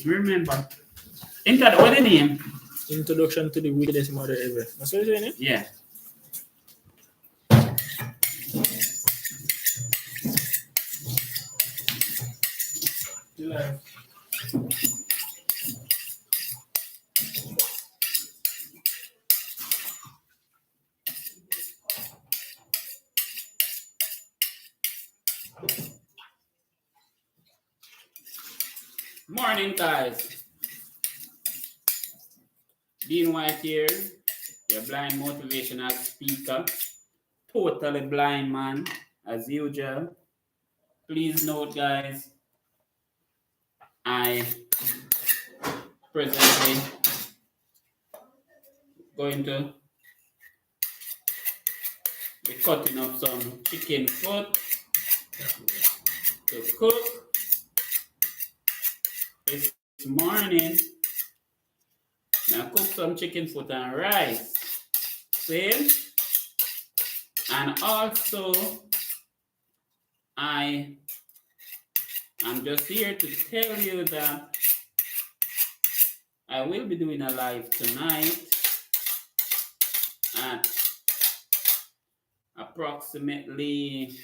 remember. What the name? Introduction to the wickedest mother ever. That's what you're saying? Yeah. Morning, guys. Dean White here, your blind motivational speaker. Totally blind man, as usual. Please note, guys, I presently going to be cutting up some chicken foot to cook this morning. Now cook some chicken foot and rice. See? And also, I am just here to tell you that I will be doing a live tonight at approximately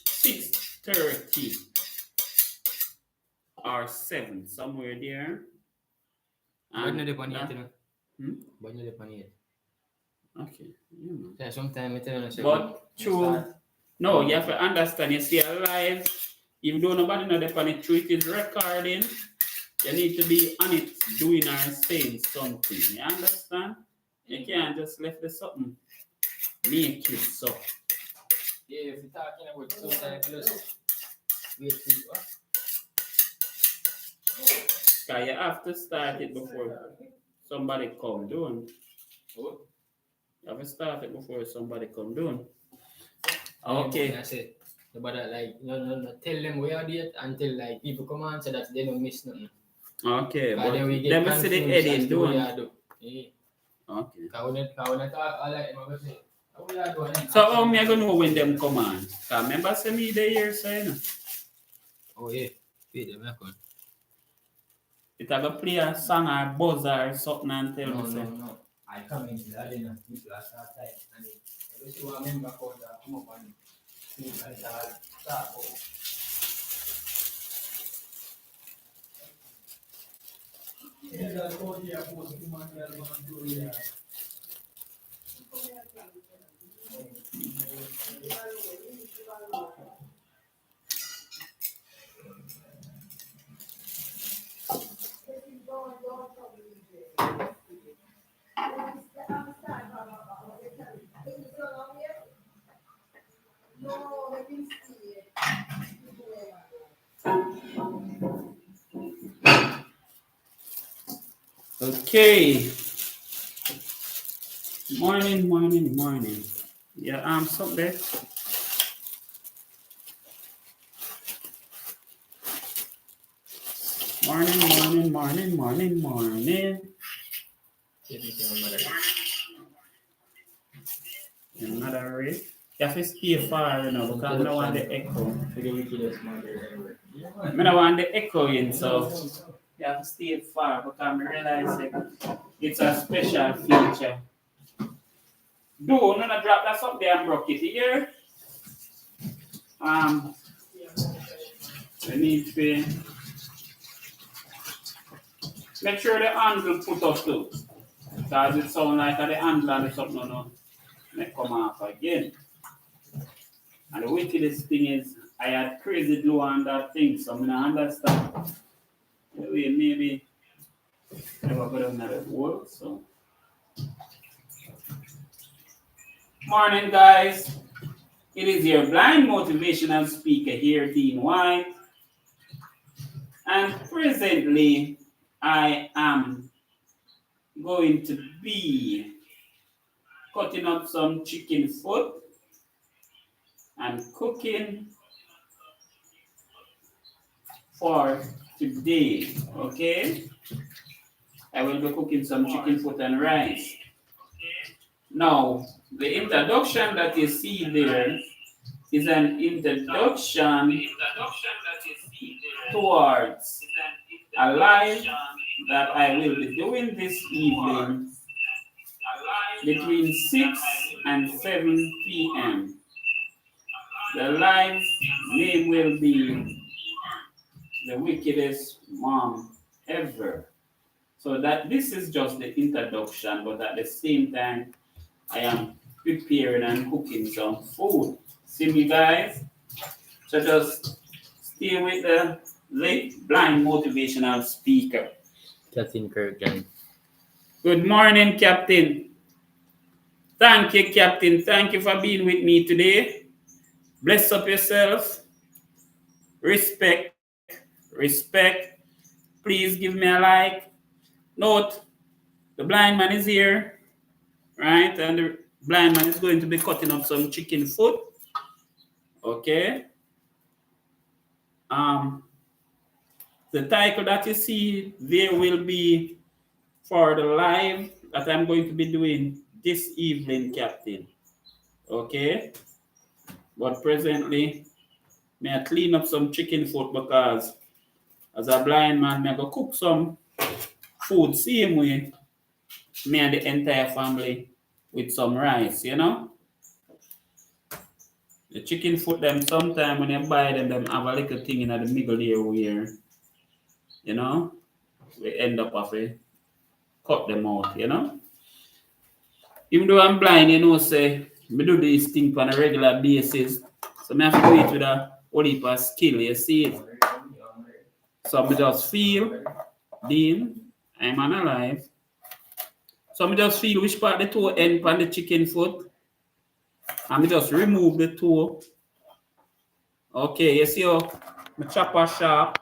6:30 or 7, somewhere there. Okay. Yeah, sometimes but true. No, you have to understand, you see a live, if don't nobody know the funny truth is recording, you need to be on it doing or saying something. You understand? You can't just left the something make it so. Yeah, if you're talking about sometimes just wait till what? Because you have to start it before somebody come down. You have to start it before somebody come down. Okay. That's it. But like, no, tell them where they at until like people come on so that they don't miss nothing. Okay, but but then we get let me see the heading doing. Yeah. Okay. I talk, I like them. So how am I going to know when them come on? Because remember say me the year saying. Oh yeah. Wait, them come. It have a play a song or buzz or something and tell me say. No. I come in the other night, people are start time and every single member called come up and see and start. Okay. Morning. Yeah, something there. Morning. Another rate. You have to stay far, because I don't want the echo. I don't want the echoing, so you have to stay far because I realize it's a special feature. Do not drop that up there and broke it here. We need to make sure the handle put up too. Because it sounds like the handle and something no may come off again. And the wickedest thing is I had crazy glue on that thing, so I don't understand. Maybe never got another work, so. Morning, guys. It is your blind motivational speaker here, Dean White. And presently, I am going to be cutting up some chicken foot and cooking for today, okay? I will be cooking some chicken foot and rice. Now, the introduction that you see there is an introduction towards a live that I will be doing this evening between 6 and 7 p.m. The live name will be The Wickedest Mom Ever. So that this is just the introduction, but at the same time, I am preparing and cooking some food. See me, guys? So just stay with the late blind motivational speaker. Captain Kirkland. Good morning, Captain. Thank you, Captain. Thank you for being with me today. Bless up yourself. Respect. Respect. Please give me a like. Note, the blind man is here, right? And the blind man is going to be cutting up some chicken foot. Okay. The title that you see there will be for the live that I'm going to be doing this evening, Captain. Okay. But presently, may I clean up some chicken foot because as a blind man, may I go cook some food same way, me and the entire family with some rice, you know? The chicken foot them sometime when you buy them have a little thing in the middle here where, you know, we end up having cut them out, you know? Even though I'm blind, you know, say, me do these things on a regular basis. So I have to do it with a whole heap of skill, you see it? So I just feel, Dean, I'm alive. So I just feel which part the toe end on the chicken foot. And I just remove the toe. Okay, you see how my chopper sharp.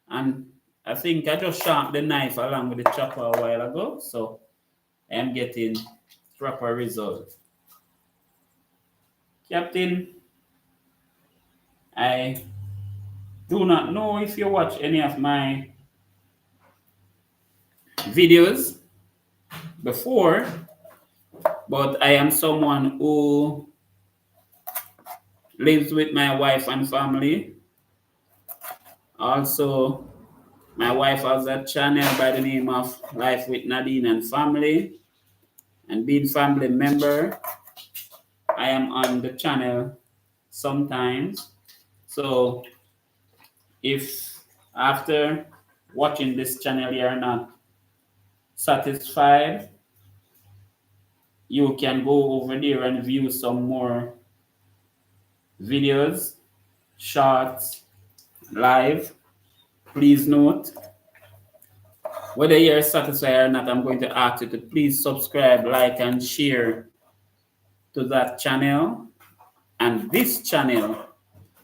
And I think I just sharp the knife along with the chopper a while ago. So I'm getting proper result. Captain, I do not know if you watch any of my videos before, but I am someone who lives with my wife and family. Also, my wife has a channel by the name of Life with Nadine and Family. And being family member, I am on the channel sometimes. So if after watching this channel you are not satisfied, you can go over there and view some more videos, shorts, live. Please note, whether you're satisfied or not, I'm going to ask you to please subscribe, like, and share to that channel and this channel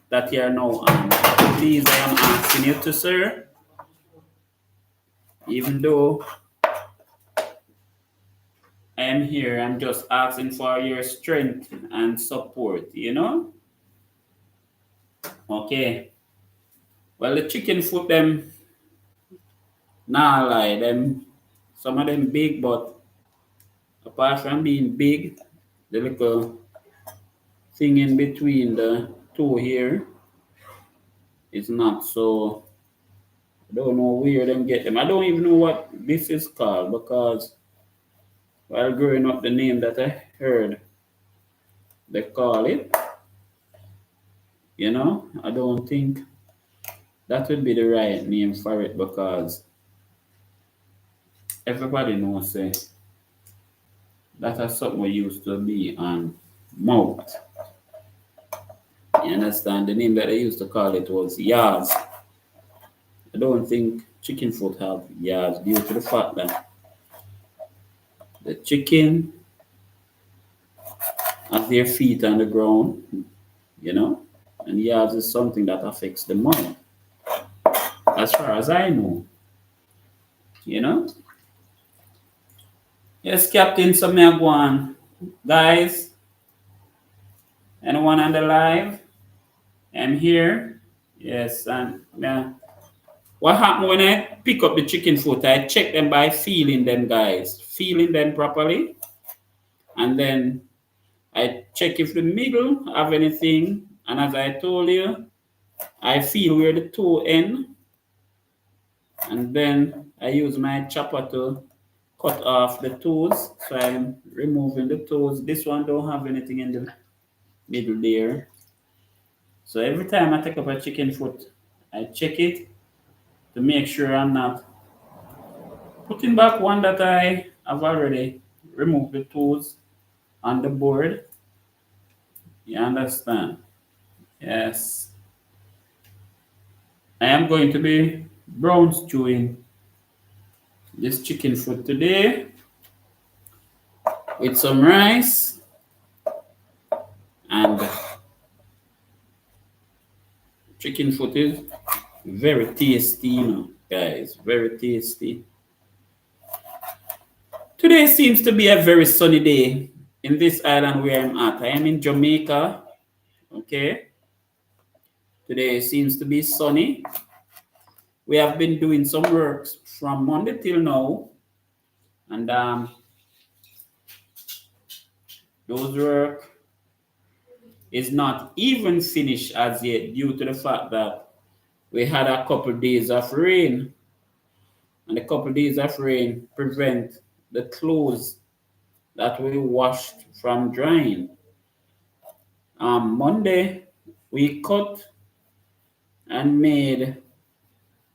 that you are now on. Please, I am asking you to, sir, even though I am here, I'm just asking for your strength and support, you know? Okay. Well, the chicken foot, them, nah lie, them, some of them big, but apart from being big, the little thing in between the two here is not. So I don't know where them get them. I don't even know what this is called because while growing up, the name that I heard they call it, you know, I don't think that would be the right name for it because everybody knows that is something we used to be on mouth. You understand? The name that they used to call it was yards. I don't think chicken foot have yards due to the fact that the chicken have their feet on the ground, you know, and yards is something that affects the mouth. As far as I know, you know. Yes, Captain, so may I go on. Guys, anyone on the live? I'm here. Yes, and what happened when I pick up the chicken foot? I check them by feeling them, guys. Feeling them properly. And then I check if the middle have anything. And as I told you, I feel where the toe end, and then I use my chopper to cut off the toes. So I'm removing the toes. This one don't have anything in the middle there. So every time I take up a chicken foot, I check it to make sure I'm not putting back one that I have already removed the toes on the board. You understand? Yes. I am going to be brown stewing this chicken foot today with some rice, and chicken foot is very tasty, guys. Very tasty. Today seems to be a very sunny day in this island where I'm at. I am in Jamaica. Okay. Today seems to be sunny. We have been doing some works from Monday till now, and those work is not even finished as yet due to the fact that we had a couple days of rain, and a couple days of rain prevent the clothes that we washed from drying. Monday we cut and made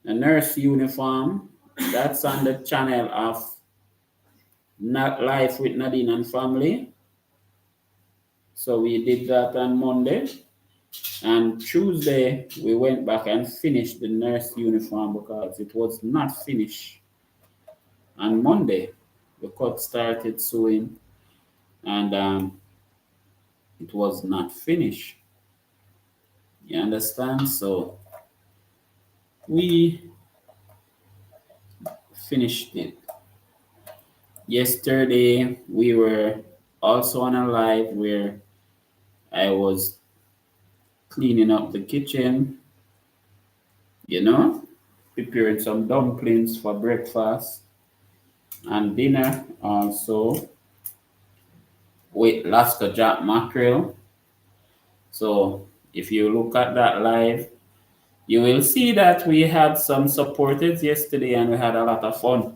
a nurse uniform. That's on the channel of Not Life with Nadine and Family. So we did that on Monday. And Tuesday, we went back and finished the nurse uniform because it was not finished. On Monday, the cut started sewing, and it was not finished. You understand? So we finished it. Yesterday, we were also on a live where I was cleaning up the kitchen, you know, preparing some dumplings for breakfast and dinner also with lobster jack mackerel. So if you look at that live, you will see that we had some supporters yesterday and we had a lot of fun.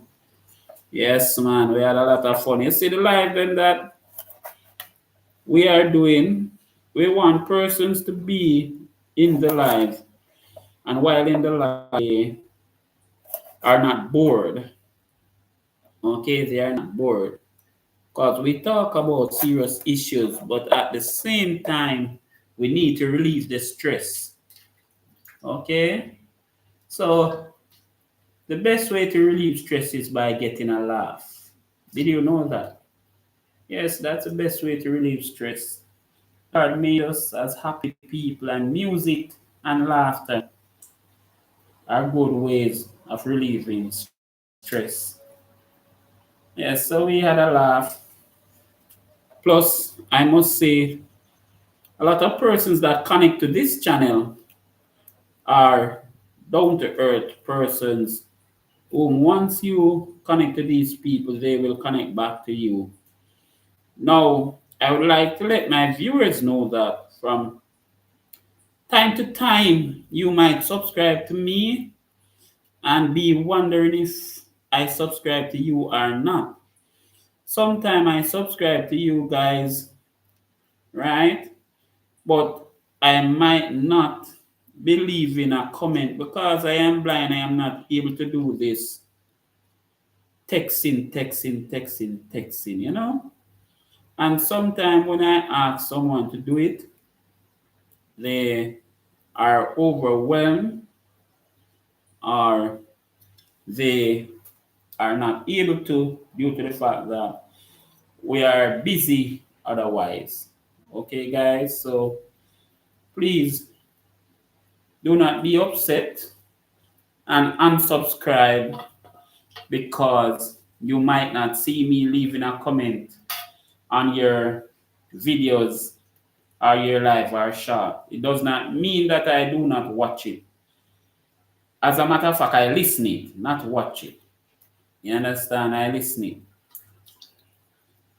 Yes, man, we had a lot of fun. You see the live then that we are doing, we want persons to be in the live, and while in the live, they are not bored. Okay, they are not bored. Because we talk about serious issues, but at the same time, we need to relieve the stress. Okay? So, the best way to relieve stress is by getting a laugh. Did you know that? Yes, that's the best way to relieve stress. God made us as happy people, and music and laughter are good ways of relieving stress. Yes, so we had a laugh. Plus, I must say, a lot of persons that connect to this channel are down to earth persons whom once you connect to these people, they will connect back to you. Now, I would like to let my viewers know that from time to time, you might subscribe to me and be wondering if I subscribe to you or not. Sometimes I subscribe to you guys, right? But I might not believe in a comment because I am blind. I am not able to do this texting, you know? And sometimes when I ask someone to do it, they are overwhelmed or they are not able to due to the fact that we are busy otherwise. Okay, guys, so please do not be upset and unsubscribe because you might not see me leaving a comment on your videos or your live or short. It does not mean that I do not watch it. As a matter of fact, I listen it, not watch it. You understand? I listen it.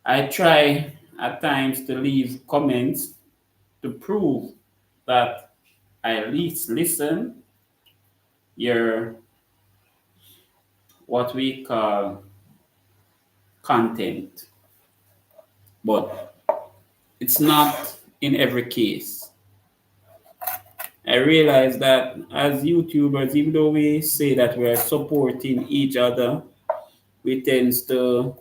I try at times to leave comments to prove that I at least listen your what we call content, but it's not in every case. I realize that as YouTubers, even though we say that we're supporting each other, we tend to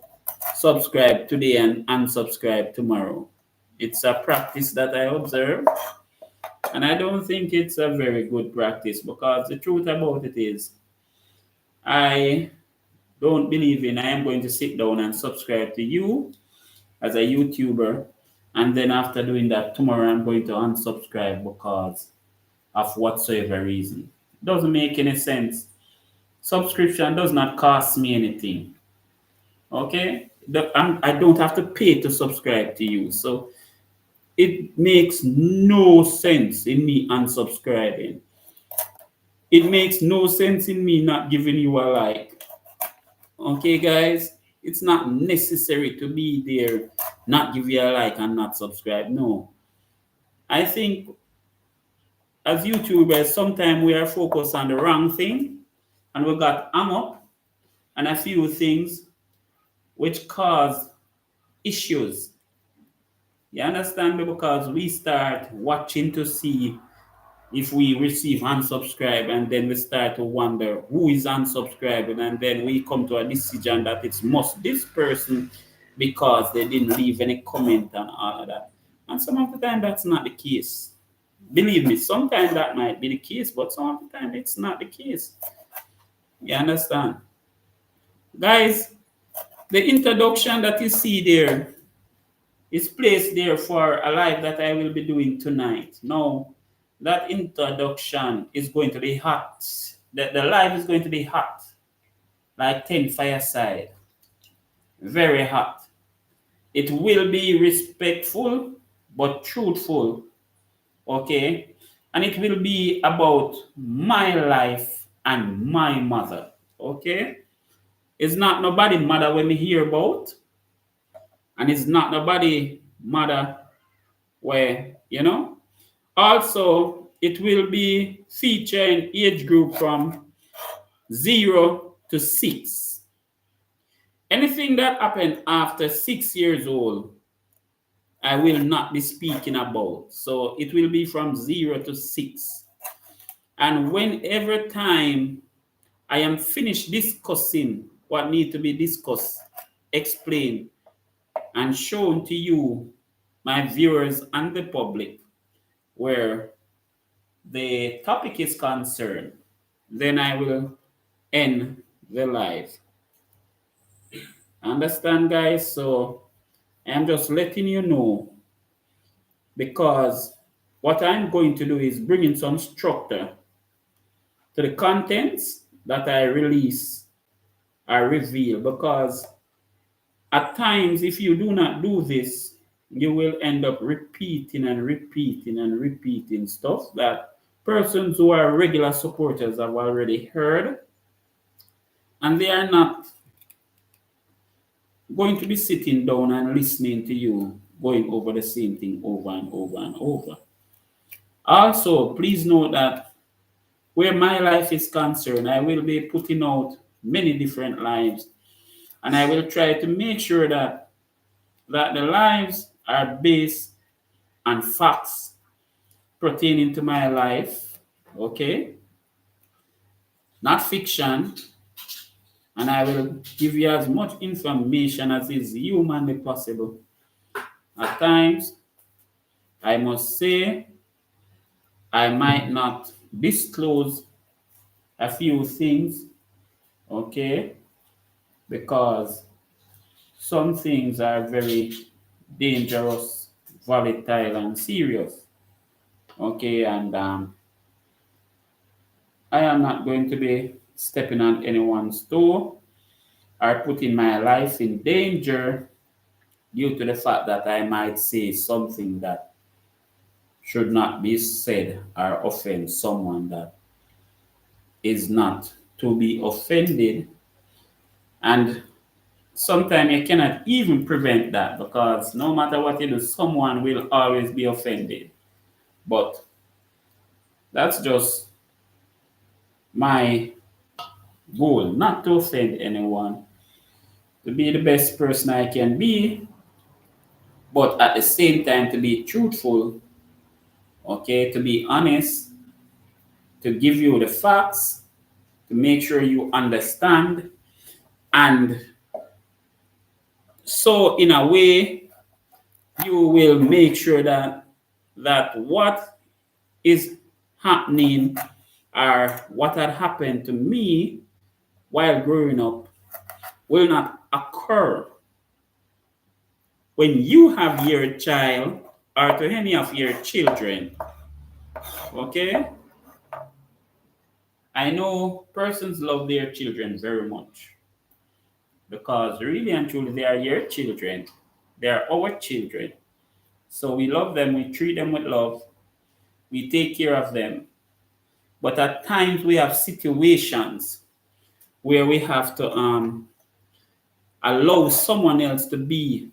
subscribe today and unsubscribe tomorrow. It's a practice that I observe, and I don't think it's a very good practice because the truth about it is, I don't believe in I am going to sit down and subscribe to you as a YouTuber, and then after doing that, tomorrow I'm going to unsubscribe because of whatsoever reason. Doesn't make any sense. Subscription does not cost me anything. Okay? I don't have to pay to subscribe to you. So it makes no sense in me unsubscribing. It makes no sense in me not giving you a like. Okay, guys? It's not necessary to be there, not give you a like and not subscribe. No. I think as YouTubers, sometimes we are focused on the wrong thing and we got hung up and a few things which cause issues. You understand me? Because we start watching to see if we receive unsubscribe, and then we start to wonder who is unsubscribing, and then we come to a decision that it's must this person because they didn't leave any comment and all of that. And some of the time that's not the case. Believe me, sometimes that might be the case, but some of the time it's not the case. You understand? Guys, the introduction that you see there is placed there for a live that I will be doing tonight. Now, that introduction is going to be hot. The live is going to be hot, like 10 fireside. Very hot. It will be respectful but truthful. Okay? And it will be about my life and my mother. Okay? It's not nobody mother when we hear about, and it's not nobody mother where, Also, it will be featuring age group from 0 to 6. Anything that happened after 6 years old, I will not be speaking about. So it will be from 0 to 6. And whenever time I am finished discussing what need to be discussed, explained, and shown to you, my viewers and the public, where the topic is concerned, then I will end the live. Understand, guys? So I'm just letting you know, because what I'm going to do is bring in some structure to the contents that I release or reveal, because at times, if you do not do this, you will end up repeating and repeating and repeating stuff that persons who are regular supporters have already heard, and they are not going to be sitting down and listening to you going over the same thing over and over and over. Also, please note that where my life is concerned, I will be putting out many different lives, and I will try to make sure that the lives are based on facts pertaining to my life, okay? Not fiction, and I will give you as much information as is humanly possible. At times, I must say, I might not disclose a few things, okay? Because some things are very dangerous, volatile, and serious, okay? And I am not going to be stepping on anyone's toe or putting my life in danger due to the fact that I might say something that should not be said or offend someone that is not to be offended. And sometimes you cannot even prevent that, because no matter what you do, someone will always be offended. But That's just my goal, not to offend anyone, to be the best person I can be, but at the same time to be truthful, okay, to be honest, to give you the facts, to make sure you understand, and so in a way you will make sure that what is happening or what had happened to me while growing up will not occur when you have your child or to any of your children. Okay? I know persons love their children very much because really and truly they are your children. They are our children. So we love them, we treat them with love, we take care of them. But at times we have situations where we have to allow someone else to be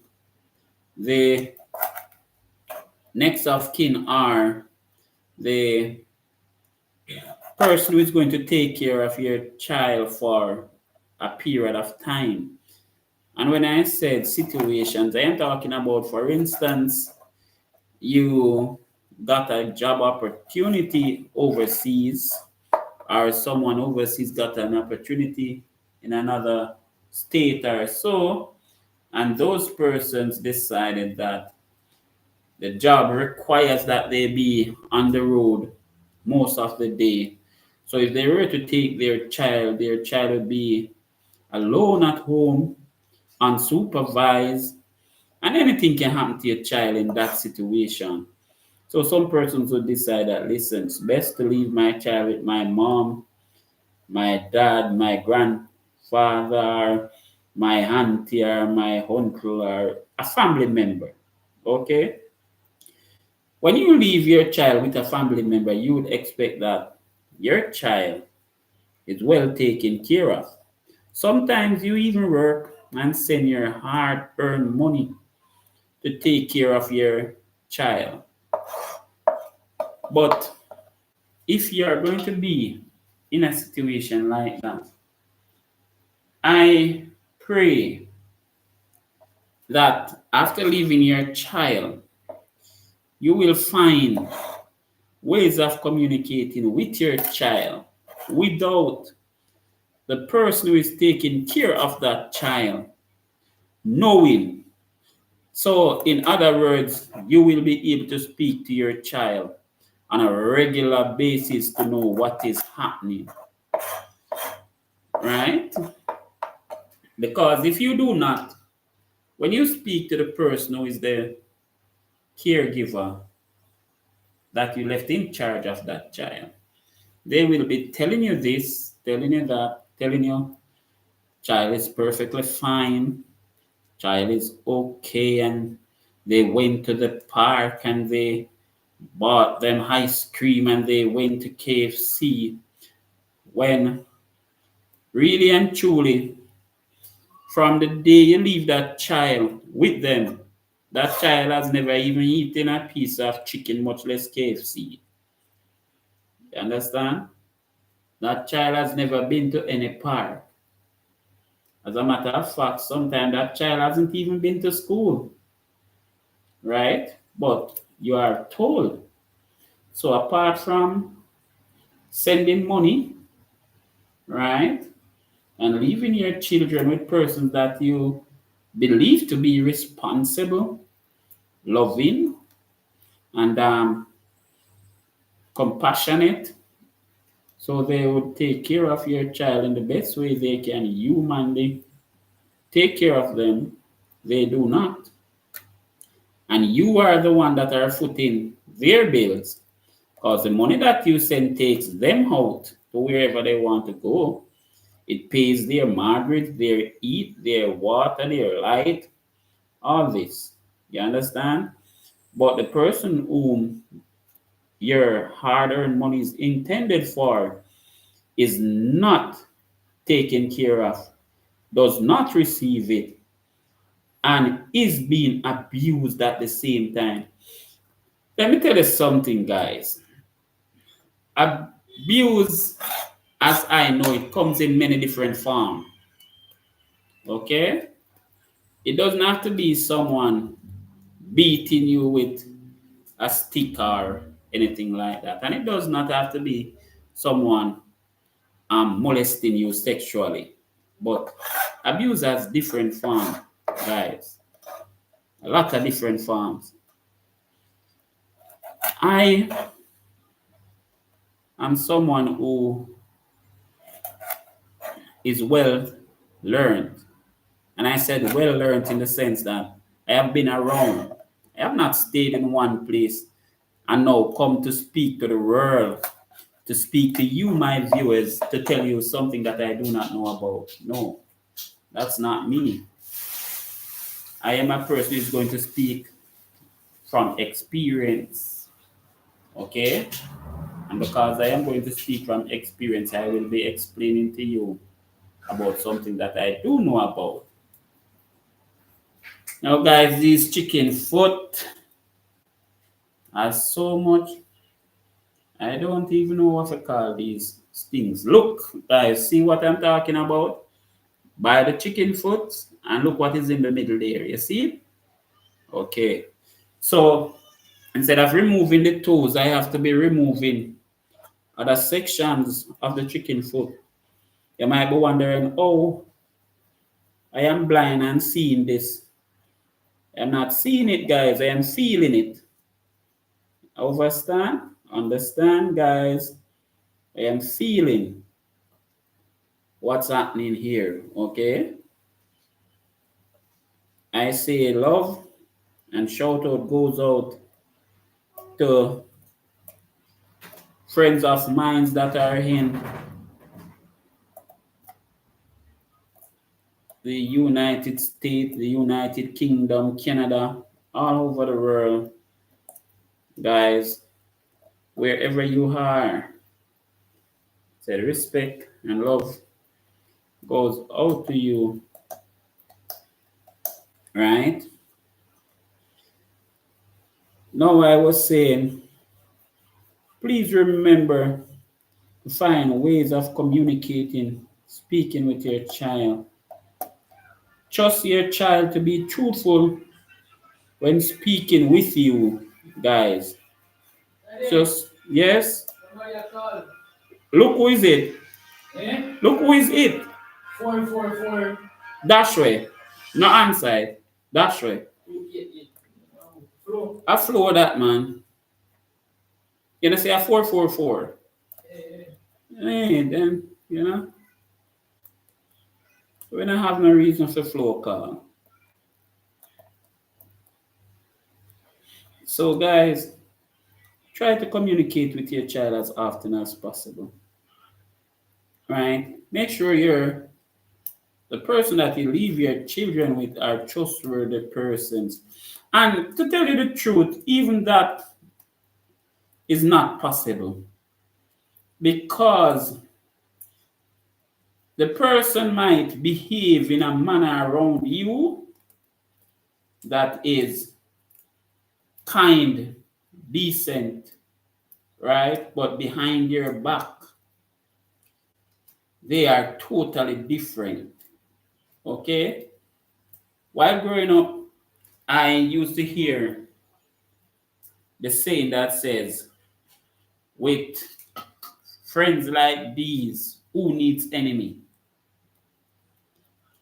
the next of kin or the person who is going to take care of your child for a period of time. And when I said situations, I am talking about, for instance, you got a job opportunity overseas, or someone overseas got an opportunity in another state or so, and those persons decided that the job requires that they be on the road most of the day. So if they were to take their child would be alone at home, unsupervised, and anything can happen to your child in that situation. So some persons would decide that, listen, it's best to leave my child with my mom, my dad, my grandfather, my auntie, or my uncle, or a family member. Okay? When you leave your child with a family member, you would expect that your child is well taken care of. Sometimes you even work and send your hard earned money to take care of your child. But if you are going to be in a situation like that, I pray that after leaving your child, you will find ways of communicating with your child without the person who is taking care of that child knowing. So, in other words, you will be able to speak to your child on a regular basis to know what is happening, right? Because if you do not, when you speak to the person who is the caregiver that you left in charge of that child, they will be telling you this, telling you that, telling you child is perfectly fine, child is okay, and they went to the park and they bought them ice cream and they went to KFC, when really and truly, from the day you leave that child with them, that child has never even eaten a piece of chicken, much less KFC. You understand? That child has never been to any park. As a matter of fact, sometimes that child hasn't even been to school, right? But you are told. So apart from sending money, right, and leaving your children with persons that you believe to be responsible, loving, and compassionate, so they would take care of your child in the best way they can humanly take care of them, they do not. And you are the one that are footing their bills, because the money that you send takes them out to wherever they want to go. It pays their mortgage, their eat, their water, their light, all this. You understand? But the person whom your hard-earned money is intended for is not taken care of, does not receive it, and is being abused at the same time. Let me tell you something, guys. Abuse, as I know it, comes in many different forms. Okay? It doesn't have to be someone beating you with a stick or anything like that. And it does not have to be someone molesting you sexually. But abuse has different forms, guys. A lot of different forms. I am someone who is well learned. And I said well learned in the sense that I have been around. I have not stayed in one place and now come to speak to the world, to speak to you, my viewers, to tell you something that I do not know about. No, that's not me. I am a person who is going to speak from experience. Okay? And because I am going to speak from experience, I will be explaining to you about something that I do know about. Now, guys, this chicken foot has so much. I don't even know what to call these things. Look, guys, see what I'm talking about? By the chicken foot, and look what is in the middle there. You see it? Okay. So instead of removing the toes, I have to be removing other sections of the chicken foot. You might be wondering, oh, I am blind and seeing this. I'm not seeing it, guys. I am feeling it. Understand? Understand, guys? I am feeling what's happening here. Okay? I say love and shout out goes out to friends of mine that are in the United States, the United Kingdom, Canada, all over the world. Guys, wherever you are, say respect and love goes out to you, right? Now I was saying, please remember to find ways of communicating, speaking with your child. Trust your child to be truthful when speaking with you, guys. Just, yes? Look who is it. Look who is it. 444. Dash way. No answer. Dash way. Flow. I flow that, man. You know, say a 444. Hey, then, you know, we don't have no reason for flow call. So, guys, try to communicate with your child as often as possible. Right? Make sure the person that you leave your children with are trustworthy persons. And to tell you the truth, even that is not possible because the person might behave in a manner around you that is kind, decent, right? But behind your back, they are totally different. Okay? While growing up, I used to hear the saying that says, with friends like these, who needs enemy?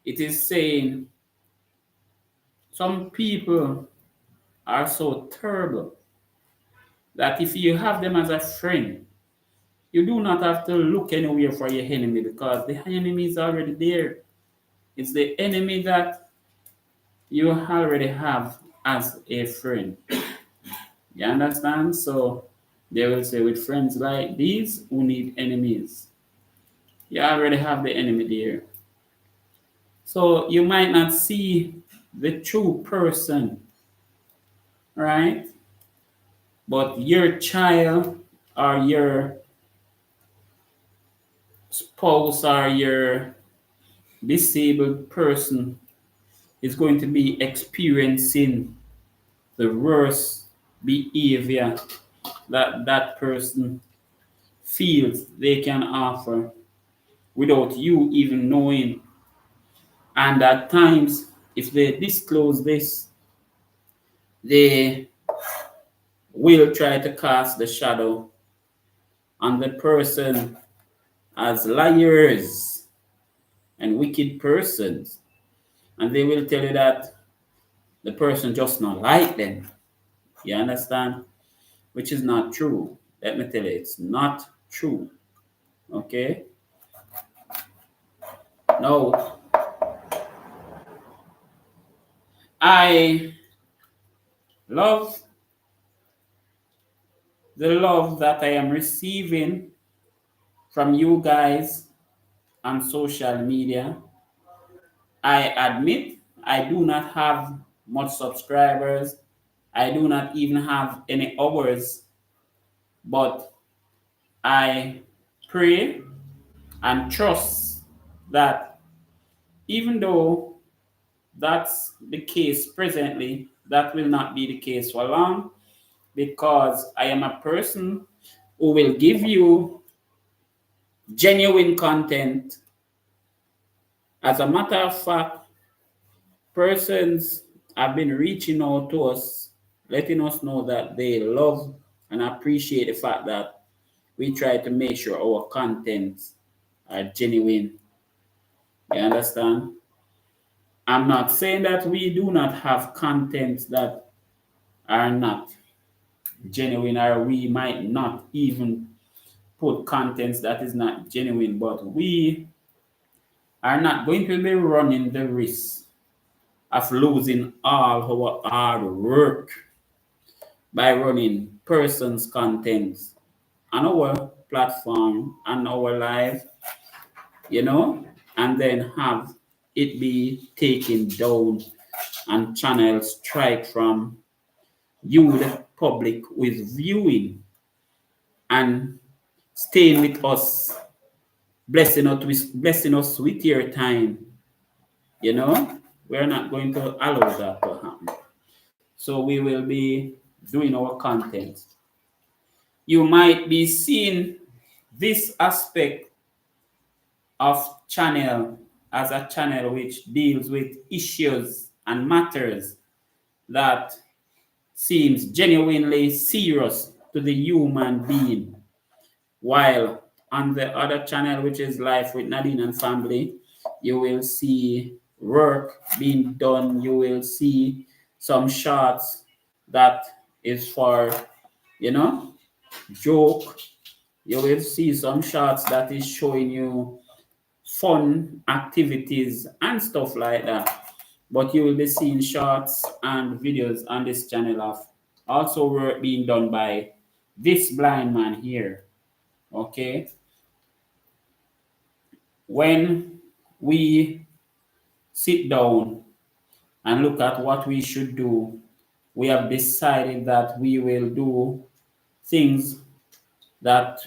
It is saying some people are so terrible that if you have them as a friend, you do not have to look anywhere for your enemy because the enemy is already there. It's the enemy that you already have as a friend. You understand? So they will say, with friends like these, who need enemies? You already have the enemy there. So you might not see the true person, right? But your child or your spouse or your disabled person is going to be experiencing the worst behavior that that person feels they can offer without you even knowing. And at times, if they disclose this, they will try to cast the shadow on the person as liars and wicked persons. And they will tell you that the person just not like them. You understand? Which is not true. Let me tell you, it's not true. Okay? Now, I love the love that I am receiving from you guys on social media. I admit I do not have much subscribers. I do not even have any hours, but I pray and trust that even though that's the case presently, that will not be the case for long, because I am a person who will give you genuine content. As a matter of fact, persons have been reaching out to us, letting us know that they love and appreciate the fact that we try to make sure our contents are genuine. You understand? I'm not saying that we do not have contents that are not genuine, or we might not even put contents that is not genuine, but we are not going to be running the risk of losing all our hard work by running persons' contents on our platform and our live, you know, and then have it be taken down and channels strike from you, the public, with viewing and staying with us, blessing us with your time. You know, we're not going to allow that to happen. So we will be doing our content. You might be seeing this aspect of channel as a channel which deals with issues and matters that seems genuinely serious to the human being, while on the other channel, which is Life with Nadine and Family, you will see work being done. You will see some shots that is for, you know, joke. You will see some shots that is showing you fun activities and stuff like that. But you will be seeing shots and videos on this channel of also work being done by this blind man here. Okay, when we sit down and look at what we should do, we have decided that we will do things that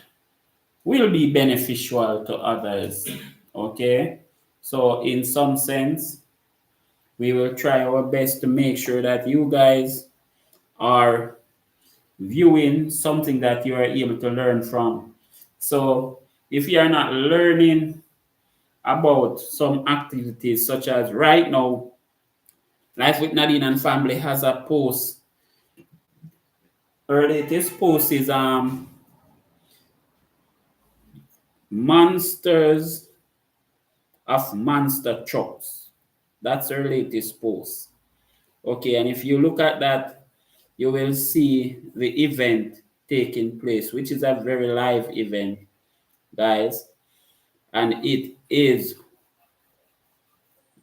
will be beneficial to others. Okay, so in some sense, we will try our best to make sure that you guys are viewing something that you are able to learn from. So if you are not learning about some activities, such as right now, Life with Nadine and Family has a post. Her latest post is monsters of monster trucks. That's her latest post. Okay, and if you look at that, you will see the event taking place, which is a very live event, guys, and it is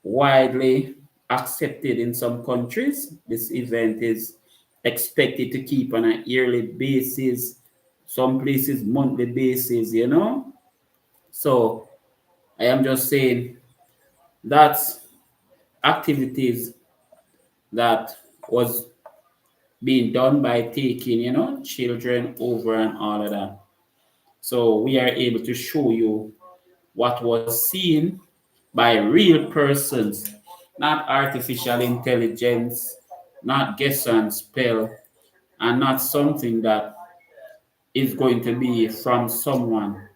widely accepted in some countries. This event is expected to keep on a yearly basis, some places monthly basis, you know. So I am just saying that's activities that was being done by taking, you know, children over and all of that. So we are able to show you what was seen by real persons, not artificial intelligence, not guess and spell, and not something that is going to be from someone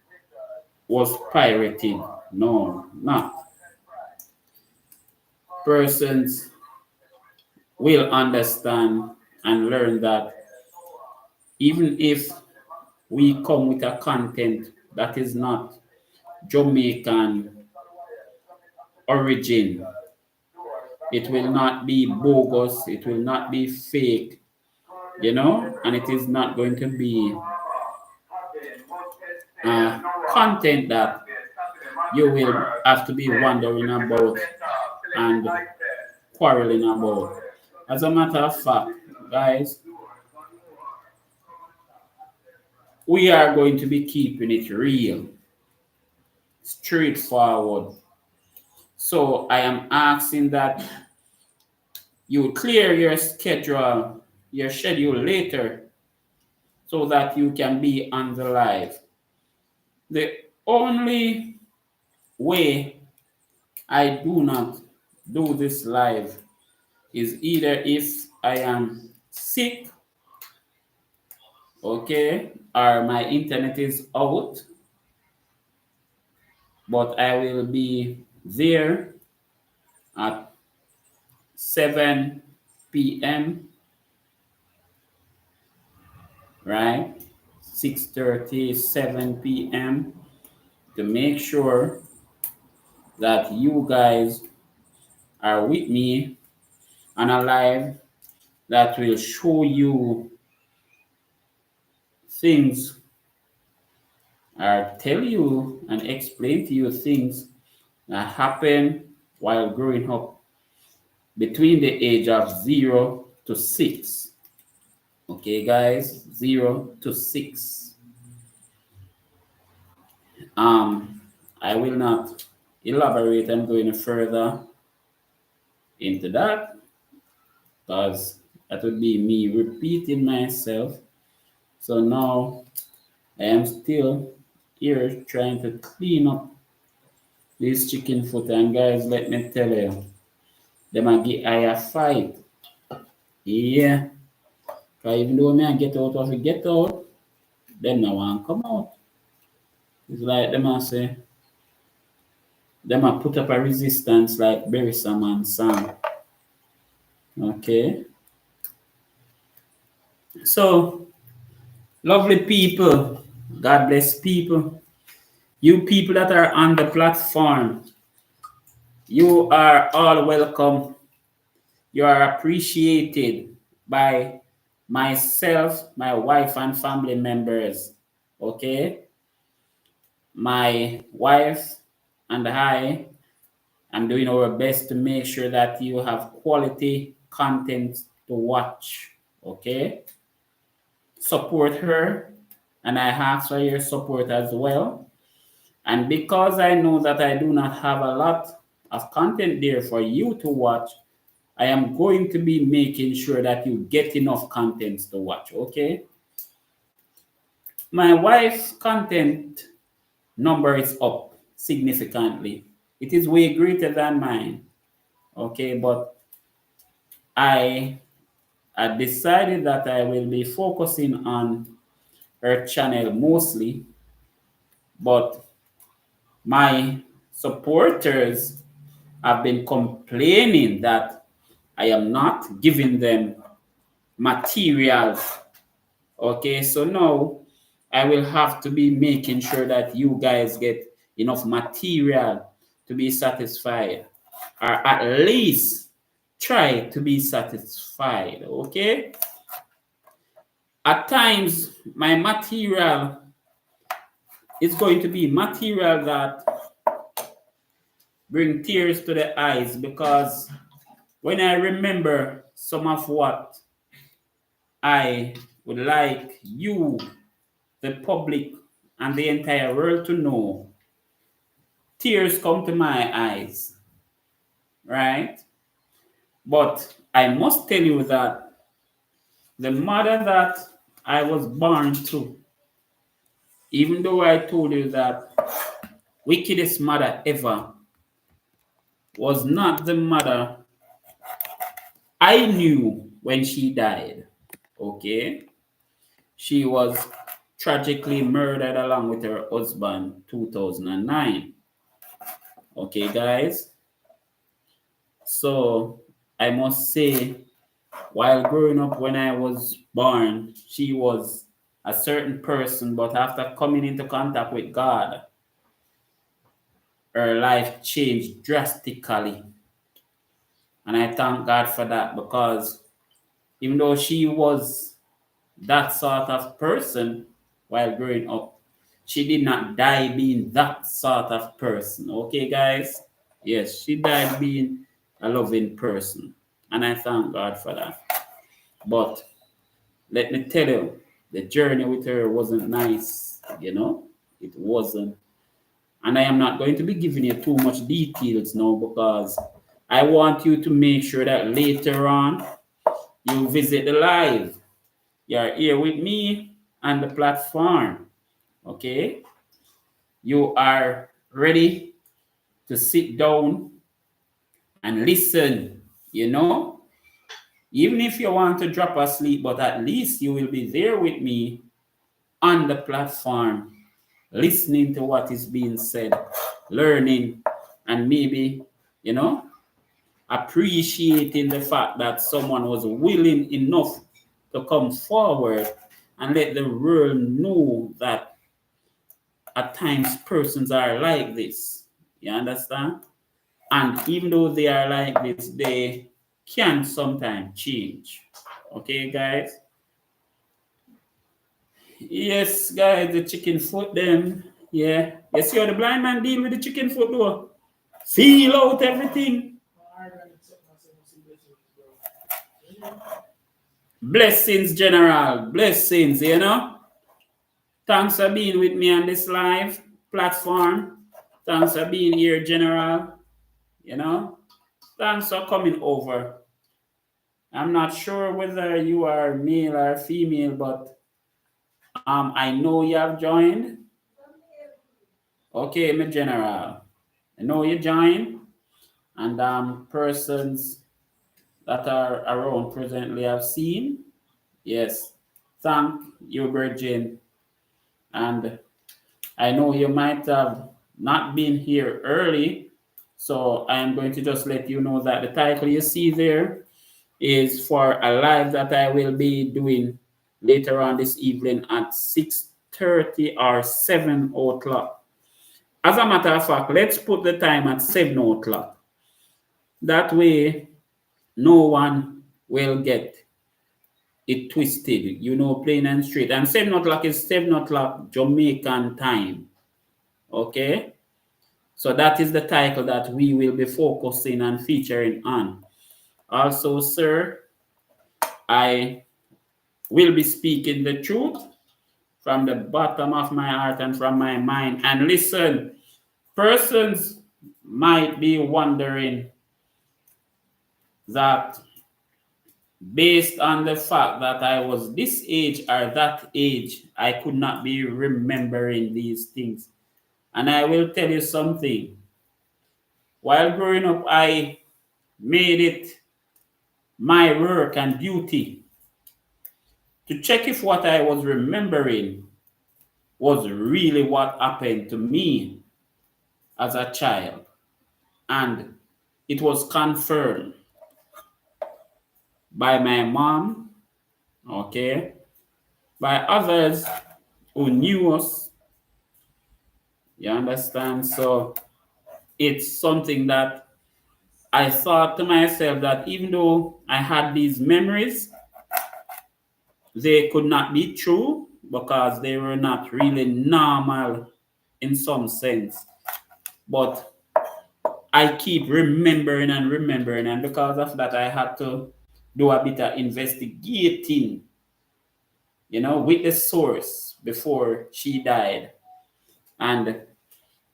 was pirated. No, not. Persons will understand and learn that even if we come with a content that is not Jamaican origin, it will not be bogus, it will not be fake, and it is not going to be content that you will have to be wondering about and quarreling about. As a matter of fact, guys, we are going to be keeping it real, straightforward. So I am asking that you clear your schedule later, so that you can be on the live. The only way I do not do this live is either if I am sick, okay, or my internet is out, but I will be there at 7 p.m., right? 6:30, 7 p.m. to make sure that you guys are with me on a live that will show you things or tell you and explain to you things that happen while growing up between the age of 0 to 6. Okay, guys, 0 to 6. I will not elaborate and go any further into that, because that would be me repeating myself. So now I am still here trying to clean up this chicken foot, and guys, let me tell you, them a get I a fight. Yeah. Cause even though me I get out of it, get out, them no want come out. It's like them a say, them a put up a resistance like Berry Sam Sam. Okay. So, lovely people, God bless people. You people that are on the platform, you are all welcome. You are appreciated by myself, my wife, and family members. Okay? My wife and I am doing our best to make sure that you have quality content to watch. Okay? Support her, and I ask for your support as well. And because I know that I do not have a lot of content there for you to watch, I am going to be making sure that you get enough contents to watch, okay? My wife's content number is up significantly. It is way greater than mine, okay? But I decided that I will be focusing on her channel mostly, but my supporters have been complaining that I am not giving them materials. Okay, so now I will have to be making sure that you guys get enough material to be satisfied, or at least try to be satisfied. Okay, at times my material is going to be material that bring tears to the eyes, because when I remember some of what I would like you, the public, and the entire world to know, tears come to my eyes, right? But I must tell you that the mother that I was born to, even though I told you that wickedest mother ever, was not the mother I knew when she died, okay? She was tragically murdered along with her husband 2009. Okay, guys. So I must say, while growing up, when I was born, she was a certain person, but after coming into contact with God, her life changed drastically. And I thank God for that, because even though she was that sort of person while growing up, she did not die being that sort of person. Okay, guys? Yes, she died being a loving person. And I thank God for that. But let me tell you, the journey with her wasn't nice, It wasn't. And I am not going to be giving you too much details now, because I want you to make sure that later on you visit the live. You're here with me on the platform. Okay? You are ready to sit down and listen, Even if you want to drop asleep, but at least you will be there with me on the platform, listening to what is being said, learning, and maybe, appreciating the fact that someone was willing enough to come forward and let the world know that at times persons are like this. You understand? And even though they are like this, they can sometimes change. Okay, guys? Yes, guys, the chicken foot them. Yeah. You see how the blind man deal with the chicken foot though? Feel out everything. Blessings, General. Blessings, Thanks for being with me on this live platform. Thanks for being here, General. Thanks for coming over. I'm not sure whether you are male or female, but I know you have joined. Okay, my General. I know you joined, and persons that are around presently have seen. Yes. Thank you, Virgin. And I know you might have not been here early, so I am going to just let you know that the title you see there is for a live that I will be doing later on this evening at 6:30 or 7 o'clock. As a matter of fact, let's put the time at 7 o'clock. That way, no one will get it twisted, plain and straight. And 7 o'clock is 7 o'clock Jamaican time. Okay? So that is the title that we will be focusing and featuring on. Also, sir, I will be speaking the truth from the bottom of my heart and from my mind. And listen, persons might be wondering that based on the fact that I was this age or that age, I could not be remembering these things. And I will tell you something. While growing up, I made it my work and duty to check if what I was remembering was really what happened to me as a child. And it was confirmed by my mom, okay, by others who knew us. You understand? So it's something that I thought to myself that even though I had these memories, they could not be true because they were not really normal in some sense. But I keep remembering and remembering, and because of that, I had to do a bit of investigating, with the source before she died. And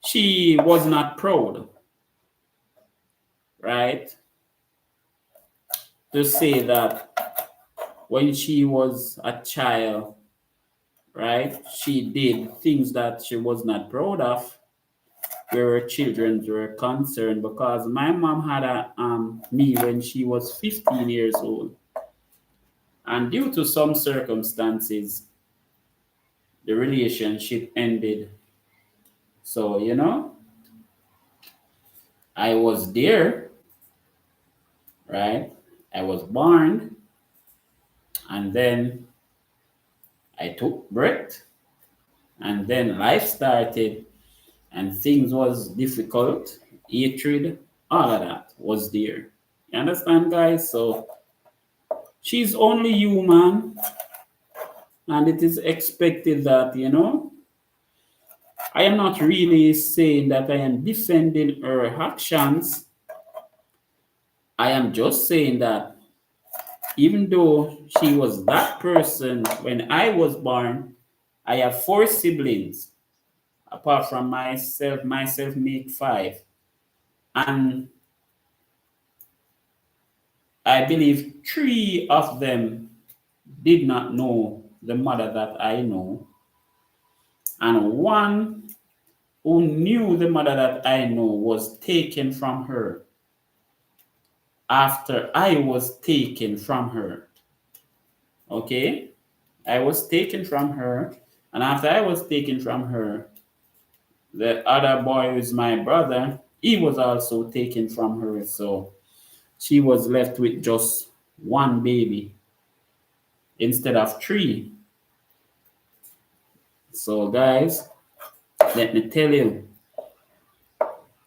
she was not proud, right, to say that when she was a child, right, she did things that she was not proud of where her children were concerned, because my mom had me when she was 15 years old. And due to some circumstances, the relationship ended. So, I was there, right? I was born, and then I took breath, and then life started, and things was difficult, hatred, all of that was there. You understand, guys? So she's only human, and it is expected that, I am not really saying that I am defending her actions. I am just saying that even though she was that person when I was born, I have four siblings. Apart from myself make five. And I believe three of them did not know the mother that I know. And one who knew the mother that I know was taken from her after I was taken from her. Okay? I was taken from her, and after I was taken from her, the other boy who is my brother, he was also taken from her. So she was left with just one baby instead of three. So, guys, let me tell you,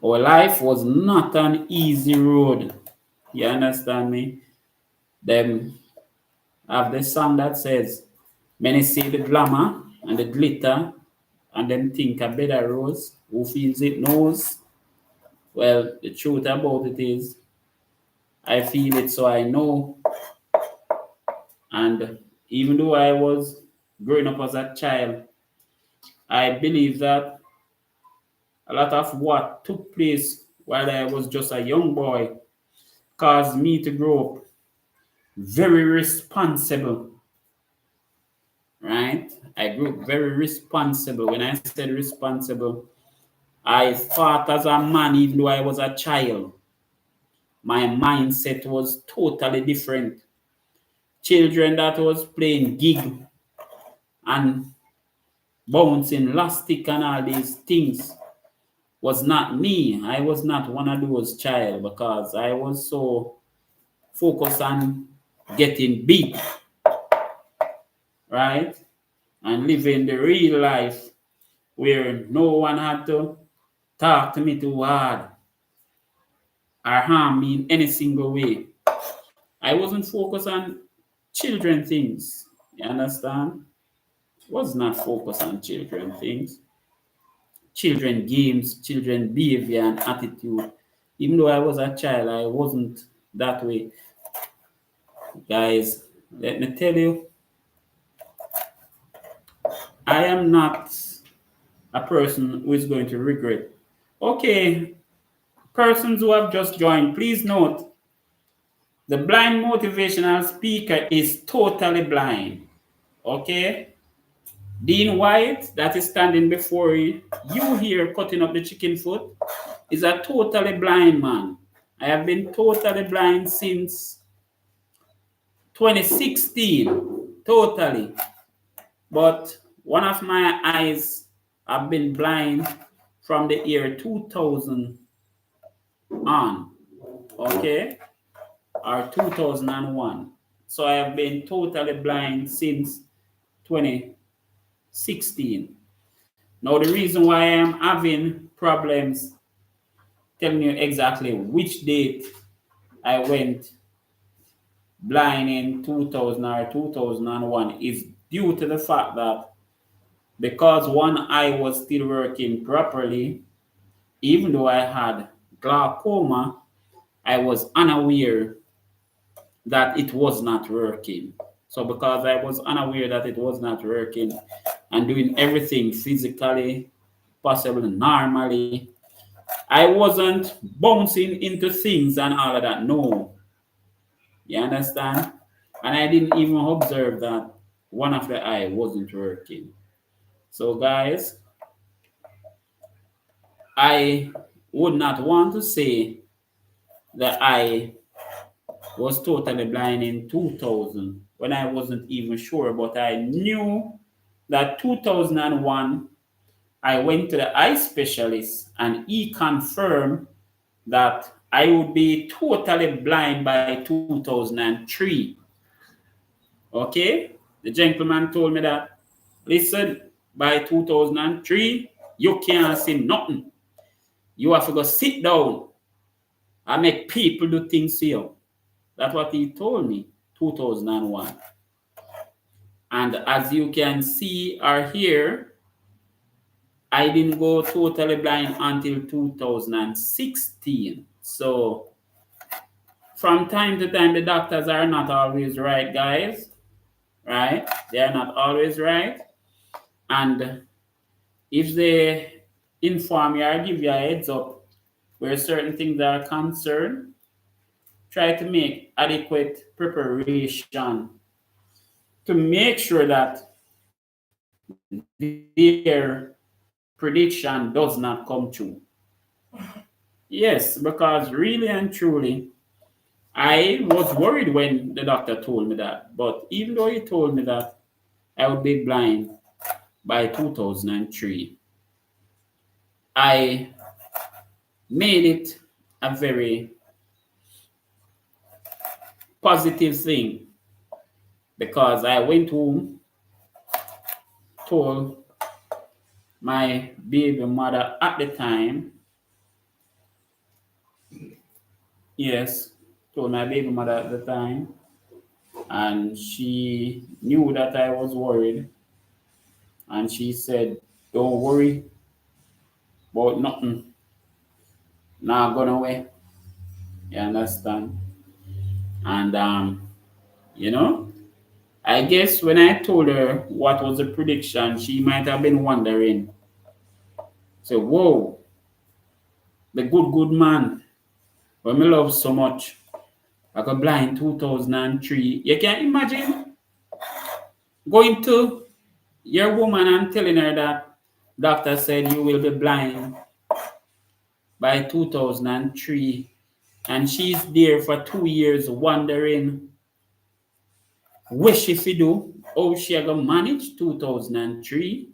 our life was not an easy road. You understand me? Them have the song that says, many see the glamour and the glitter, and them think a better rose. Who feels it knows. Well, the truth about it is, I feel it, so I know. And even though I was growing up as a child, I believe that a lot of what took place while I was just a young boy caused me to grow up very responsible, right? I grew up very responsible. When I said responsible, I thought as a man, even though I was a child, my mindset was totally different. Children that was playing gig and bouncing elastic and all these things was not me. I was not one of those child because I was so focused on getting big, right? And living the real life where no one had to talk to me too hard or harm me in any single way. I wasn't focused on children things. You understand? Was not focused on children things. Children games, children behavior and attitude. Even though I was a child, I wasn't that way. Guys, let me tell you, I am not a person who is going to regret. Okay, persons who have just joined, please note the blind motivational speaker is totally blind. Okay? Dean White, that is standing before you here cutting up the chicken foot, is a totally blind man. I have been totally blind since 2016. Totally. But one of my eyes have been blind from the year 2000 on. Okay? Or 2001. So I have been totally blind since 2016. Now, the reason why I am having problems telling you exactly which date I went blind in 2000 or 2001 is due to the fact that because one eye was still working properly, even though I had glaucoma, I was unaware that it was not working. So because I was unaware that it was not working and doing everything physically possible normally, I wasn't bouncing into things and all of that. No. You understand? And I didn't even observe that one of the eye wasn't working. So guys, I would not want to say that I was totally blind in 2000 when I wasn't even sure, but I knew that 2001 I went to the eye specialist and he confirmed that I would be totally blind by 2003. Okay? The gentleman told me that, listen, by 2003, you can't see nothing. You have to go sit down and make people do things to you. That's what he told me, 2001. And as you can see or hear, I didn't go totally blind until 2016. So from time to time, the doctors are not always right, guys. Right? They are not always right. And if they inform you or give you a heads up where certain things are concerned, try to make adequate preparation to make sure that their prediction does not come true. Yes, because really and truly, I was worried when the doctor told me that. But even though he told me that I would be blind by 2003, I made it a very positive thing because I went home, told my baby mother at the time, yes, told my baby mother at the time, and she knew that I was worried, and she said, "Don't worry about nothing, not gonna away." You understand? And you know, I guess when I told her what was the prediction, she might have been wondering. So, whoa, the good man, when me love so much, I got blind 2003. You can imagine going to your woman and telling her that doctor said you will be blind by 2003, and she's there for 2 years wondering what she fi do, how she gonna manage 2003.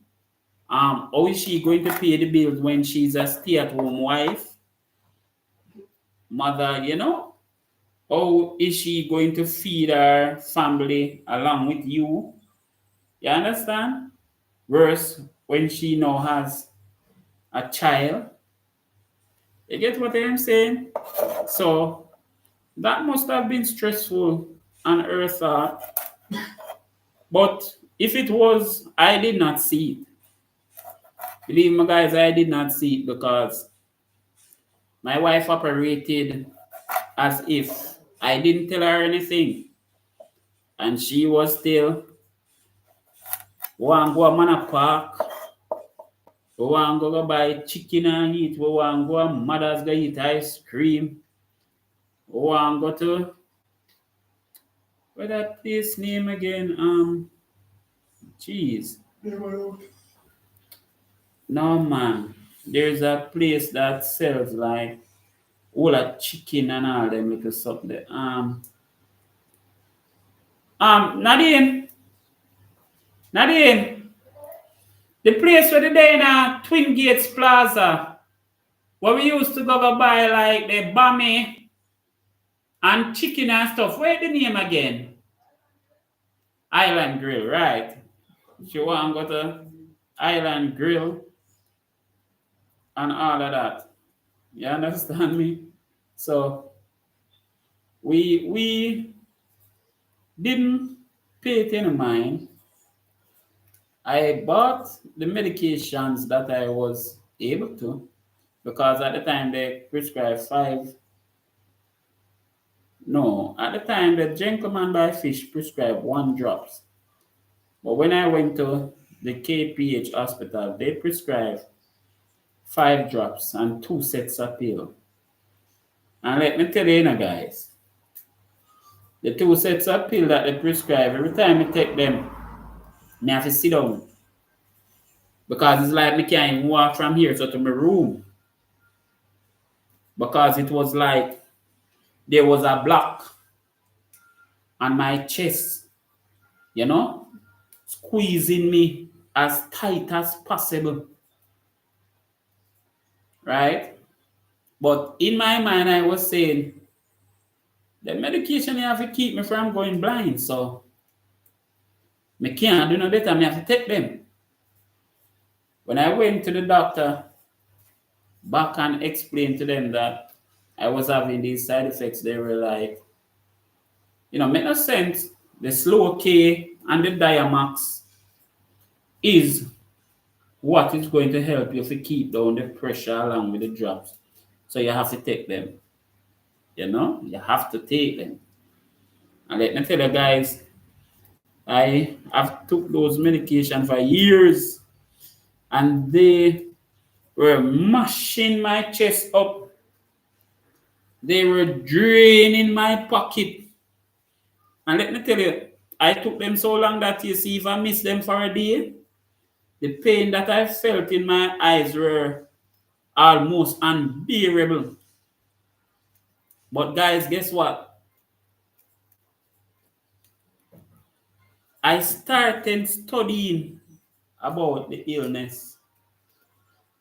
How is she going to pay the bills when she's a stay-at-home wife, mother, you know? How is she going to feed her family along with you? You understand? Worse, when she now has a child. You get what I'm saying? So that must have been stressful on her thought. But if it was, I did not see it. Believe me, guys, I did not see it because my wife operated as if I didn't tell her anything. And she was still, want go a man a park, we want go buy chicken and eat, we want go a mother's go eat ice cream, we want go to, what that place name again? Jeez. No man. There's a place that sells like all that chicken and all them little stuff there. Nadine, Nadine, the place where the day in Twin Gates Plaza, where we used to go buy like the bami and chicken and stuff. Where the name again? Island Grill, right? She want to go to Island Grill and all of that. You understand me? So we didn't pay it in mind. I bought the medications that I was able to because at the time they prescribed five. No, at the time the gentleman by fish prescribed 1 drops. But when I went to the KPH hospital, they prescribed 5 drops and 2 sets of pill. And let me tell you, guys, the 2 sets of pill that they prescribe, every time I take them, I have to sit down. Because it's like I can't even walk from here to my room. Because it was like there was a block on my chest, you know, squeezing me. as tight as possible, right? But in my mind, I was saying the medication you have to keep me from going blind, so me can't do no better. Me have to take them. When I went to the doctor back and explained to them that I was having these side effects, they were like, make no sense. The slow K and the Diamax is what is going to help you to keep down the pressure along with the drops. So you have to take them. You have to take them. And let me tell you guys, I have took those medication for years and they were mashing my chest up. They were draining my pocket. And let me tell you, I took them so long that you see if I miss them for a day, the pain that I felt in my eyes were almost unbearable. But guys, guess what? I started studying about the illness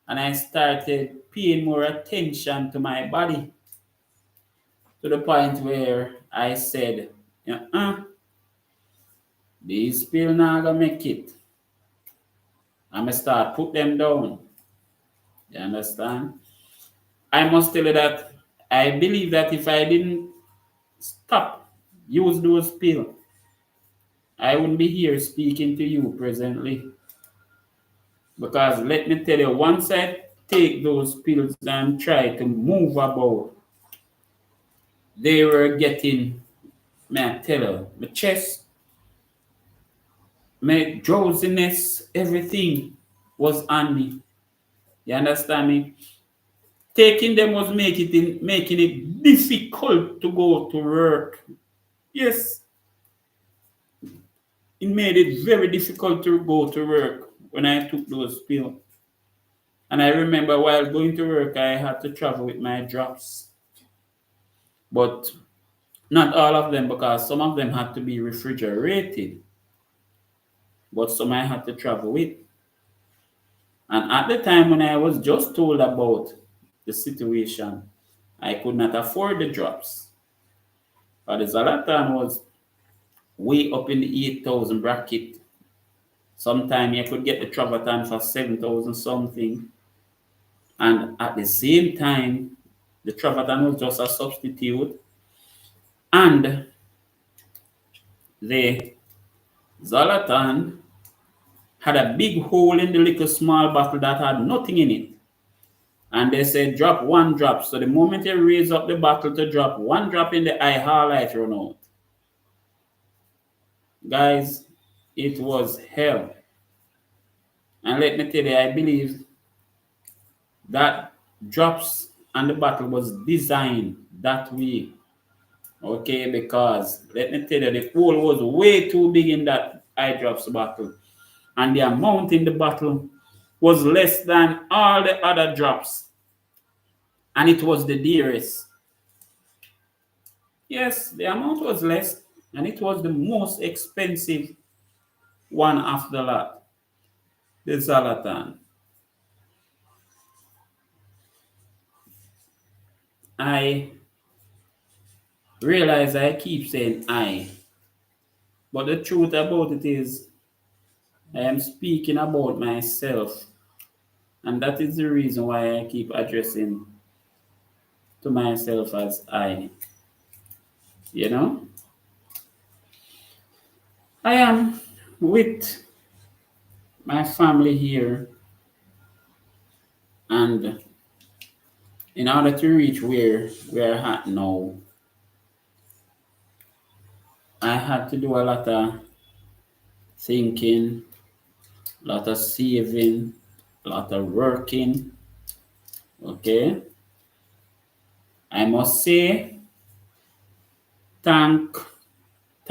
and I started paying more attention to my body to the point where I said, these pills not gonna make it. I'm gonna start put them down. You understand? I must tell you that I believe that if I didn't stop use those pills, I wouldn't be here speaking to you presently. Because let me tell you, once I take those pills and try to move about, they were getting, may I tell you, my chest, my drowsiness, everything was on me. You understand me? Taking them was making it difficult to go to work. Yes, it made it very difficult to go to work when I took those pills. And I remember while going to work, I had to travel with my drops. But not all of them, because some of them had to be refrigerated. But some I had to travel with. And at the time when I was just told about the situation, I could not afford the drops. But the Zalatan was way up in the 8,000 bracket. Sometimes you could get the Travatan for 7,000 something. And at the same time, the Travatan was just a substitute. And the Zalatan had a big hole in the little small bottle that had nothing in it. And they said drop one drop. So the moment you raise up the bottle to drop one drop in the eye, highlight run out. Guys, it was hell. And let me tell you, I believe that drops and the bottle was designed that way. Okay, because let me tell you, the hole was way too big in that eye drops bottle. And the amount in the bottle was less than all the other drops. And it was the dearest. Yes, the amount was less, and it was the most expensive one after that, the Zalatan. I realize I keep saying I, but the truth about it is I am speaking about myself, and that is the reason why I keep addressing to myself as I. You know, I am with my family here, and in order to reach where we're at now, I had to do a lot of thinking, a lot of saving, a lot of working. Okay. I must say, thank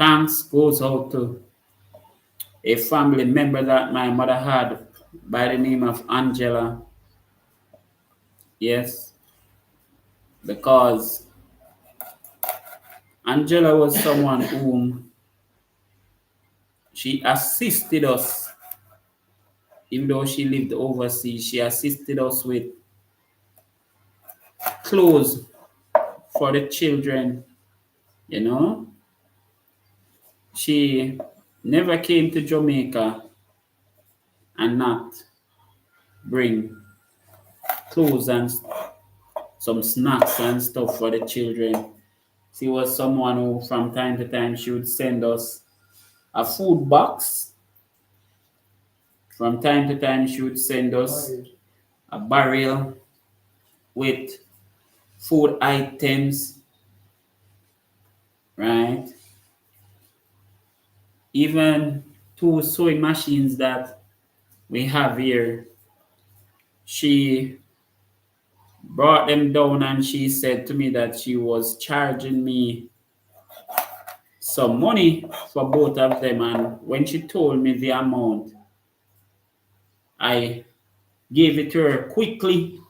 thanks goes out to a family member that my mother had by the name of Angela. Yes, because Angela was someone whom she assisted us even though she lived overseas, she assisted us with clothes for the children, you know. She never came to Jamaica and not bring clothes and some snacks and stuff for the children. She was someone who, from time to time, she would send us a food box. From time to time, she would send us a barrel with food items, right? Even two sewing machines that we have here, she brought them down and she said to me that she was charging me some money for both of them. And when she told me the amount, I gave it to her quickly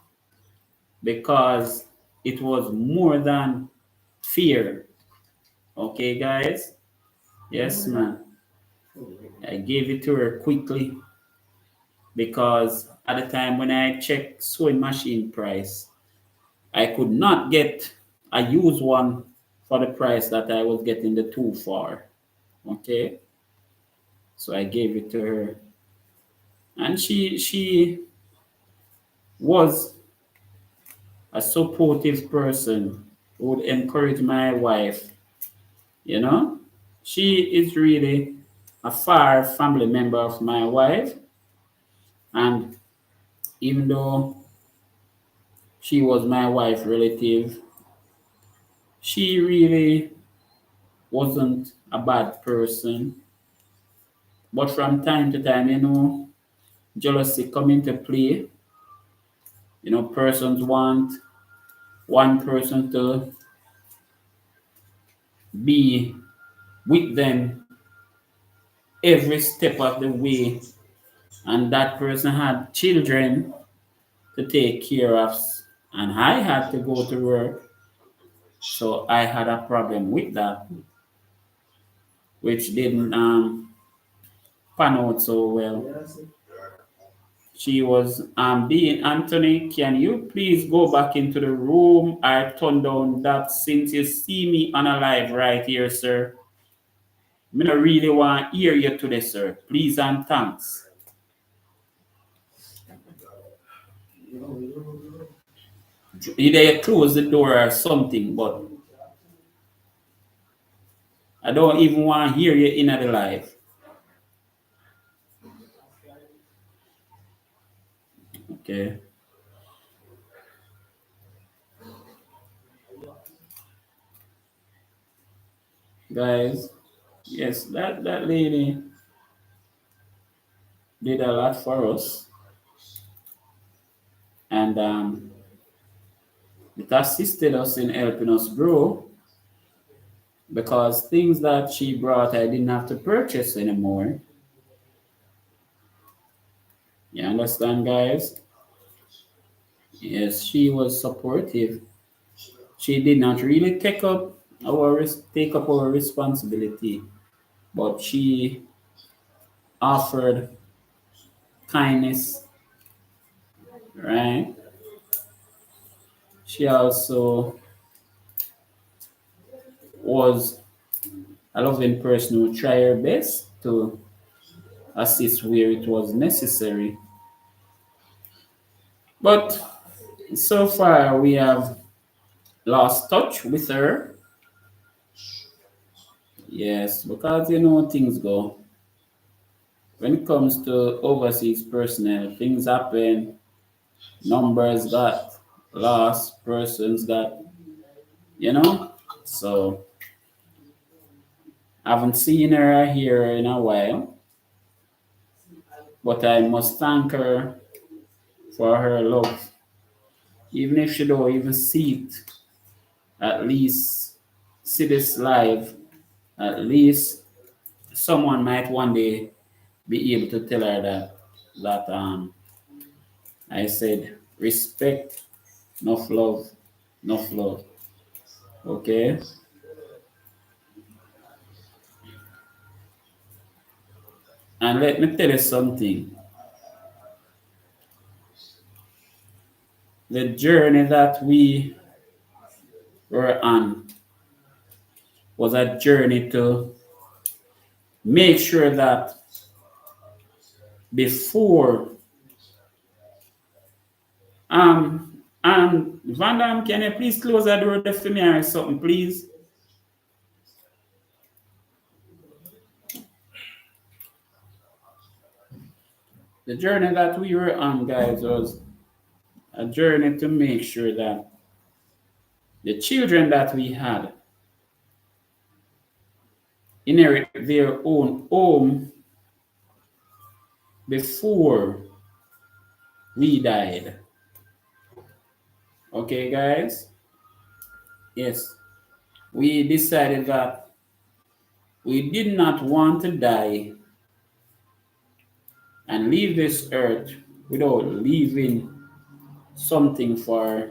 because it was more than fair. Okay, guys? Yes, man. I gave it to her quickly because at the time when I checked sewing machine price, I could not get a used one for the price that I was getting the two for. Okay? So I gave it to her. And she was a supportive person who would encourage my wife, you know? She is really a far family member of my wife, and even though she was my wife relative, she really wasn't a bad person. But from time to time, jealousy come into play. Persons want one person to be with them every step of the way, and that person had children to take care of, and I had to go to work, so I had a problem with that, which didn't pan out so well. She was being Anthony, can you please go back into the room? I turned down that since you see me on a live right here, sir. Me not really want to hear you today, sir. Please and thanks. Either you close the door or something, but I don't even want to hear you in the live. Okay. Guys, yes, that lady did a lot for us, and it assisted us in helping us grow because things that she brought I didn't have to purchase anymore. You understand, guys? Yes, she was supportive. She did not really take up our responsibility, but she offered kindness, right? She also was a loving person who tried her best to assist where it was necessary. But so far, we have lost touch with her. Yes, because things go. When it comes to overseas personnel, things happen, numbers got lost, persons got, you know. So I haven't seen her here in a while, but I must thank her for her love. Even if she don't even see it, at least see this live, at least someone might one day be able to tell her that I said respect, enough love, enough love. Okay? And let me tell you something. the journey that we were on was a journey to make sure that before and Van Dam, can you please close that door there for me or something, please? The journey that we were on, guys, was a journey to make sure that the children that we had inherit their own home before we died. Okay, guys? Yes. We decided that we did not want to die and leave this earth without leaving something for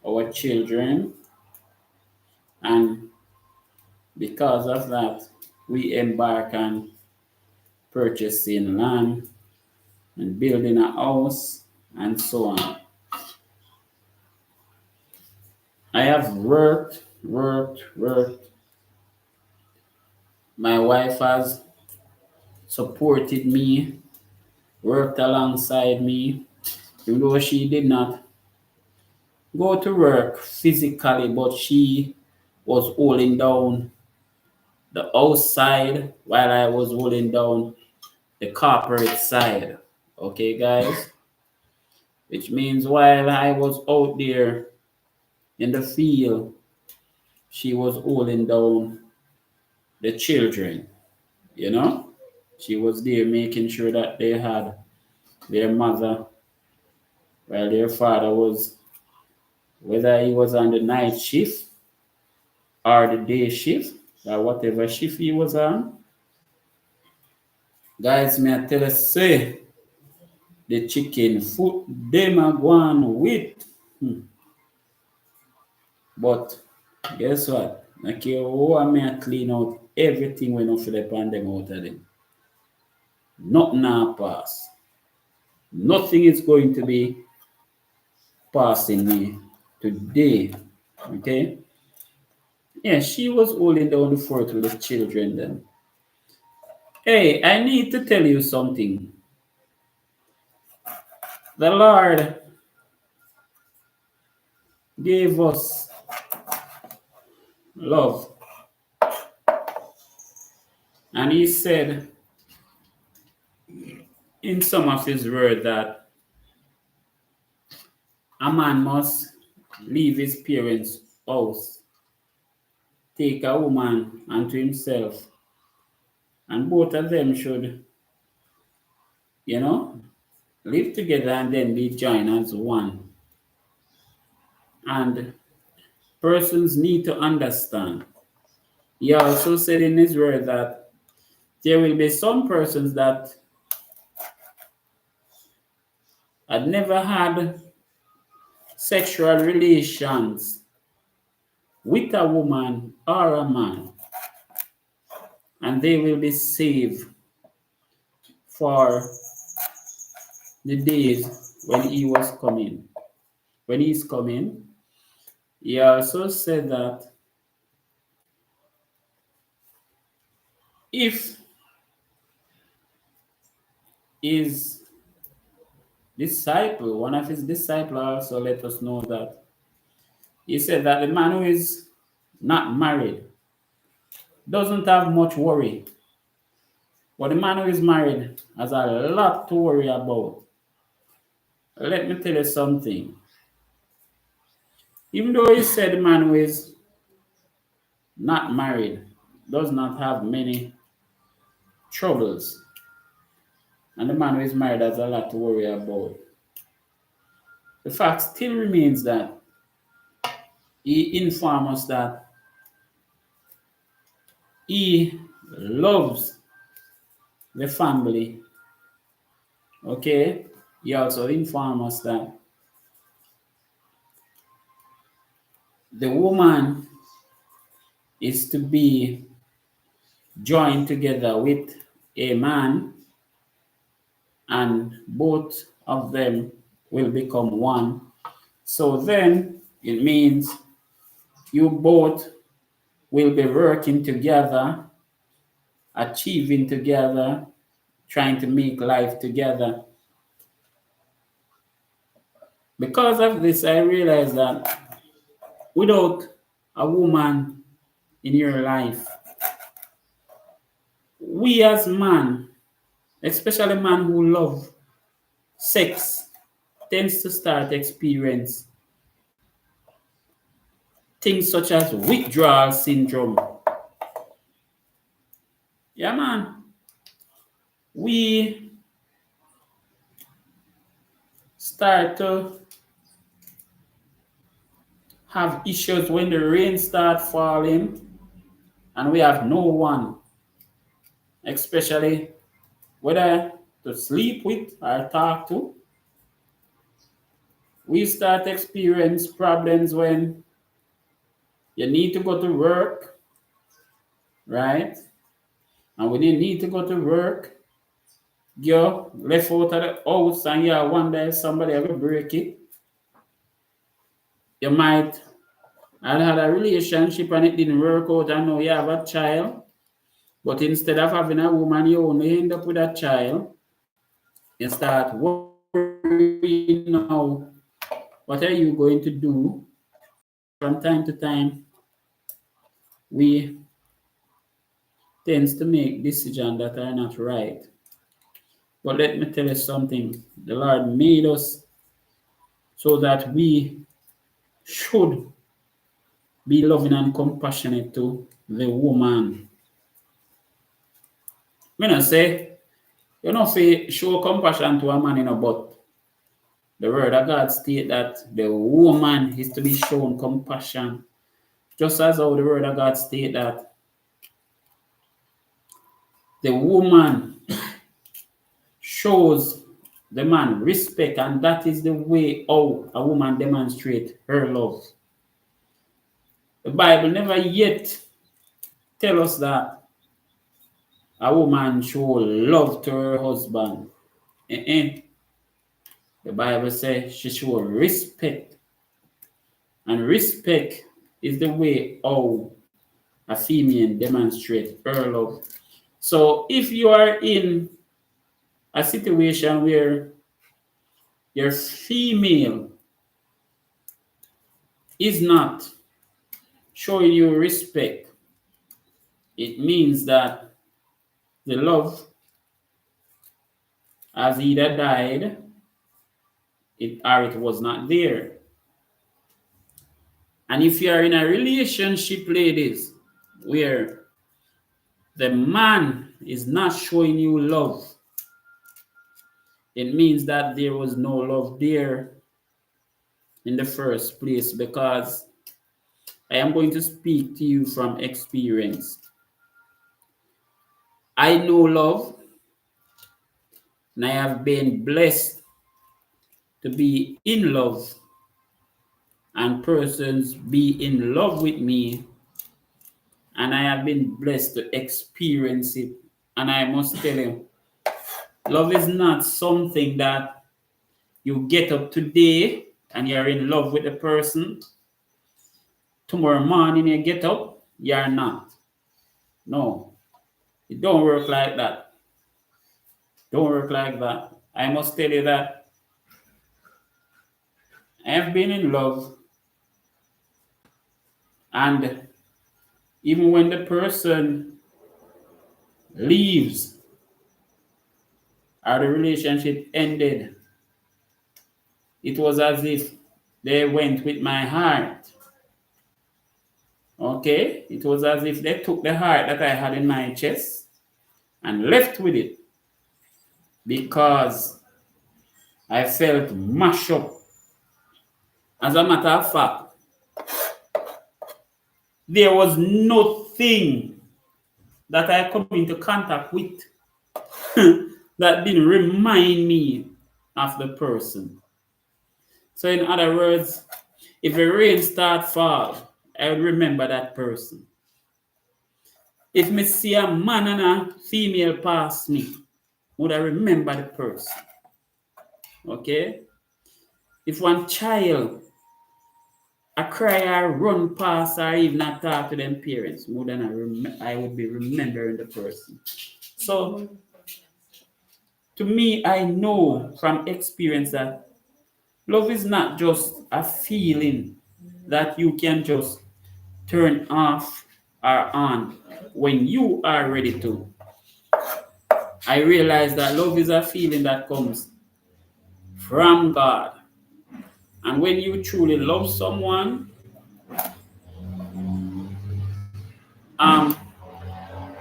our children. And because of that, we embark on purchasing land and building a house and so on. I have worked. My wife has supported me, worked alongside me, even though she did not go to work physically, but she was holding down the outside while I was holding down the corporate side. Okay, guys? Which means while I was out there in the field, she was holding down the children, you know? She was there making sure that they had their mother while their father was, whether he was on the night shift or the day shift or whatever shift he was on. Guys, may I tell you, say, the chicken foot, them are going with. But guess what? Like you I may clean out everything when I feel upon them out of them. Nothing now pass. Nothing is going to be passing me today. Okay? Yeah, she was holding down the fort with the children then. Hey, I need to tell you something. The Lord gave us love. And he said in some of his word that a man must leave his parents' house, take a woman unto himself, and both of them should, you know, live together and then be joined as one. And persons need to understand. He also said in his word that there will be some persons that had never had sexual relations with a woman or a man, and they will be saved for the days when he was coming. When he's coming, he also said that if his disciple, one of his disciples also let us know that he said that the man who is not married doesn't have much worry. But the man who is married has a lot to worry about. Let me tell you something. Even though he said the man who is not married does not have many troubles, and the man who is married has a lot to worry about, the fact still remains that he informs us that he loves the family. Okay? He also informs us that the woman is to be joined together with a man, and both of them will become one So then it means you both will be working together, achieving together, trying to make life together. Because of this, I realized that without a woman in your life, we as man, especially man who love sex, tends to start experience things such as withdrawal syndrome. Yeah, man. We start to have issues when the rain start falling and we have no one, especially whether to sleep with or talk to. We start experience problems when you need to go to work, right? And when you need to go to work, you're left out of the house and you wonder if somebody ever break it. You might have had a relationship and it didn't work out and now you have a child. But instead of having a woman, you only end up with a child. You start worrying now, what are you going to do? From time to time, we tends to make decisions that are not right. But let me tell you something. The Lord made us so that we should be loving and compassionate to the woman. When I say, you know, say show compassion to a man, but the word of God state that the woman is to be shown compassion. Just as how the word of God state that the woman shows the man respect, and that is the way how a woman demonstrates her love. The Bible never yet tell us that a woman show love to her husband. The Bible says she show respect. And respect is the way how a female demonstrates her love. So if you are in a situation where your female is not showing you respect, it means that the love has either died or it was not there. And if you are in a relationship, ladies, where the man is not showing you love, it means that there was no love there in the first place, because I am going to speak to you from experience. I know love, and I have been blessed to be in love, and persons be in love with me, and I have been blessed to experience it. And I must tell you, love is not something that you get up today and you're in love with the person. Tomorrow morning you get up, you're not. No, it don't work like that. Don't work like that. I must tell you that I have been in love, and even when the person leaves or the relationship ended, it was as if they went with my heart. Okay? It was as if they took the heart that I had in my chest and left with it, because I felt mashed up. As a matter of fact, there was nothing that I come into contact with that didn't remind me of the person. So in other words, if the rain start fall, I would remember that person. If me see a man and a female pass me, would I remember the person? Okay? If one child I cry or run past or even not talk to them parents more than I would be remembering the person. So to me, I know from experience that love is not just a feeling that you can just turn off or on when you are ready to. I realize that love is a feeling that comes from God. And when you truly love someone, um,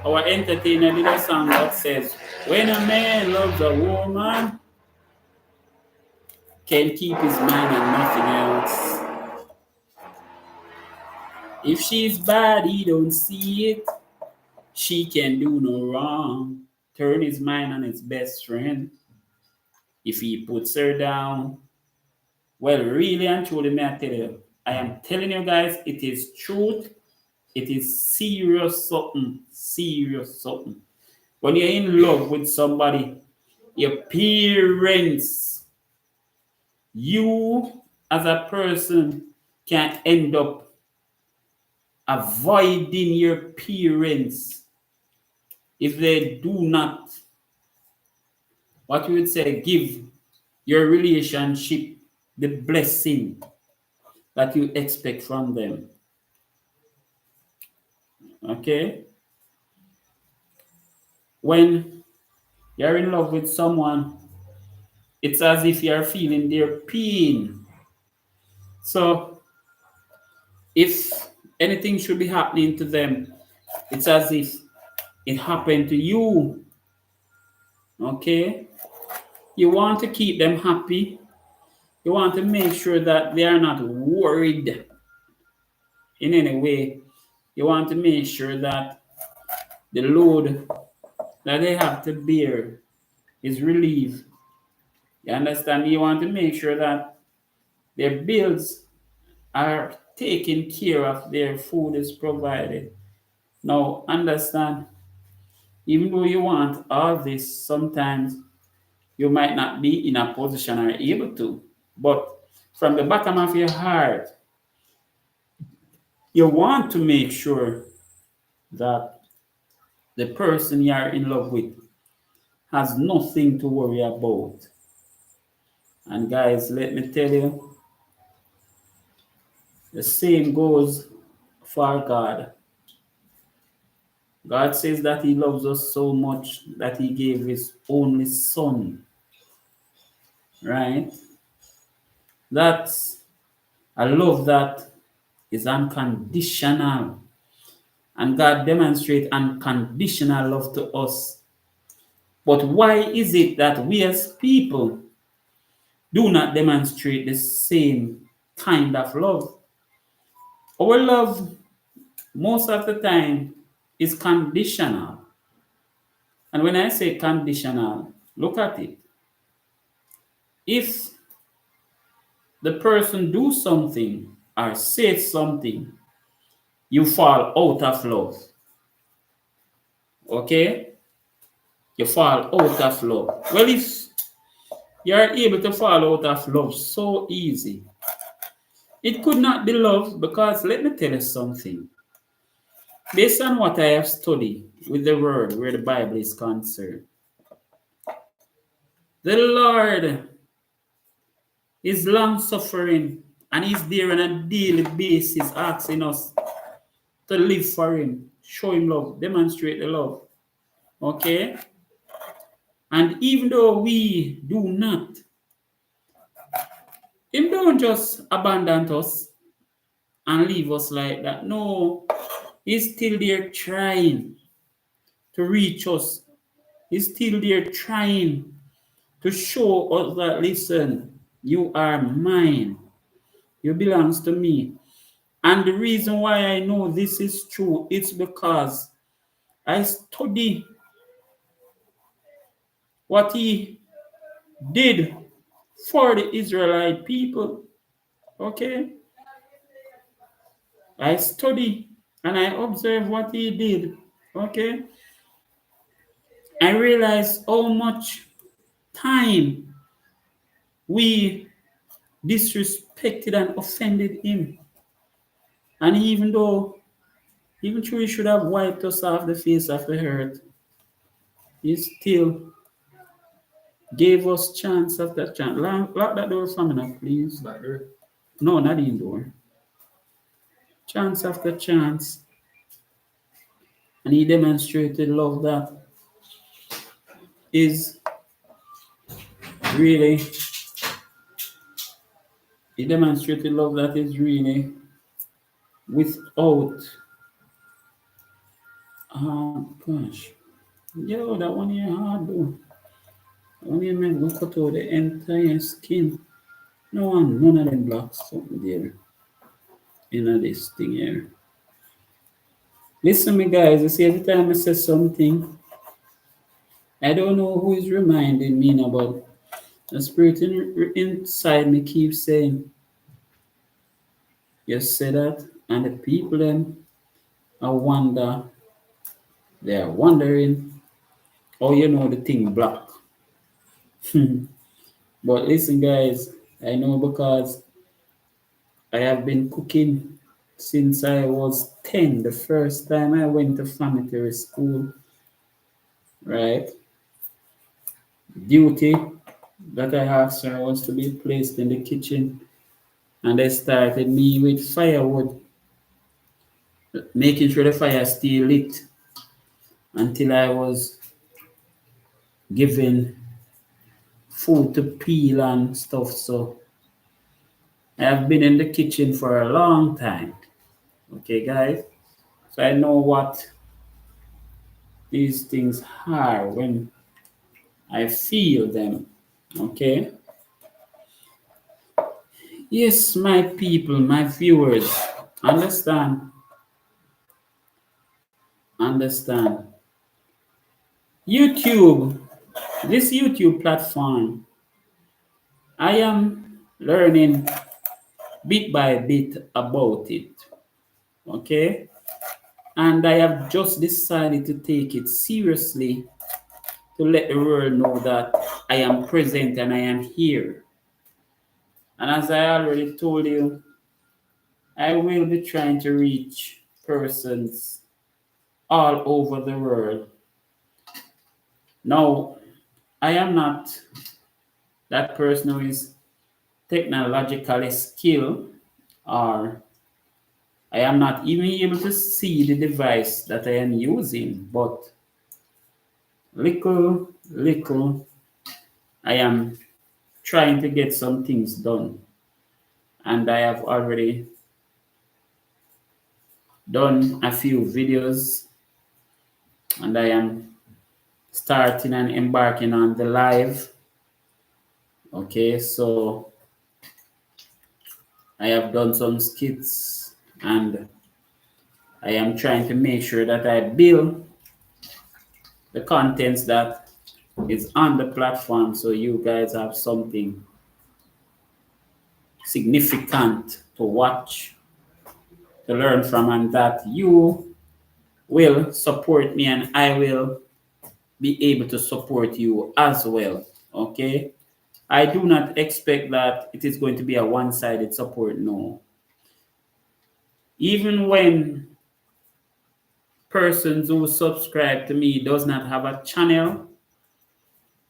our entertainer did a song that says, when a man loves a woman, can keep his mind on nothing else. If she's bad, he don't see it. She can do no wrong. Turn his mind on his best friend. If he puts her down, well, really and truly, may I tell you, I am telling you guys, it is truth. It is serious something. Serious something. When you're in love with somebody, your parents, you as a person can end up avoiding your parents if they do not, what you would say, give your relationship the blessing that you expect from them. Okay? When you're in love with someone, it's as if you're feeling their pain. So if anything should be happening to them, it's as if it happened to you. Okay? You want to keep them happy. You want to make sure that they are not worried in any way. You want to make sure that the load that they have to bear is relieved. You understand? You want to make sure that their bills are taken care of, their food is provided. Now, understand, even though you want all this, sometimes you might not be in a position or able to. But from the bottom of your heart, you want to make sure that the person you are in love with has nothing to worry about. And guys, let me tell you, the same goes for God. God says that He loves us so much that He gave His only Son, right? That's a love that is unconditional. And God demonstrates unconditional love to us. But why is it that we as people do not demonstrate the same kind of love? Our love, most of the time, is conditional. And when I say conditional, look at it. If the person do something or say something, you fall out of love. Okay? You fall out of love. Well, if you are able to fall out of love so easy, it could not be love, because let me tell you something. Based on what I have studied with the word where the Bible is concerned, the Lord is long suffering and He's there on a daily basis asking us to live for Him, show Him love, demonstrate the love. Okay? And even though we do not, Him don't just abandon us and leave us like that. No, He's still there trying to reach us. He's still there trying to show us that, listen, you are mine. You belongs to me. And the reason why I know this is true, it's because I study what He did for the Israelite people. Okay? I study and I observe what He did. Okay? I realize how much time we disrespected and offended Him. And even though he should have wiped us off the face of the earth, he still gave us chance after chance. Lock that door for me now, please. Back there. No, not indoor. Chance after chance. And he demonstrated love that is really, he demonstrated love that is really without, gosh. Yo, that one here hard though. That one here man, we cut out the entire skin. None of them blocks something there. In this thing here. Listen me guys, you see every time I say something, I don't know who is reminding me now, but the spirit inside me keeps saying, you say that, and the people them they are wondering, oh, you know the thing black. But listen, guys, I know because I have been cooking since I was 10, the first time I went to family school, right? Duty that I have, sir, was to be placed in the kitchen, and they started me with firewood, making sure the fire still lit until I was given food to peel and stuff. So I have been in the kitchen for a long time. Okay, guys. So I know what these things are when I feel them. Okay. Yes, my people, my viewers, understand. Understand. YouTube, this YouTube platform, I am learning bit by bit about it. Okay. And I have just decided to take it seriously to let the world know that I am present and I am here. And as I already told you, I will be trying to reach persons all over the world. Now, I am not that person who is technologically skilled, or I am not even able to see the device that I am using, but little, I am trying to get some things done. And I have already done a few videos, and I am starting and embarking on the live. Okay, so I have done some skits, and I am trying to make sure that I build the contents that is on the platform so you guys have something significant to watch, to learn from, and that you will support me and I will be able to support you as well. Okay, I do not expect that it is going to be a one-sided support. No, even when persons who subscribe to me does not have a channel,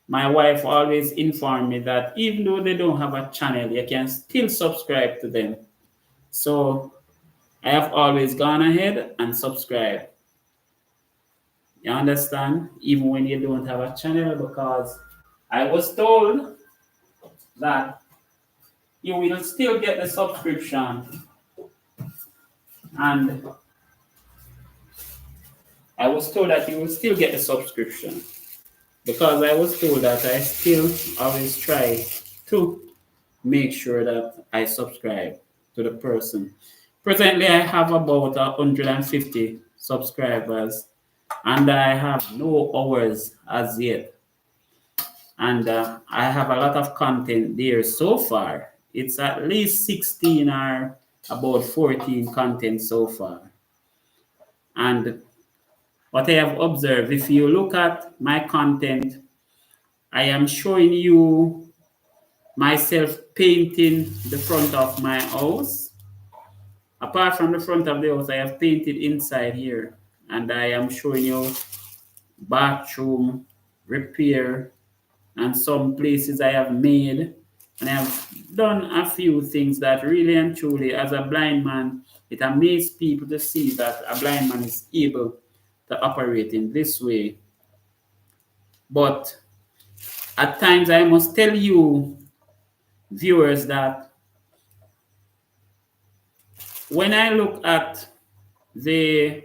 my wife always informed me that even though they don't have a channel, you can still subscribe to them. So I have always gone ahead and subscribed. You understand? Even when you don't have a channel, because I was told that you will still get the subscription, and I was told that you will still get the subscription because I was told that I still always try to make sure that I subscribe to the person. Presently, I have about 150 subscribers, and I have no hours as yet. And I have a lot of content there so far. It's at least 16 or about 14 content so far. And what I have observed, if you look at my content, I am showing you myself painting the front of my house. Apart from the front of the house, I have painted inside here, and I am showing you bathroom repair and some places I have made, and I have done a few things that really and truly, as a blind man, it amazes people to see that a blind man is able to operate in this way. But at times, I must tell you, viewers, that when I look at the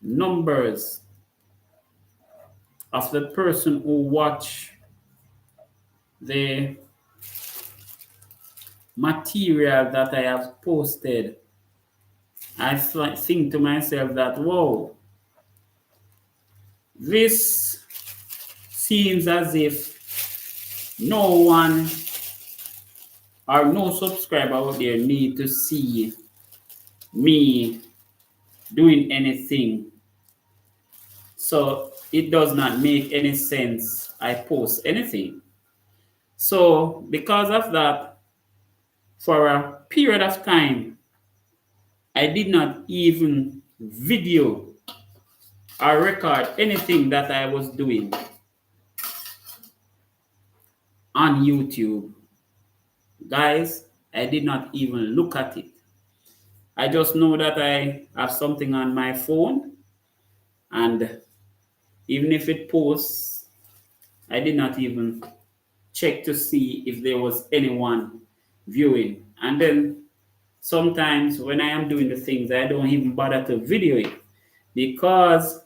numbers of the person who watch the material that I have posted, I think to myself that, whoa, this seems as if no one or no subscriber out there need to see me doing anything. So it does not make any sense I post anything. So because of that, for a period of time, I did not even video or record anything that I was doing on YouTube. Guys, I did not even look at it. I just know that I have something on my phone, and even if it posts, I did not even check to see if there was anyone viewing. And then sometimes when I am doing the things, I don't even bother to video it, because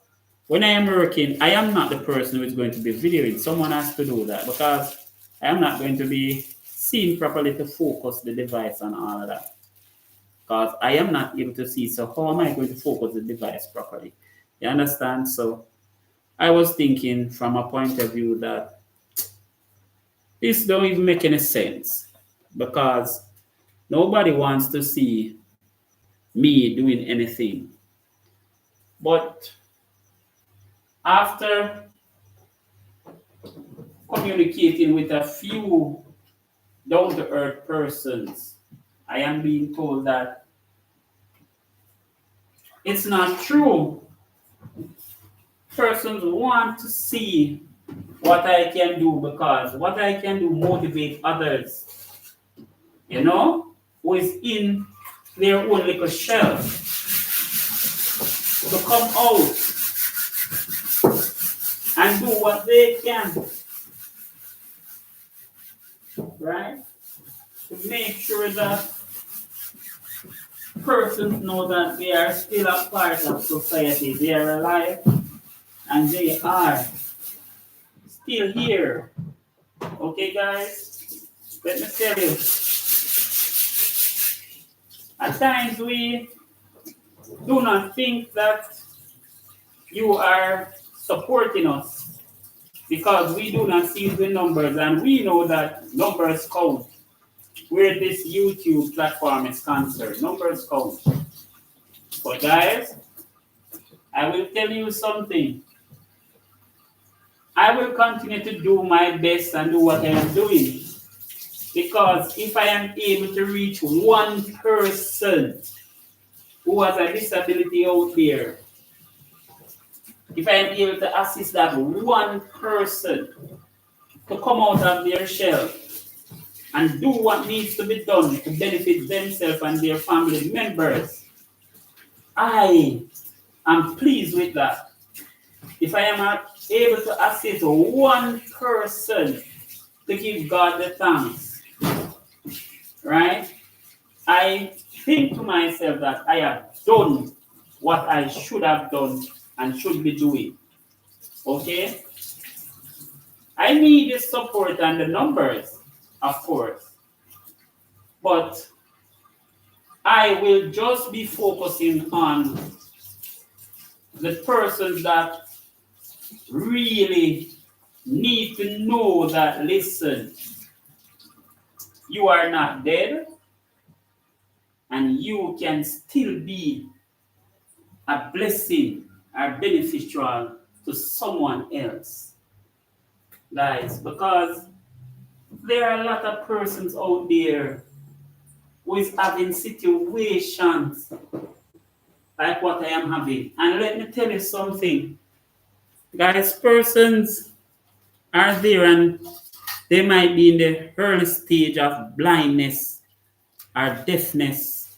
when I am working, I am not the person who is going to be videoing. Someone has to do that, because I am not going to be seen properly to focus the device and all of that. Because I am not able to see, so how am I going to focus the device properly? You understand? So I was thinking from a point of view that this don't even make any sense, because nobody wants to see me doing anything. But after communicating with a few down-to-earth persons, I am being told that it's not true. Persons want to see what I can do, because what I can do motivate others, who is in their own little shell, to come out and do what they can, right? To make sure that persons know that they are still a part of society, they are alive, and they are still here. Okay, guys? Let me tell you, at times we do not think that you are supporting us, because we do not see the numbers, and we know that numbers count where this YouTube platform is concerned. Numbers count. But guys, I will tell you something. I will continue to do my best and do what I am doing, because if I am able to reach one person who has a disability out there, if I am able to assist that one person to come out of their shell and do what needs to be done to benefit themselves and their family members, I am pleased with that. If I am able to assist one person to give God the thanks, right? I think to myself that I have done what I should have done and should be doing. Okay? I need the support and the numbers, of course. But I will just be focusing on the persons that really need to know that, listen, you are not dead, and you can still be a blessing or beneficial to someone else. Guys, because there are a lot of persons out there who is having situations like what I am having. And let me tell you something. Guys, persons are there and they might be in the early stage of blindness or deafness,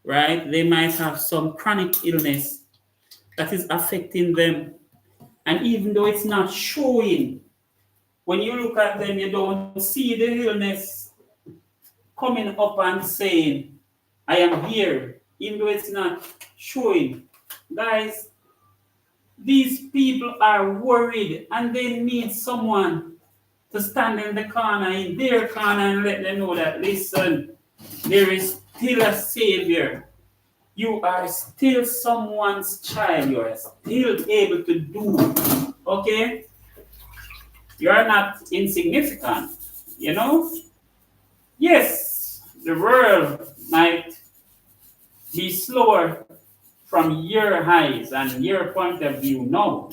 right? They might have some chronic illness that is affecting them. And even though it's not showing, when you look at them, you don't see the illness coming up and saying, I am here, even though it's not showing. Guys, these people are worried and they need someone to stand in the corner, in their corner, and let them know that, listen, there is still a Savior. You are still someone's child. You are still able to do, okay? You are not insignificant, you know? Yes, the world might be slower from your eyes and your point of view now.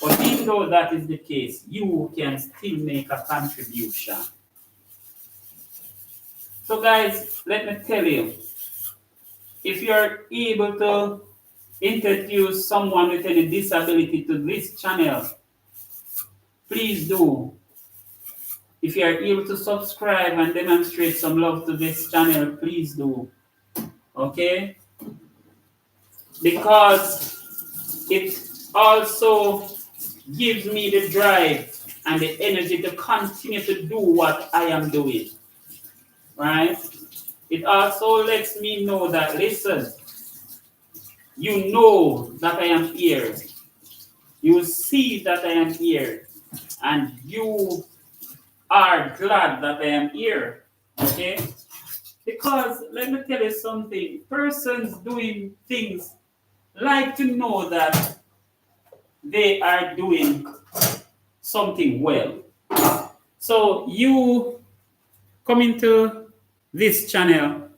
But even though that is the case, you can still make a contribution. So guys, let me tell you, if you're able to introduce someone with any disability to this channel, please do. If you are able to subscribe and demonstrate some love to this channel, please do. Okay? Because it also gives me the drive and the energy to continue to do what I am doing. Right? It also lets me know that, listen, you know that I am here. You see that I am here. And you are glad that I am here. Okay? Because let me tell you something. Persons doing things like to know that they are doing something well. So you coming to this channel,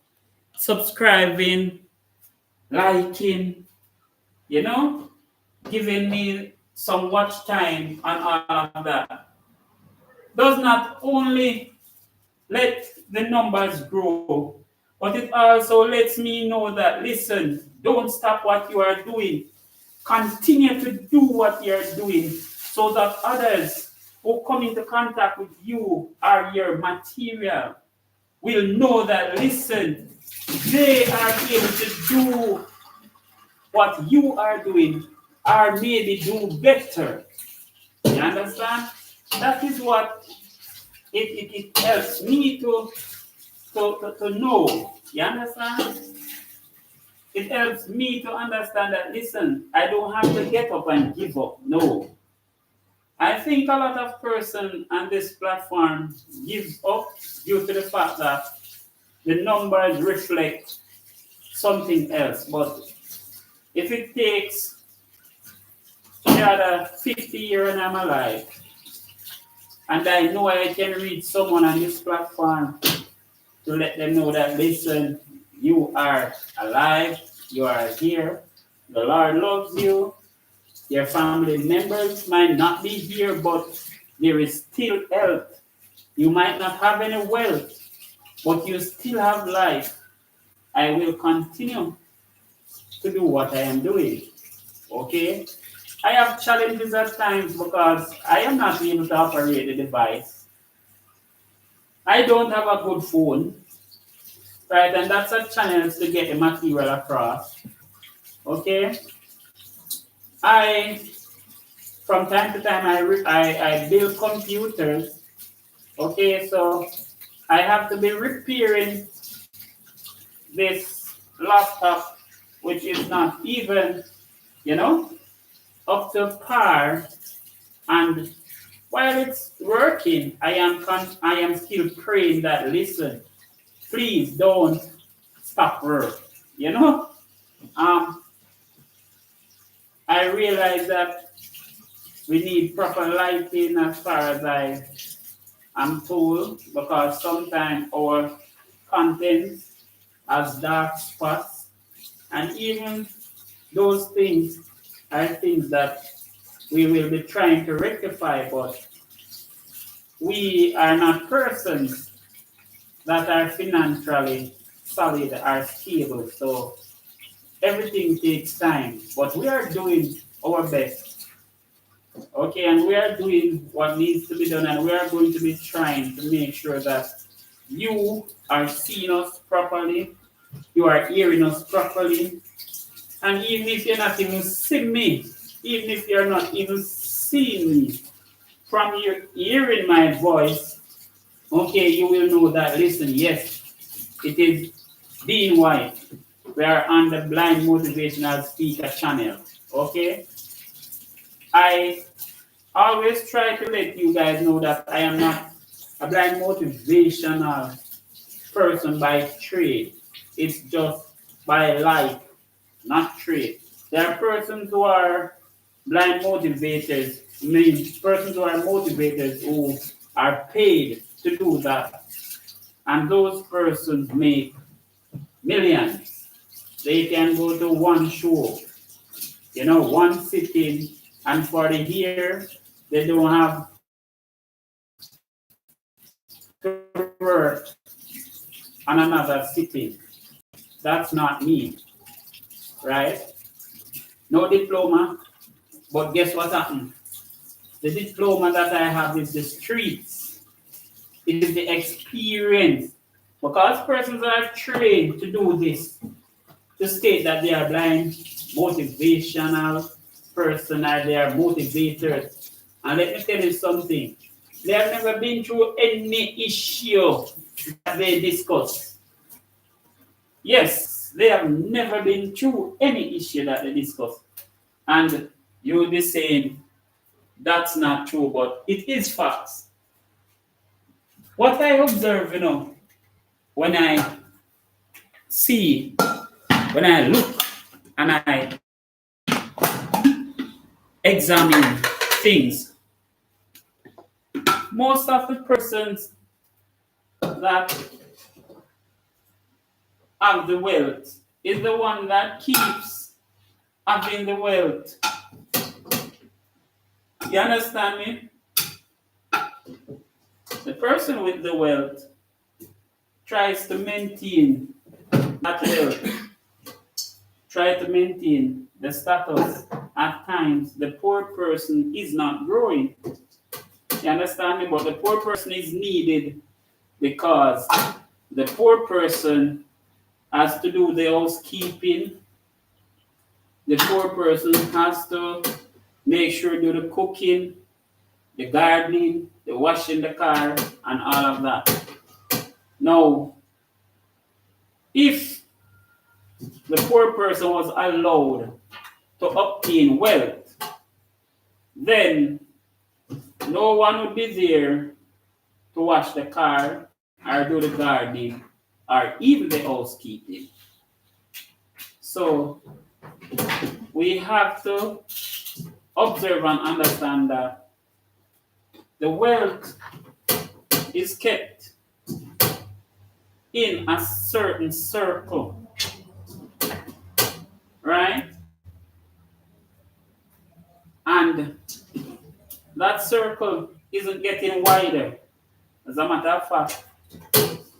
subscribing, liking, you know, giving me some watch time and all of that, does not only let the numbers grow, but it also lets me know that, listen, don't stop what you are doing. Continue to do what you're doing so that others who come into contact with you or your material will know that, listen, they are able to do what you are doing or maybe do better. You understand? That is what it helps me to know. You understand? It helps me to understand that, listen, I don't have to get up and give up. No. I think a lot of person on this platform gives up due to the fact that the numbers reflect something else. But if it takes another 50 years and I'm alive, and I know I can reach someone on this platform to let them know that, listen, you are alive, you are here, the Lord loves you, your family members might not be here, but there is still health. You might not have any wealth, but you still have life. I will continue to do what I am doing. Okay? I have challenges at times because I am not able to operate the device. I don't have a good phone, right? And that's a challenge to get the material across. Okay? From time to time, I build computers. Okay, so I have to be repairing this laptop, which is not even, up to par. And while it's working, I am still praying that, listen, please don't stop work. I realize that we need proper lighting as far as I am told, because sometimes our content has dark spots, and even those things are things that we will be trying to rectify, but we are not persons that are financially solid are stable. So everything takes time, but we are doing our best. Okay, and we are doing what needs to be done, and we are going to be trying to make sure that you are seeing us properly, you are hearing us properly, and even if you're not even seeing me, even if you're not even seeing me, from your hearing my voice, okay, you will know that, listen, yes, it is being white. We are on the blind motivational speaker channel. Okay? I always try to let you guys know that I am not a blind motivational person by trade. It's just by life, not trade. There are persons who are blind motivators, means persons who are motivators who are paid to do that. And those persons make millions. They can go to one show, one sitting, and for the year, they don't have to work on another sitting. That's not me, right? No diploma, but guess what happened? The diploma that I have is the streets. It is the experience. Because persons are trained to do this, to state that they are blind, motivational person, or they are motivators. And let me tell you something. They have never been through any issue that they discuss. Yes, they have never been through any issue that they discuss. And you will be saying, that's not true, but it is facts. What I observe, when I see, when I look, and I examine things, most of the persons that have the wealth is the one that keeps having the wealth. You understand me? The person with the wealth tries to maintain that wealth, try to maintain the status. At times, the poor person is not growing. You understand me? But the poor person is needed because the poor person has to do the housekeeping. The poor person has to make sure do the cooking, the gardening, the washing the car, and all of that. Now, if the poor person was allowed to obtain wealth, then no one would be there to wash the car or do the gardening or even the housekeeping. So we have to observe and understand that the wealth is kept in a certain circle, right? And that circle isn't getting wider. As a matter of fact,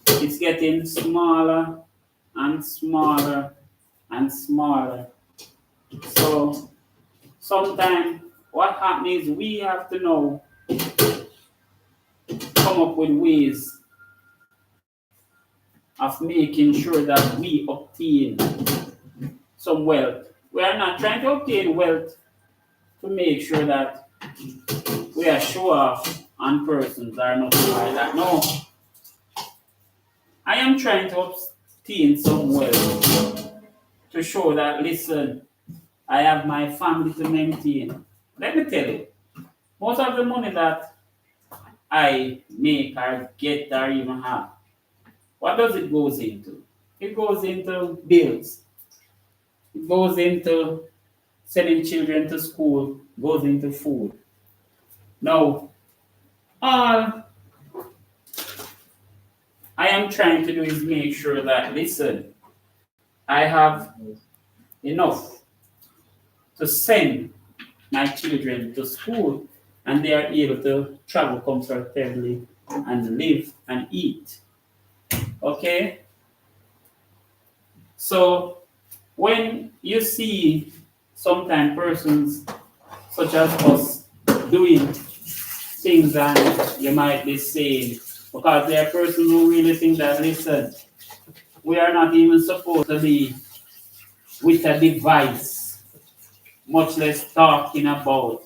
it's getting smaller and smaller and smaller. So sometimes what happens is we have to know, come up with ways of making sure that we obtain some wealth. We are not trying to obtain wealth to make sure that we are show off on persons or nothing like that. No. I am trying to obtain some wealth to show that, listen, I have my family to maintain. Let me tell you, most of the money that I make or get or even have, what does it goes into? It goes into bills. It goes into sending children to school, goes into food. Now, all I am trying to do is make sure that, listen, I have enough to send my children to school and they are able to travel comfortably and live and eat. Okay? So when you see sometimes persons such as us doing things and you might be saying, because there are persons who really think that, listen, we are not even supposed to be with a device, much less talking about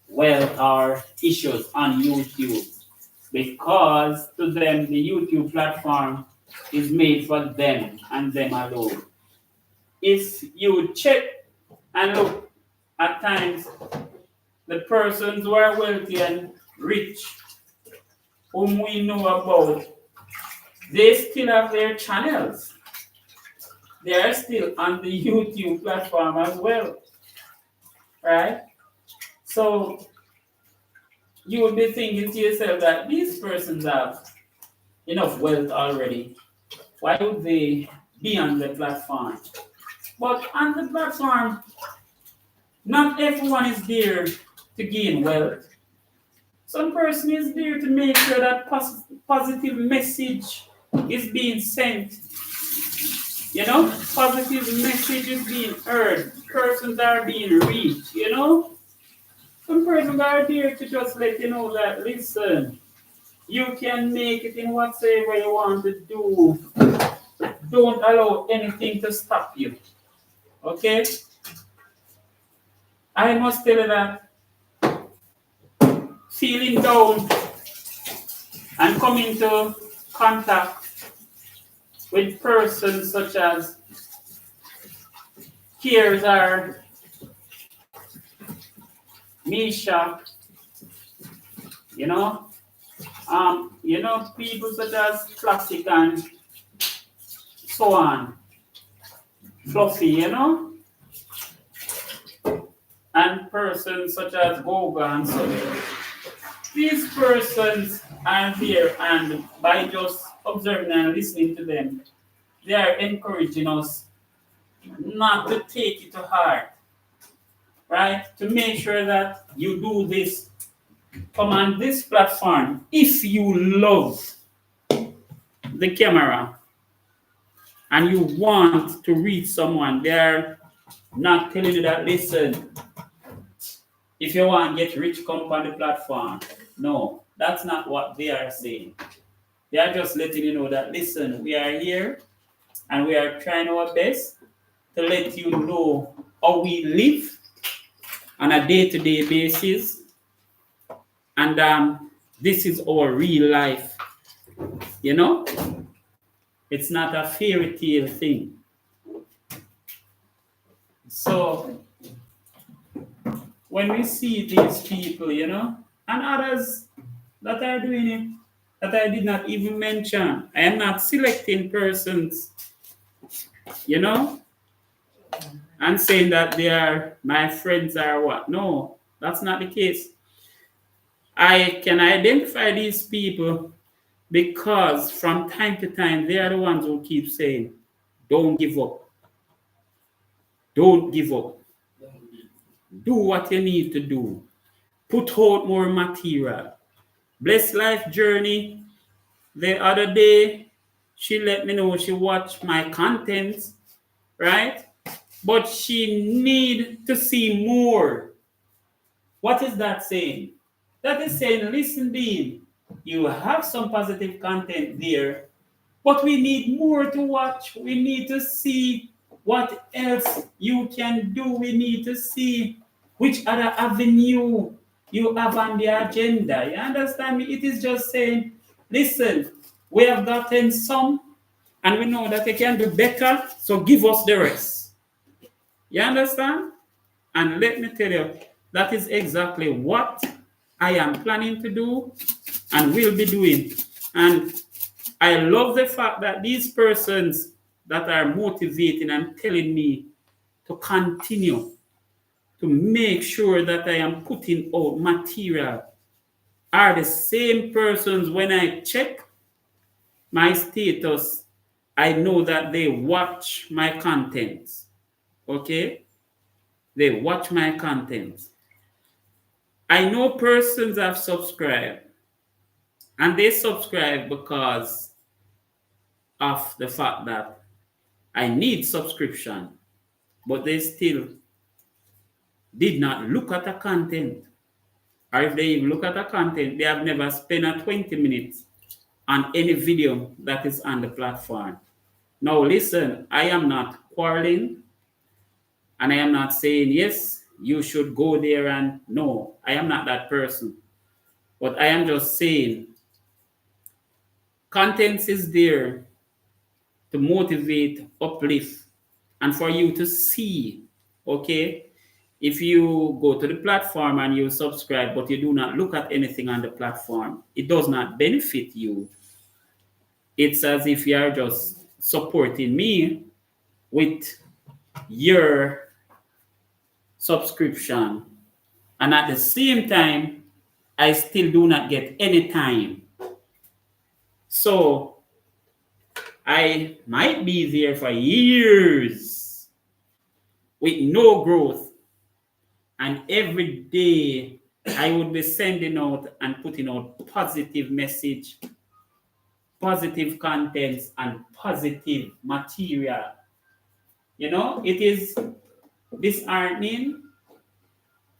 wealth or issues on YouTube. Because to them, the YouTube platform is made for them and them alone. If you check and look at times, the persons who are wealthy and rich, whom we know about, they still have their channels. They are still on the YouTube platform as well, right? So you will be thinking to yourself that these persons have enough wealth already. Why would they be on the platform? But on the platform, not everyone is there to gain wealth. Some person is there to make sure that positive message is being sent. You know, positive message is being heard. Persons are being reached. You know, some persons are there to just let you know that, listen, you can make it in whatsoever you want to do. Don't allow anything to stop you. Okay? I must tell you that feeling down and coming into contact with persons such as Kiers or Misha, you know, people such as Classic and so on, Fluffy, and persons such as Goga and so. These persons are here, and by just observing and listening to them, they are encouraging us not to take it to heart, right? To make sure that you do this. Come on this platform. If you love the camera and you want to reach someone, they're not telling you that, listen, if you want to get rich, come on the platform. No, that's not what they are saying. They are just letting you know that, listen, we are here and we are trying our best to let you know how we live on a day-to-day basis. And this is our real life. You know? It's not a fairy tale thing. So, when we see these people, and others that are doing it, that I did not even mention, I am not selecting persons, and saying that they are my friends or what. No, that's not the case. I can identify these people because from time to time, they are the ones who keep saying, don't give up. Don't give up. Do what you need to do. Put out more material. Blessed Life Journey, the other day, she let me know she watched my content, right? But she need to see more. What is that saying? That is saying, listen, Dean, you have some positive content there, but we need more to watch. We need to see what else you can do. We need to see which other avenue you have on the agenda. You understand me? It is just saying, listen, we have gotten some, and we know that they can do better, so give us the rest. You understand? And let me tell you, that is exactly what I am planning to do and will be doing. And I love the fact that these persons that are motivating and telling me to continue to make sure that I am putting out material are the same persons when I check my status, I know that they watch my content. Okay? They watch my content. I know persons have subscribed, and they subscribe because of the fact that I need subscription, but they still did not look at the content. Or if they even look at the content, they have never spent a 20 minutes on any video that is on the platform. Now, listen, I am not quarreling and I am not saying, yes, you should go there and no, I am not that person. But I am just saying, content is there to motivate, uplift, and for you to see, okay? If you go to the platform and you subscribe, but you do not look at anything on the platform, it does not benefit you. It's as if you are just supporting me with your subscription. And at the same time, I still do not get any time. So I might be there for years with no growth. And every day I would be sending out and putting out positive message, positive contents, and positive material. You know, it is disheartening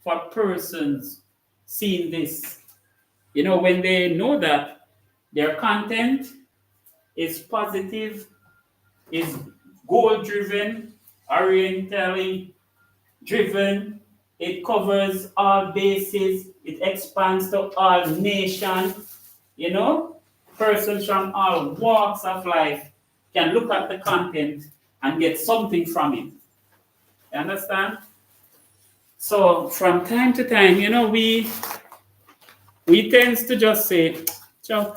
for persons seeing this. You know, when they know that their content is positive, is goal driven, orienting driven, it covers all bases, it expands to all nations, you know, persons from all walks of life can look at the content and get something from it. You understand? So from time to time, you know, we tends to just say, Chow,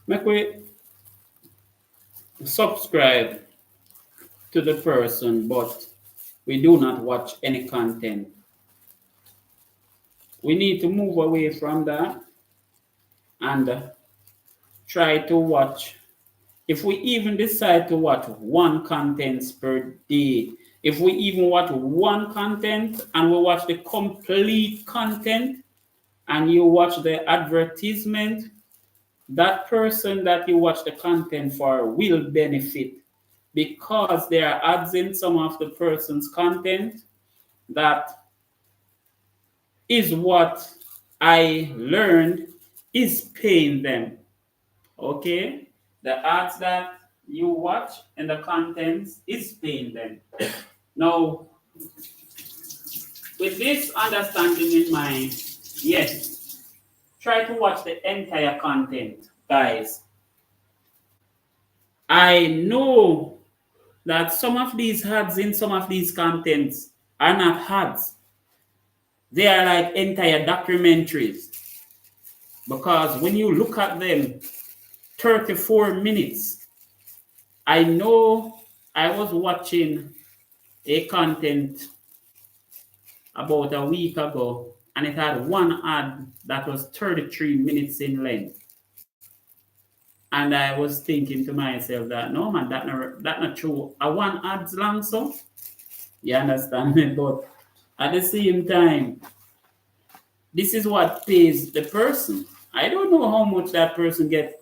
make we subscribe to the person, but we do not watch any content. We need to move away from that and try to watch. If we even decide to watch one content per day, if we even watch one content and we watch the complete content and you watch the advertisement, that person that you watch the content for will benefit because there are ads in some of the person's content that is what I learned is paying them. Okay? The ads that you watch and the contents is paying them. Now, with this understanding in mind, yes, try to watch the entire content, guys. I know that some of these ads in some of these contents are not ads. They are like entire documentaries. Because when you look at them, 34 minutes, I know I was watching a content about a week ago and it had one ad that was 33 minutes in length. And I was thinking to myself that, no man, that not true. I want ads long so. You understand me? But at the same time, this is what pays the person. I don't know how much that person gets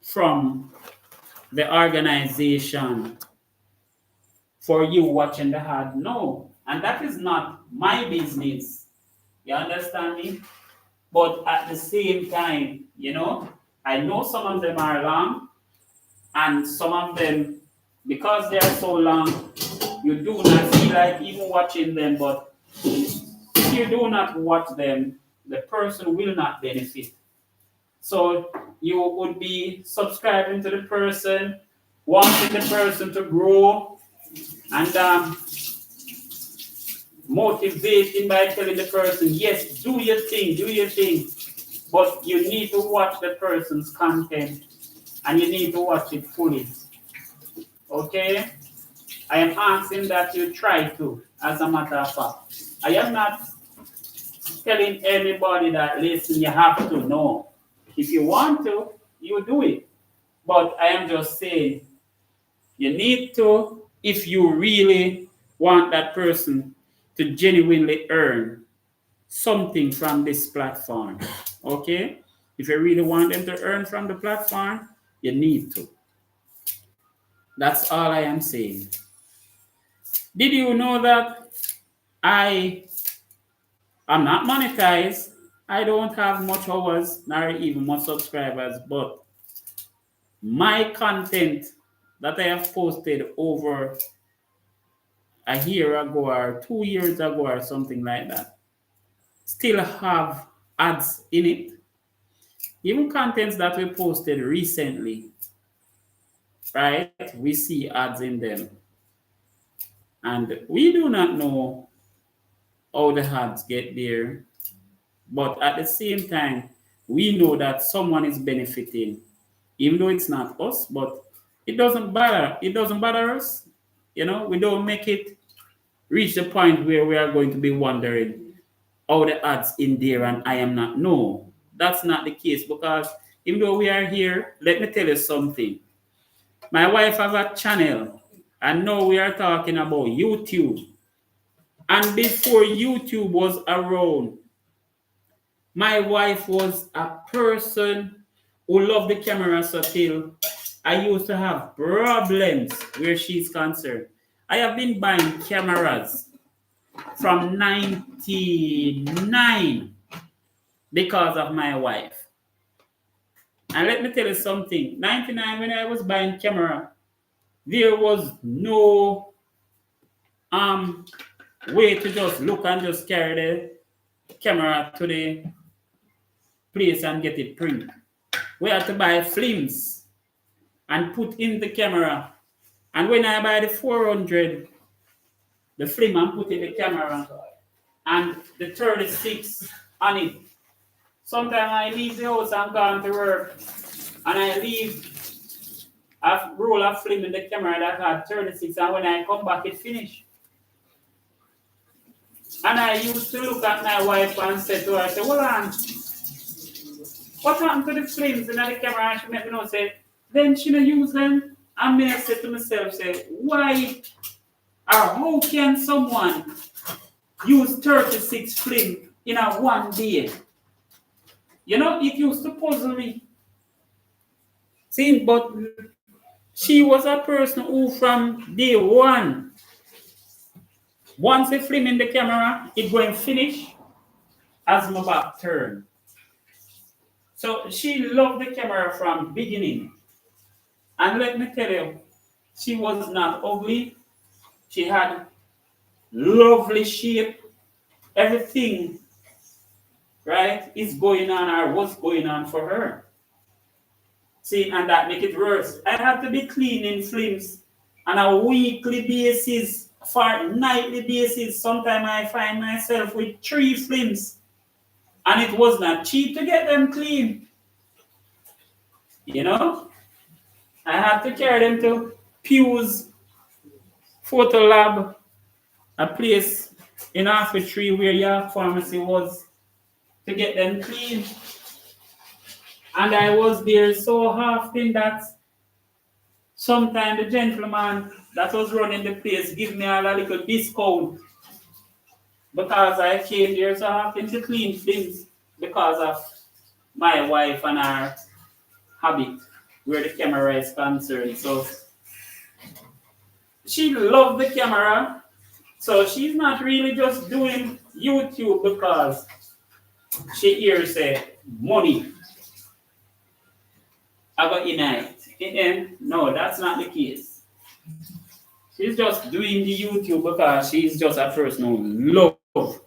from the organization for you watching the ad. No. And that is not my business. You understand me? But at the same time, you know, I know some of them are long, and some of them, because they are so long, you do not feel like even watching them. But if you do not watch them, the person will not benefit. So you would be subscribing to the person, wanting the person to grow, and motivating by telling the person, yes, do your thing. But you need to watch the person's content and you need to watch it fully. Okay? I am asking that you try to, as a matter of fact. I am not telling anybody that, listen, you have to know. If you want to, you do it. But I am just saying, you need to, if you really want that person to genuinely earn something from this platform. Okay? If you really want them to earn from the platform, You need to. That's all I am saying. Did you know that I am not monetized? I don't have much hours, nor even much subscribers, but my content that I have posted over a year ago or 2 years ago or something like that still have ads in it. Even contents that we posted recently, right? We see ads in them. And we do not know how the ads get there. But at the same time, we know that someone is benefiting, even though it's not us, but it doesn't bother. It doesn't bother us. We don't make it reach the point where we are going to be wondering how the ads in there and I am not. No, that's not the case because even though we are here, let me tell you something. My wife has a channel, and now we are talking about YouTube. And before YouTube was around, my wife was a person who loved the camera so till I used to have problems where she's concerned. I have been buying cameras from 99 because of my wife. And let me tell you something. 99, when I was buying camera, there was no way to just look and just carry the camera to the place and get it print. We had to buy films and put in the camera. And when I buy the 400, the film and put in the camera and the 36 on it. Sometimes I leave the house and go to work and I leave a roll of film in the camera that had 36 and when I come back it finished. And I used to look at my wife and say to her, I said, hold on, what happened to the films in the camera? And she made me know, say, then she don't use them. And me I said to myself, say, why or how can someone use 36 film in a one day? It used to puzzle me. See, but she was a person who from day one, once the film in the camera, it going finish as my back turn. So she loved the camera from beginning. And let me tell you, she was not ugly. She had lovely shape. Everything, right, is going on or was going on for her. See, and that make it worse. I have to be cleaning films on a weekly basis, for nightly basis. Sometimes I find myself with 3 films. And it was not cheap to get them clean. I had to carry them to Pew's Photo Lab, a place in Halfway Tree where your pharmacy was, to get them clean. And I was there so often that sometimes the gentleman that was running the place give me a little discount because I came there so often to clean things because of my wife and her habit where the camera is concerned. So she loved the camera. So she's not really just doing YouTube because she hears say money. I got in it. No, that's not the case. She's just doing the YouTube because she's just a person who loves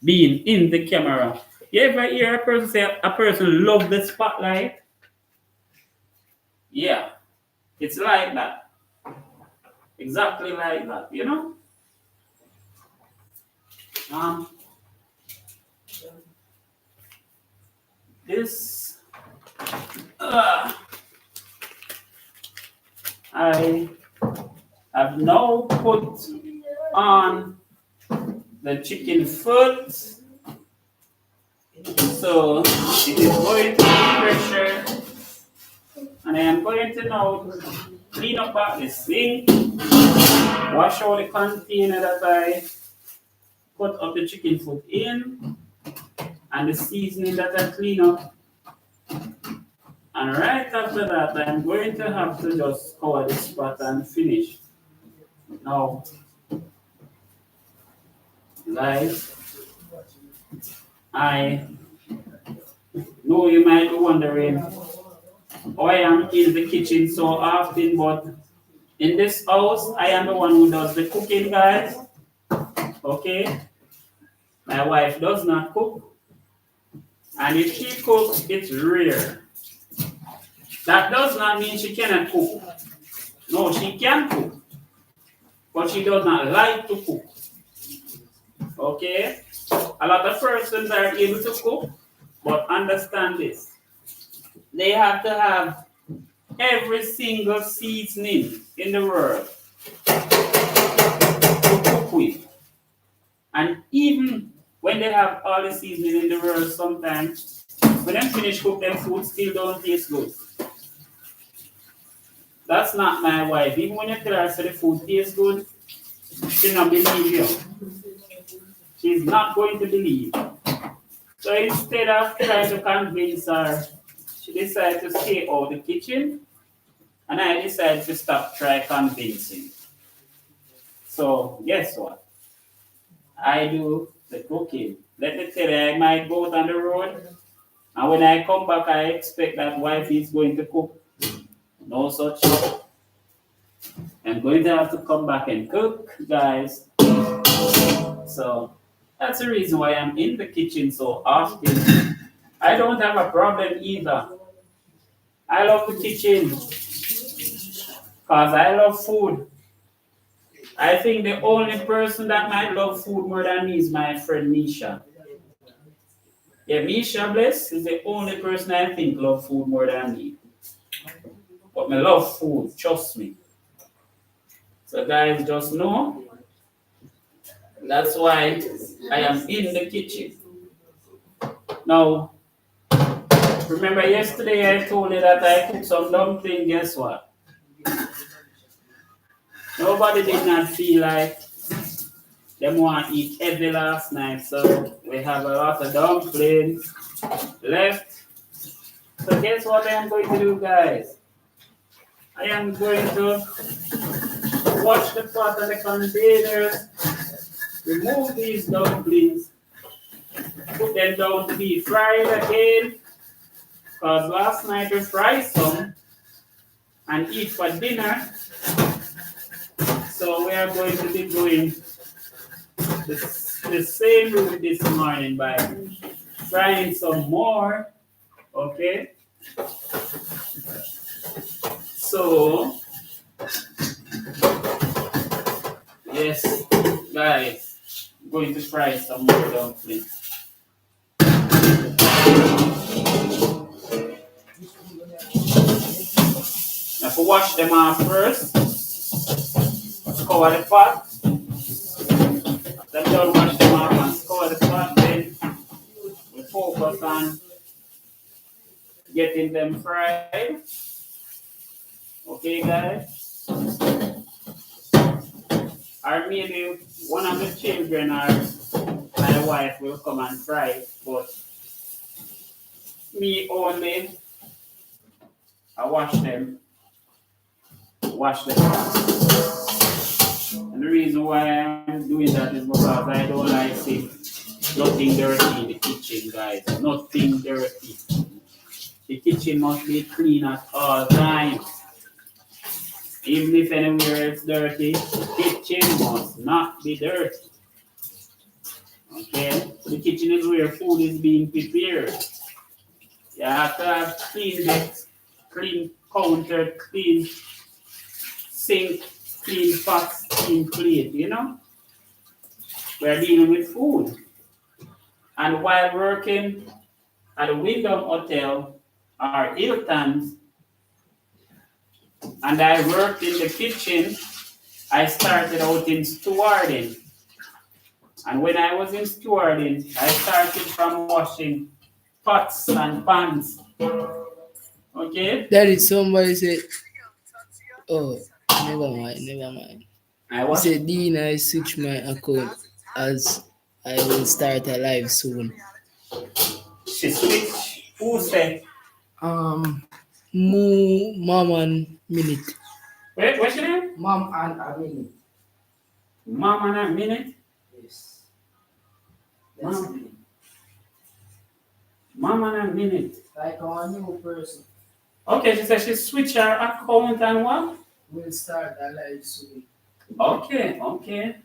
being in the camera. You ever hear a person say a person loves the spotlight? Yeah, it's like that. Exactly like that, This, I have now put on the chicken foot. So it is going to be pressure. And I am going to now clean up back the sink, wash out the container that I put up the chicken foot in, and the seasoning that I clean up. And right after that, I'm going to have to just cover this spot and finish. Now, guys, I know you might be wondering why I'm in the kitchen so often, but in this house, I am the one who does the cooking, guys. Okay? My wife does not cook, and if she cooks, it's rare. That does not mean she cannot cook. No, she can cook, but she does not like to cook. Okay? A lot of persons are able to cook, but understand this. They have to have every single seasoning in the world to cook with. And even when they have all the seasoning in the world, sometimes when they finish cook, them food still don't taste good. That's not my wife. Even when you tell her say the food tastes good, she not believe you. She's not going to believe. So instead of trying to convince her, she decided to stay out the kitchen, and I decided to stop trying convincing. So guess what? I do the cooking. Let me tell you, I might go out on the road, and when I come back, I expect that wife is going to cook. No such. I'm going to have to come back and cook, guys. So that's the reason why I'm in the kitchen so often. I don't have a problem either. I love the kitchen because I love food. I think the only person that might love food more than me is my friend Misha. Yeah, Misha Bless is the only person I think love food more than me. But I love food, trust me. So guys, just know that's why I am in the kitchen. Now, remember yesterday I told you that I cooked some dumpling. Guess what? Nobody did not feel like them want to eat heavy last night, so we have a lot of dumplings left. So guess what I am going to do, guys? I am going to wash the pot of the container, remove these dumplings, put them down to be fried again, because last night we fried some and eat for dinner. So we are going to be doing the same route this morning by frying some more. Okay? So, yes, guys, I'm going to fry some more dumplings. Now, to wash them off first, cover the pot. Then don't wash them off and cover the pot. Then we focus on getting them fried. Okay, guys? Or maybe one of the children or my wife will come and fry it, but me only, I wash them, wash them. And the reason why I'm doing that is because I don't like seeing nothing dirty in the kitchen, guys. Nothing dirty. The kitchen must be clean at all times. Even if anywhere it's dirty, the kitchen must not be dirty. Okay? The kitchen is where food is being prepared. You have to have clean decks, clean counter, clean sink, clean pots, clean plate, you know? We're dealing with food. And while working at a Wyndham Hotel or Hilton's, and I worked in the kitchen, I started out in stewarding. And when I was in stewarding, I started from washing pots and pans. Okay? That is somebody said, oh, never mind. I He washed. said, Dean, I switch my account as I will start a live soon. She switched. Who said? Mom and minute. Wait, what's your name? Mom and a minute. Mom and a minute. Yes. Mom. That's it. Mom and a minute. Like our new person Okay, she said she switched her account and what? will start a live soon. Okay, okay.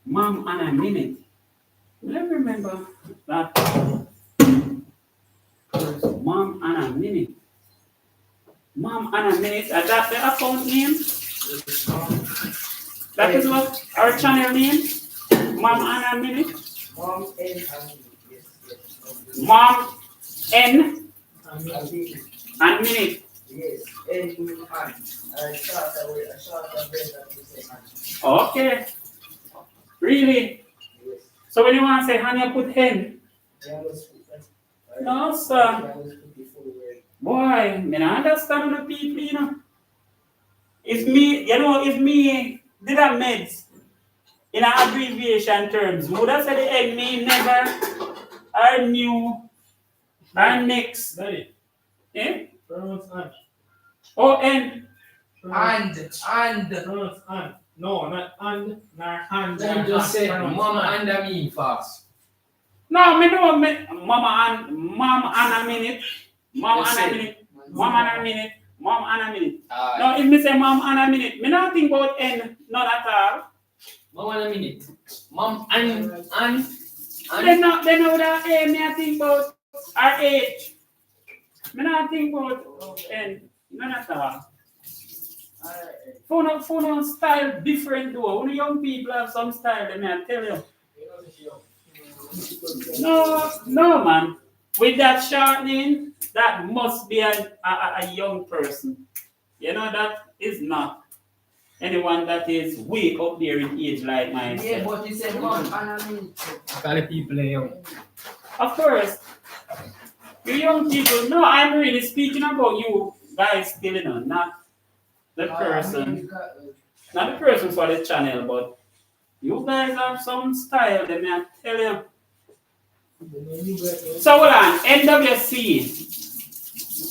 Mom and a minute. Let me remember that. Mom and a minute. Mom and a minute. Is that the account name? That is what our channel name? Mom and a minute. Mom and a minute. Yes, yes. Mom N A minute. and minute. Yes. N and. I start away. I start away that we say and. Okay. Really? Yes. So when you want to say honey, you put hen. Yeah, let's put that. No, sir. Yeah, let's put the full word. Boy, me not understand the people, you know. If me, you know, if me did a meds in an abbreviation terms, would I say the end me never or new or next? Daddy, Eh? pronounce and. Oh, and Pronounce And. pronounce and. No, not and, nor and. Then nor just say and. Pronounce mom and. and a me fast. no, me know me, mom and a minute, mom Just and a say. minute, mom and a minute, mom and a minute. Aye. No, if me say mom and a minute, me not think about N, not at all. Mom and a minute. Mom and. Then would have A, me I think about R H. Me not think about N, none at all. Phone style different though. Only young people have some style, they may tell you. No, man. With that shortening, that must be a young person. You know, that is not anyone that is way up there in age like myself. Yeah, but you said mom and a minute. Call people young. Of course, you young people, no, I'm really speaking about you guys still, you know, not the person, not the person for the channel, but you guys have some style, let me tell you. So hold on, NWC.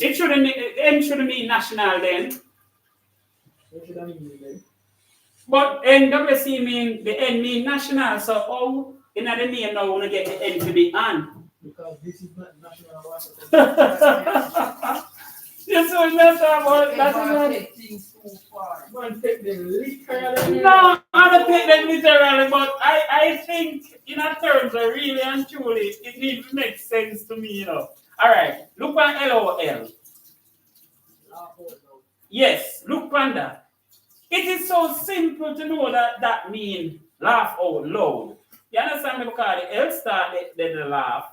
N shouldn't mean national then. But NWC mean the N mean national. So how in the name now wanna get the N to be on? Because this is not national water. Yes, so let's talk about that. Take things too far. Man, take the literally. No, I don't take them literally, but I think in a terms of really and truly, it needs to make sense to me, you know. Alright, look on LOL. Yes, look on that. It is so simple to know that that means laugh out loud. You understand me? Because the L start the laugh,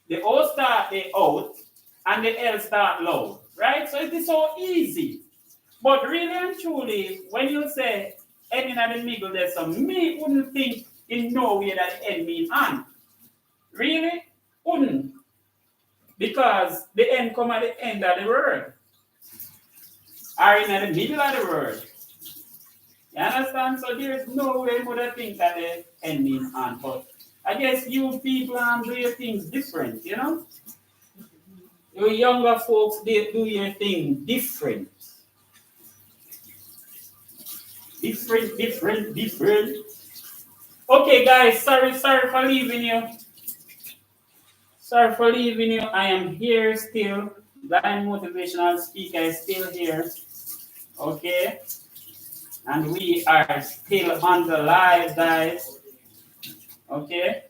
the O start the out, and the L start loud. Right? So it is so easy. But really and truly, when you say N in the middle, there's some me wouldn't think in no way that N means on. Really? Wouldn't. Because the N come at the end of the word. Or in the middle of the word. You understand? So there's no way you would think that the N means on. But I guess you people do your things different, you know? You younger folks, they do your thing different. Different. Okay, guys, sorry for leaving you. Sorry for leaving you. I am here still. Blind motivational speaker is still here. Okay. And we are still on the live, guys. Okay.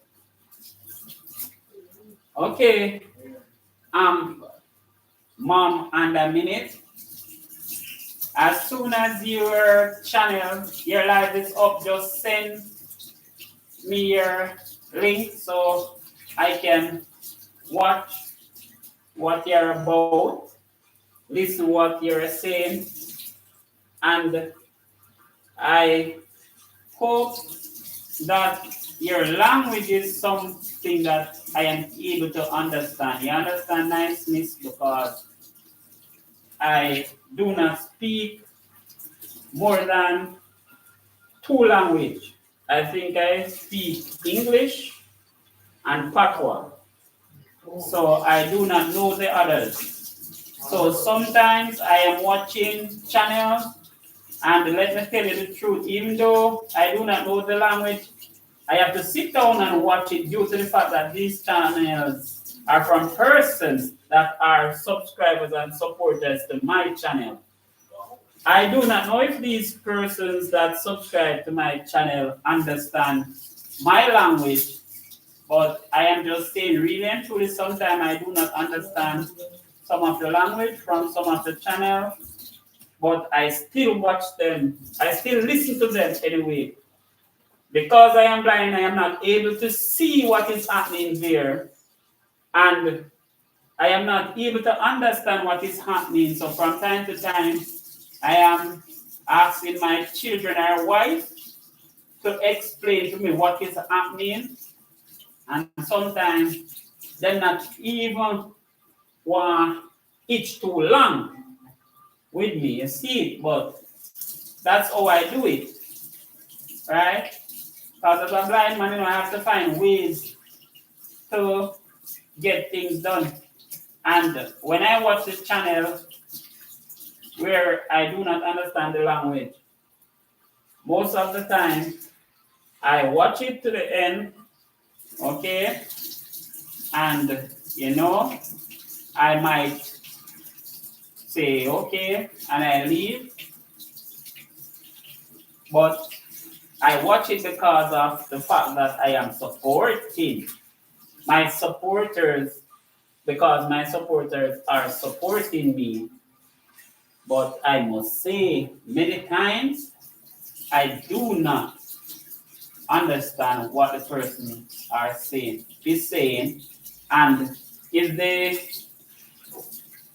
Okay. Mom and a minute. As soon as your channel, your live is up, just send me your link so I can watch what you're about, listen what you're saying, and I hope that your language is something that I am able to understand. You understand niceness because I do not speak more than 2 languages. I think I speak English and Patois. So I do not know the others. So sometimes I am watching channels, and let me tell you the truth, even though I do not know the language, I have to sit down and watch it due to the fact that these channels are from persons that are subscribers and supporters to my channel. I do not know if these persons that subscribe to my channel understand my language, but I am just saying, really and truly, sometimes I do not understand some of the language from some of the channels, but I still watch them. I still listen to them anyway. Because I am blind, I am not able to see what is happening there. And I am not able to understand what is happening. So from time to time, I am asking my children or wife to explain to me what is happening. And sometimes they're not even want it too long with me, you see, but that's how I do it, right? Because as a blind man, I have to find ways to get things done. And when I watch the channel where I do not understand the language, most of the time I watch it to the end, okay? And I might say okay, and I leave, but I watch it because of the fact that I am supporting my supporters, because my supporters are supporting me. But I must say, many times I do not understand what the person is saying, and if the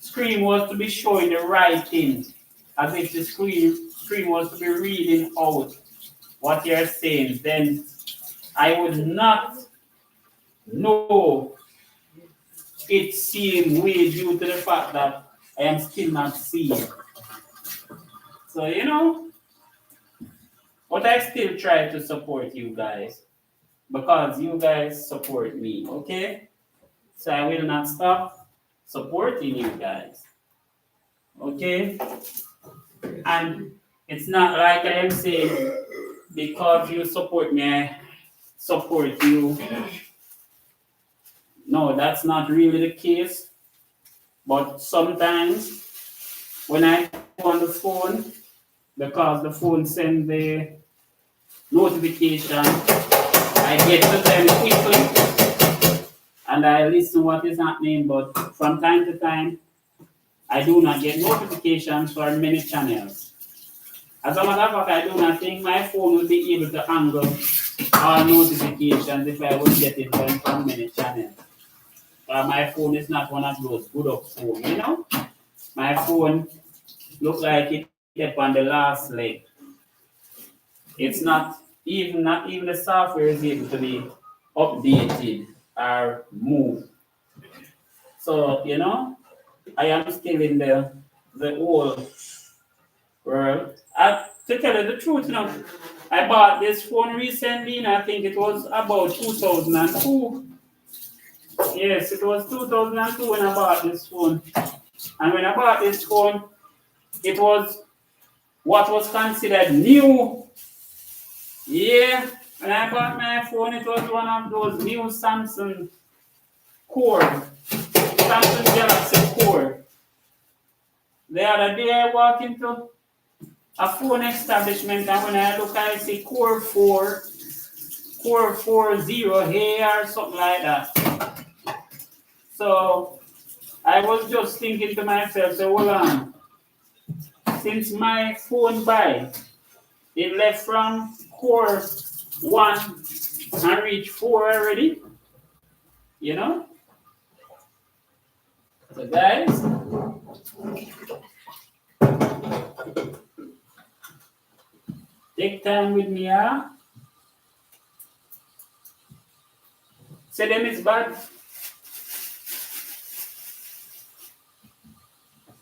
screen was to be showing the right thing, as if the screen was to be reading out what you're saying, then I would not know it same way due to the fact that I am still not seeing. So but I still try to support you guys because you guys support me, okay? So I will not stop supporting you guys, okay? And it's not like I am saying because you support me, I support you. No, that's not really the case. But sometimes when I go on the phone, because the phone sends the notification, I get to them quickly and I listen what is happening. But from time to time, I do not get notifications for many channels. As a matter of fact, I do not think my phone will be able to handle all notifications if I was getting them from many channels. But my phone is not one of those good up phones. My phone looks like it kept on the last leg. It's not even the software is able to be updated or moved. So I am still in the old world. To tell you the truth, I bought this phone recently, and I think it was about 2002. Yes, it was 2002 when I bought this phone. And when I bought this phone, it was what was considered new. Yeah, when I bought my phone, it was one of those new Samsung Galaxy Core. The other day I walked into a phone establishment, and when I look, I see Core 4, Core 40 here or something like that. So I was just thinking to myself, so hold on, since my phone buy, it left from Core 1 and reach 4 already, you know? So guys, take time with me, huh? Say them is bad.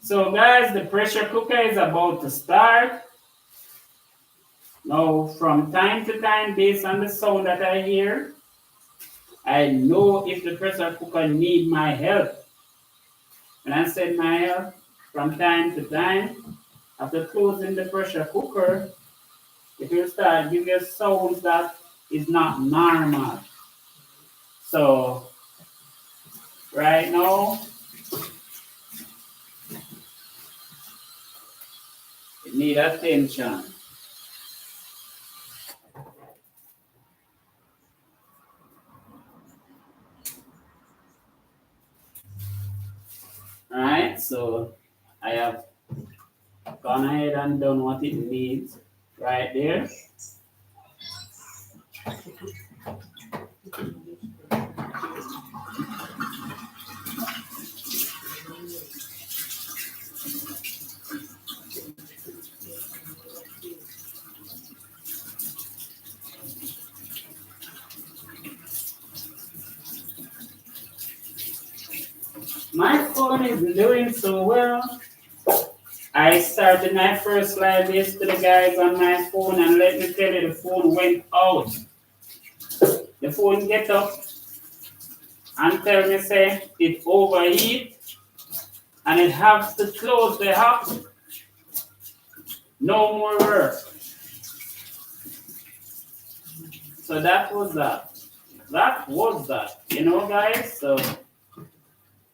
So guys, the pressure cooker is about to start. Now, from time to time, based on the sound that I hear, I know if the pressure cooker need my help. When I said my help, from time to time, after closing the pressure cooker, it will start giving you sounds that is not normal. So right now, it need attention. Alright, so I have gone ahead and done what it needs right there. My phone is doing so well. I started my first live yesterday, guys, on my phone, and let me tell you, the phone went out. The phone get up and tell me say it overheat and it has to close the app. No more work. So that was that. That was that. You know, guys. So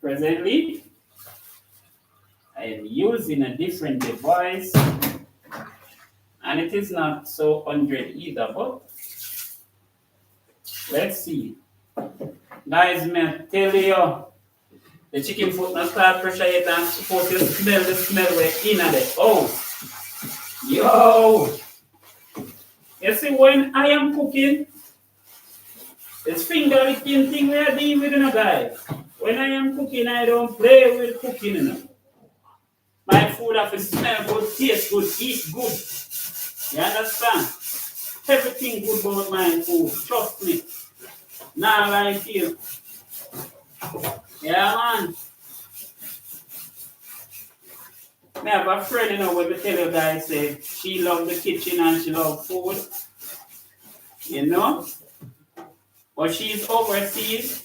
presently, I am using a different device, and it is not so 100 either. But let's see, guys. Me tell you. The chicken foot not start pressure yet and supposed to smell the smell we're in at it. Oh, yo! You see, when I am cooking, it's finger licking thing we are dealing with, you know, guys. When I am cooking, I don't play with cooking, you know. My food have to smell good, taste good, eat good. You understand? Everything good about my food, trust me. Now like you. Yeah, man. I have a friend, you know, when we tell you guys, say, she love the kitchen and she love food, you know. But she's overseas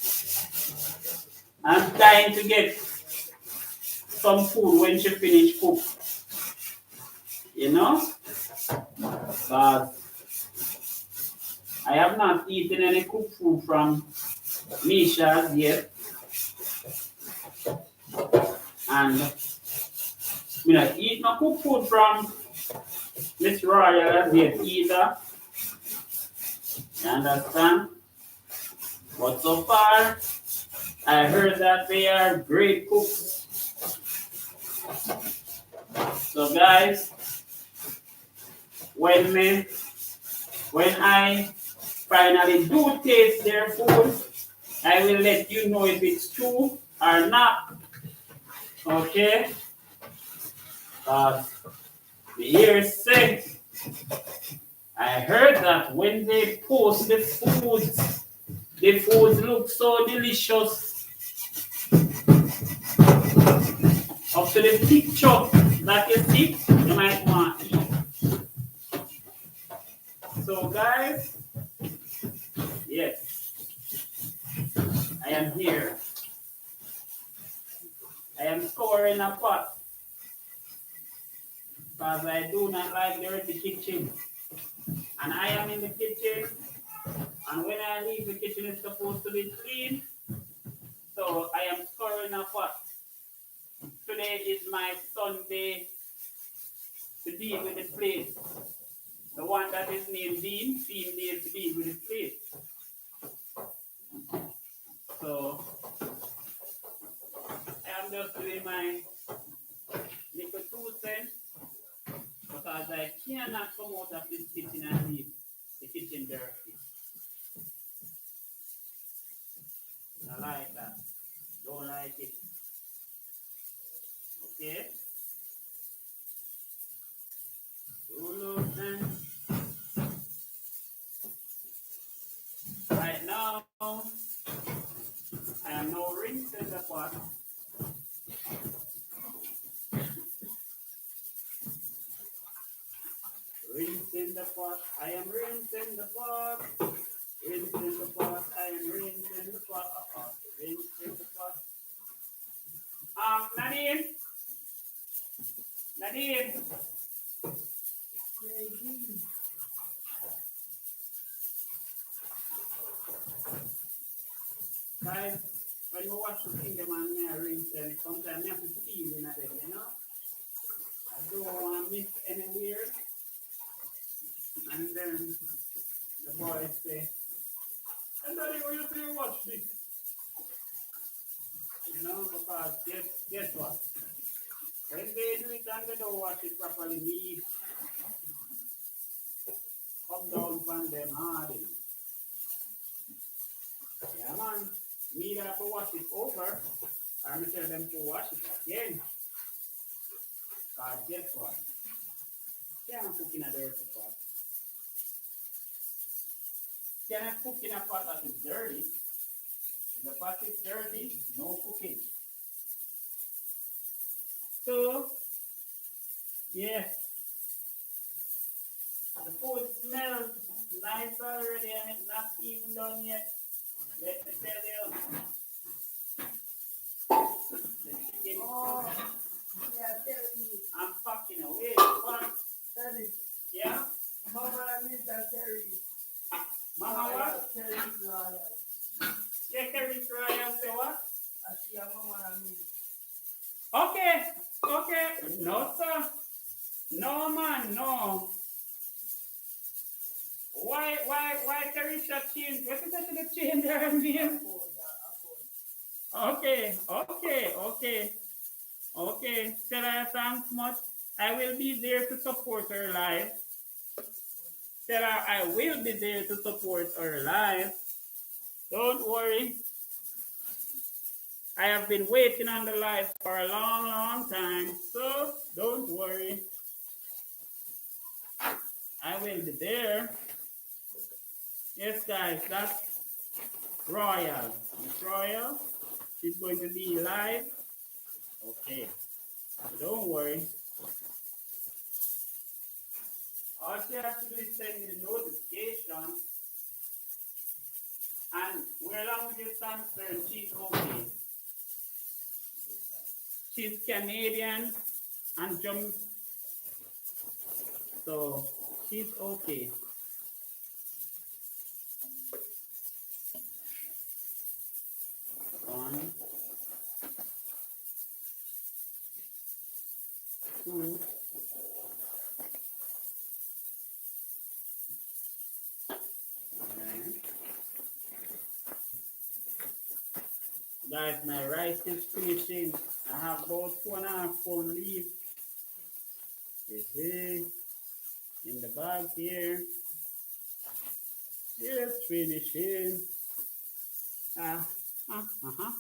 and trying to get some food when she finish cook, you know. But I have not eaten any cooked food from Misha yet. And I not eat no cooked food from Miss Royal as yet either. You understand? But so far, I heard that they are great cooks. So guys, when I finally do taste their food, I will let you know if it's true or not. Okay? The years say, I heard that when they post the foods look so delicious up to the picture that you see, you might want to eat. So guys, yes, I am here. I am scoring a pot because I do not like dirty kitchen. And I am in the kitchen, and when I leave the kitchen it's supposed to be clean. So I am scoring a pot. Today is my Sunday to deal with the plate. The one that is named Dean, Dean needs to deal with the plate. So I am just doing my little 2 cents because I cannot come out of this kitchen and leave the kitchen dirty. I like that. Don't like it. Okay? Right now, I am now rinsing the pot. Rinsing the pot. I am rinsing the pot. Rinsing the pot. I am rinsing the pot. Rinsing the pot. Nadine, Nadine, Lady. guys, when you watch the kingdom and me I rinse them, sometimes you have to feel in them, you know? I don't want to miss anywhere. And then the boy say, and daddy, what you say watch this? You know, because guess what? When they do it and they don't watch it properly, me come down from them hard, you know. Yeah, man. Me that have to watch it over, I'm tell them to watch it again. Because guess what? Can't cook in a dirty pot. Can't cook in a pot that is dirty. If the pot is dirty, no cooking. So, yeah, the food smells nice already and it's not even done yet. Let me tell you, the chicken, Oh, yeah, tell you. I'm fucking away. What? Daddy, Yeah? Mama and Mr. Terry. Mama what? Terry's royal. Yeah, Kerry Royal say what? I see a mama and me. Okay, okay. No, sir. No, man, no. Why Carisha change? What is that to change her name? Okay. Tell her thanks much. I will be there to support her life. Tell her I will be there to support her life. Don't worry. I have been waiting on the life for a long, long time. So don't worry. I will be there. Yes, guys, that's Royal. Miss Royal, she's going to be live. Okay, so don't worry. All she has to do is send me the notification, and where language is concerned, she's okay. She's Canadian and so she's okay. One, two, and guys, my rice is finishing. I have about 2.5 pound leaf. You see, in the bag here. It's finishing. Ah, uh-huh.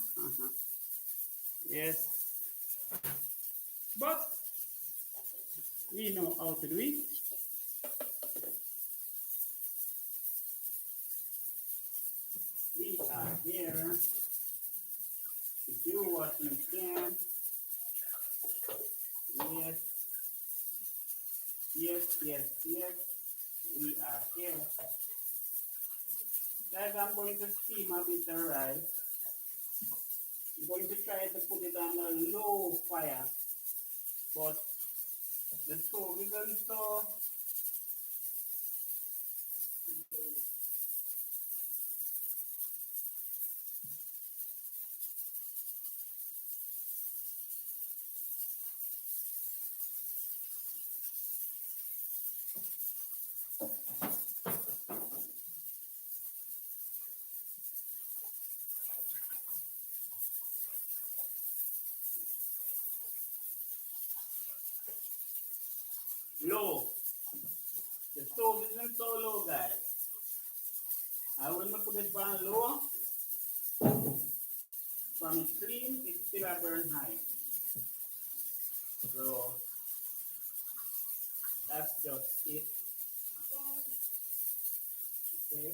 Yes, but we know how to do it. We are here. If you what you can, yes. We are here. Guys, I'm going to steam a bit of rice. I'm going to try to put it on a low fire, but the stove isn't so low. The stove isn't so low, guys. I will not put it on low. From it's clean, it still a burn high. So that's just it. Okay.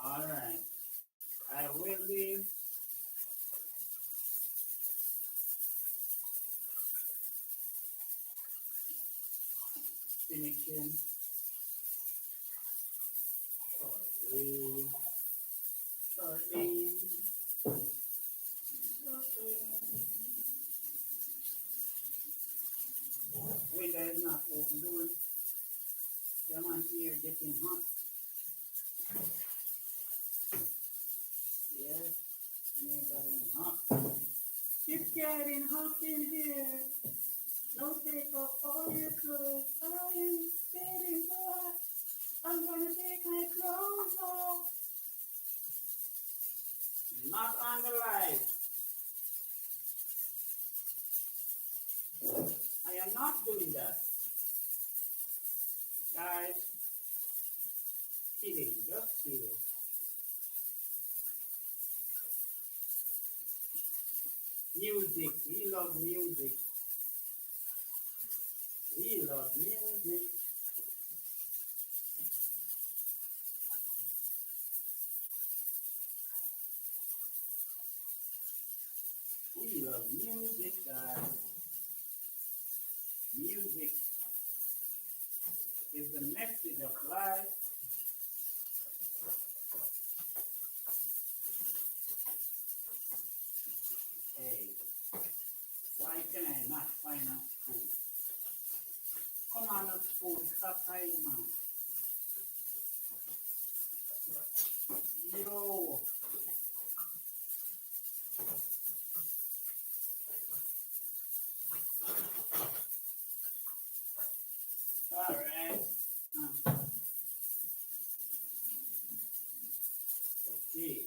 All right. I will be plant here getting hot. Yes, it's getting hot. It's getting hot in here. Don't take off all your clothes. I am getting so hot. I'm gonna take my clothes off. Not on the live. I am not doing that. Guys, kidding, just kidding. Music, we love music. We love music. We love music, guys. Music is the message of life. Hey, why can I not find a spoon? Come on, a spoon, stop hiding, man. Yo. All right. Okay.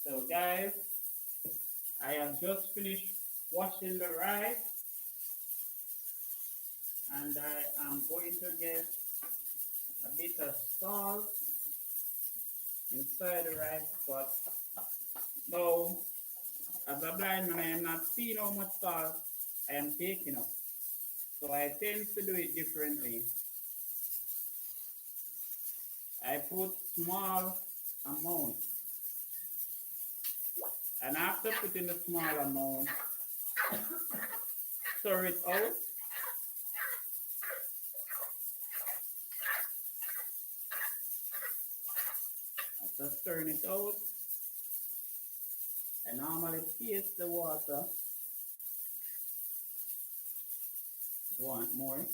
So, guys, I have just finished washing the rice, and I am going to get a bit of salt inside the rice pot. Now, as a blind man, I am not seeing how much salt I am taking up. So I tend to do it differently. I put small amount. And after putting the small amount, stir it out. After stirring it out, I normally taste the water. Want more?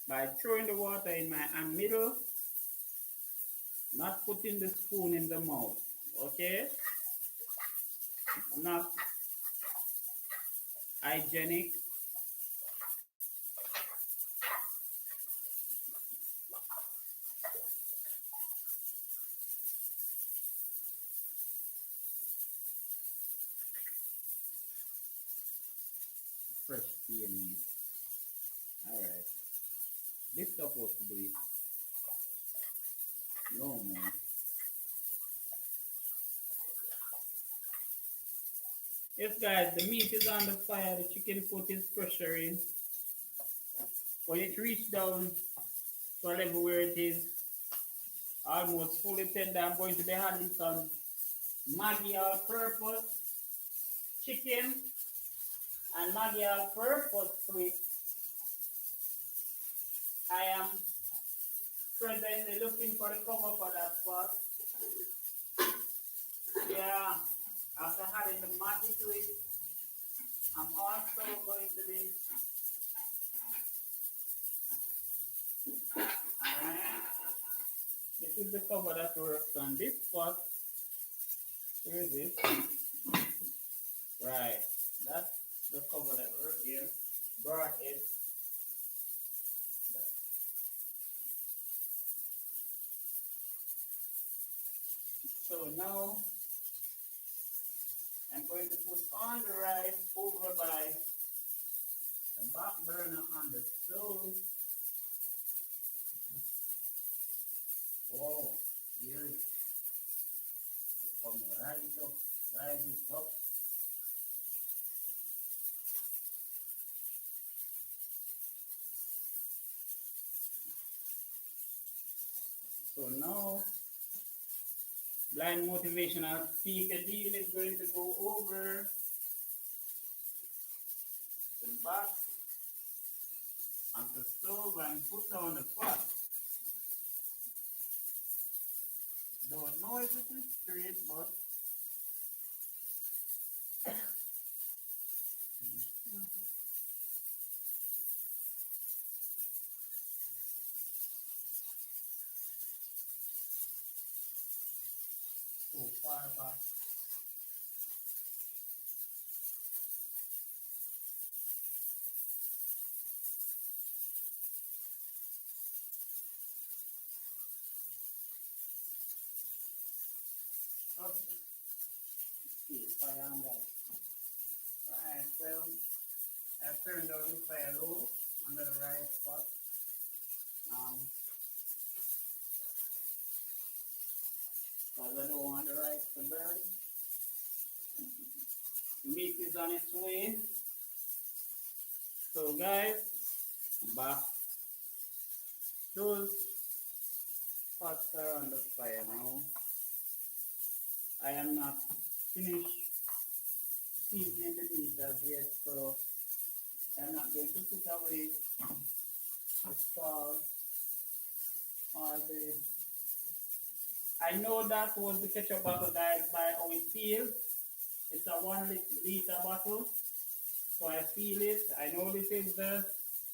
By throwing the water in my middle, not putting the spoon in the mouth. Okay? Not hygienic. Fresh tea in me. Alright. This supposed to do it. No more. Yes, guys, the meat is on the fire. The chicken foot is pressuring. When it reaches down to a level where it is almost fully tender, I'm going to be adding some Maggi all-purpose chicken and Maggi all-purpose to it. I am presently looking for the cover for that spot. Yeah, after adding the Maggi to it, I'm also going to be alright. This is the cover that works on this spot. Where is it? Right. That's the cover that works here. Broad edge. So now I'm going to put on the rice over by the back burner on the stove. Whoa, here it come right up, rise it up. So now, blind motivational speaker deal is going to go over the back on the stove and put on the pot. Don't know if it is straight, but far back. Okay. See, fire on that. Alright, well, I've turned down the fire low under the right spot. Because I don't want the rice to burn. The meat is on its way. So guys, I'm back. Those pots are on the fire now. I am not finished seasoning the meat as yet, so I'm not going to put away the salt or the. I know that was the ketchup bottle, guys, by how it feels. It's a 1 liter bottle, so I feel it. I know this is the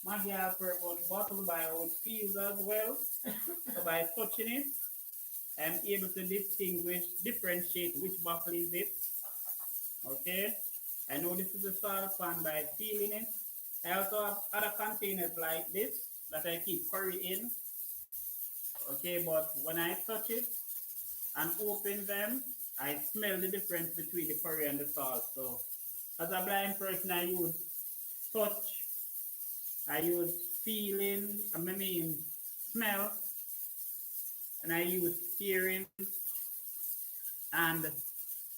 Maggi all-purpose bottle by how it feels as well. So by touching it, I'm able to differentiate which bottle is it. Okay, I know this is a salt pan by feeling it. I also have other containers like this that I keep curry in. Okay, but when I touch it and open them, I smell the difference between the curry and the salt. So as a blind person, I use touch, I use feeling, smell, and I use hearing. And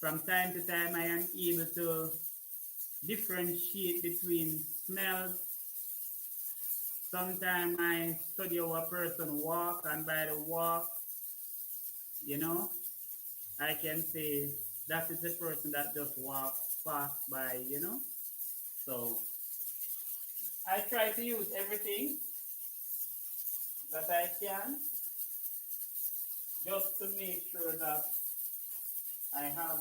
from time to time, I am able to differentiate between smells. Sometimes I study how a person walk, and by the walk, you know, I can say that is the person that just walks past by, So I try to use everything that I can just to make sure that I have.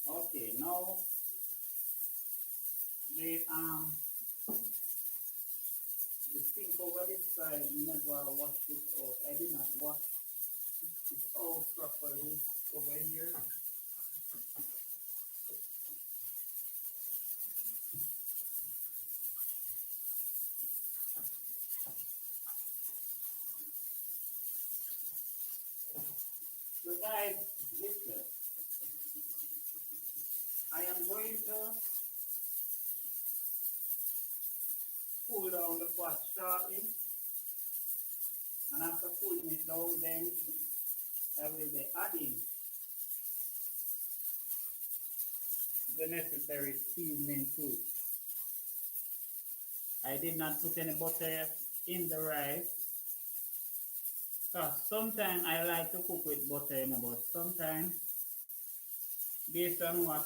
Okay, now the sink over this side never washed it out. I did not wash it out properly over here. So guys, listen. I am going to cool down the pot shortly, and after cooling it down, then I will be adding the necessary seasoning to it. I did not put any butter in the rice. So sometimes I like to cook with butter, but sometimes, based on what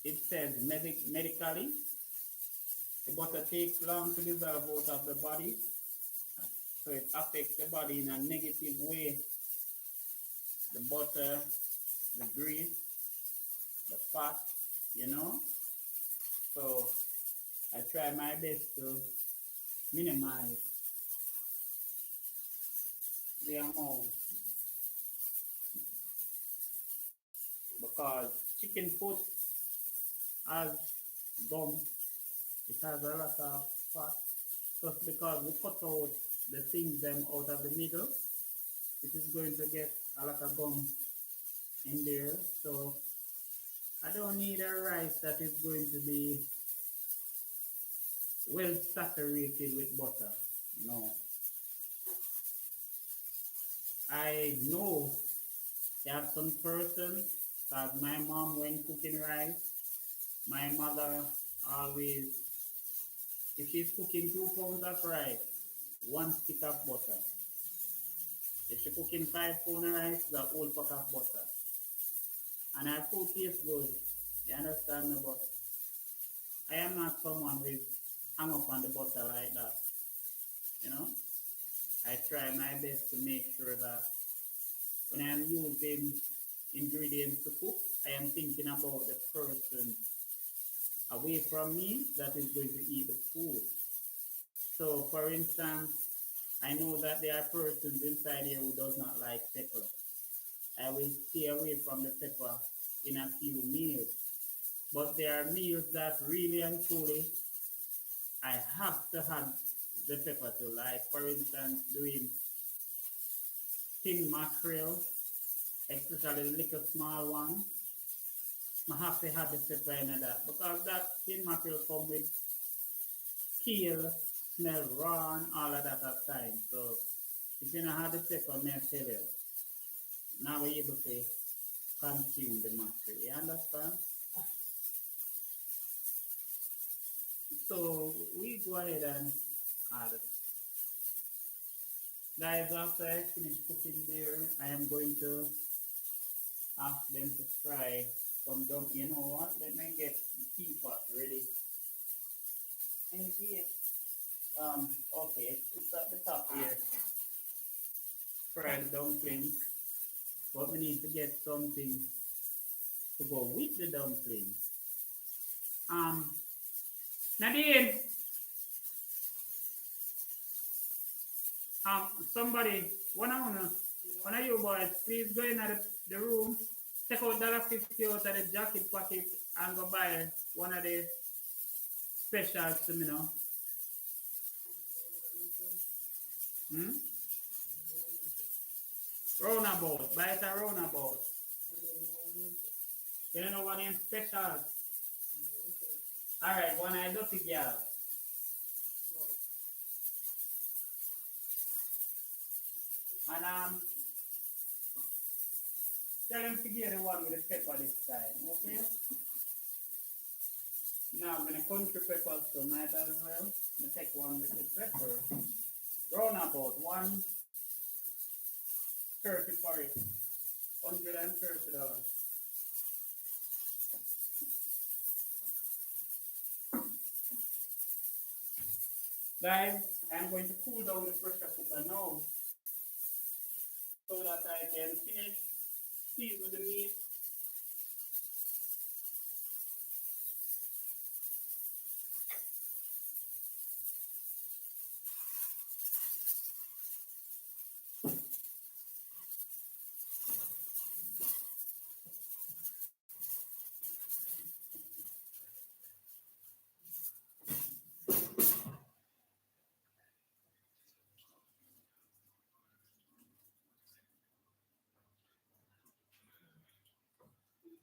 it says medically, the butter takes long to dissolve out of the body, so it affects the body in a negative way. The butter, the grease, the fat, So I try my best to minimize the amount because chicken foot has gum, it has a lot of fat. Just because we cut out the things them out of the middle, it is going to get a lot of gum in there. So I don't need a rice that is going to be well saturated with butter. No. I know there are some persons, because my mom when cooking rice, my mother always, if she's cooking 2 pounds of rice, 1 stick of butter. If she's cooking 5 pounds of rice, the whole pot of butter. And our food tastes good. You understand me? But I am not someone who is hung up on the butter like that. You know? I try my best to make sure that when I am using ingredients to cook, I am thinking about the person away from me that is going to eat the food. So, for instance, I know that there are persons inside here who does not like pepper. I will stay away from the pepper in a few meals. But there are meals that really and truly I have to have the pepper to. Like, for instance, doing tin mackerel, especially the little small one. I have to have the pepper in that because that tin mackerel come with keel, smell raw and all of that at times. So if you don't have the pepper, may I tell you, now we're able to consume the mackerel. You understand? So we go ahead and add. Guys, after I finish cooking there, I am going to ask them to fry some dump. You know what? Let me get the teapot ready. In case, okay, it's at the top here. Fried dumplings. But we need to get something to go with the dumplings. Um, Nadine, somebody, one of you boys, please go in the room, take out $50 out of the jacket pocket and go buy one of the specials to me now. Hmm? Roundabout, buy it a roundabout. You don't know what in specials? Alright, one I dirty girl. And tell him to get the one with the pepper this time, okay? Now I'm gonna country peppers tonight as well. I'm gonna take one with the pepper. Roundabout 130 for it. $130. Guys, I'm going to cool down the pressure cooker now so that I can finish season the meat.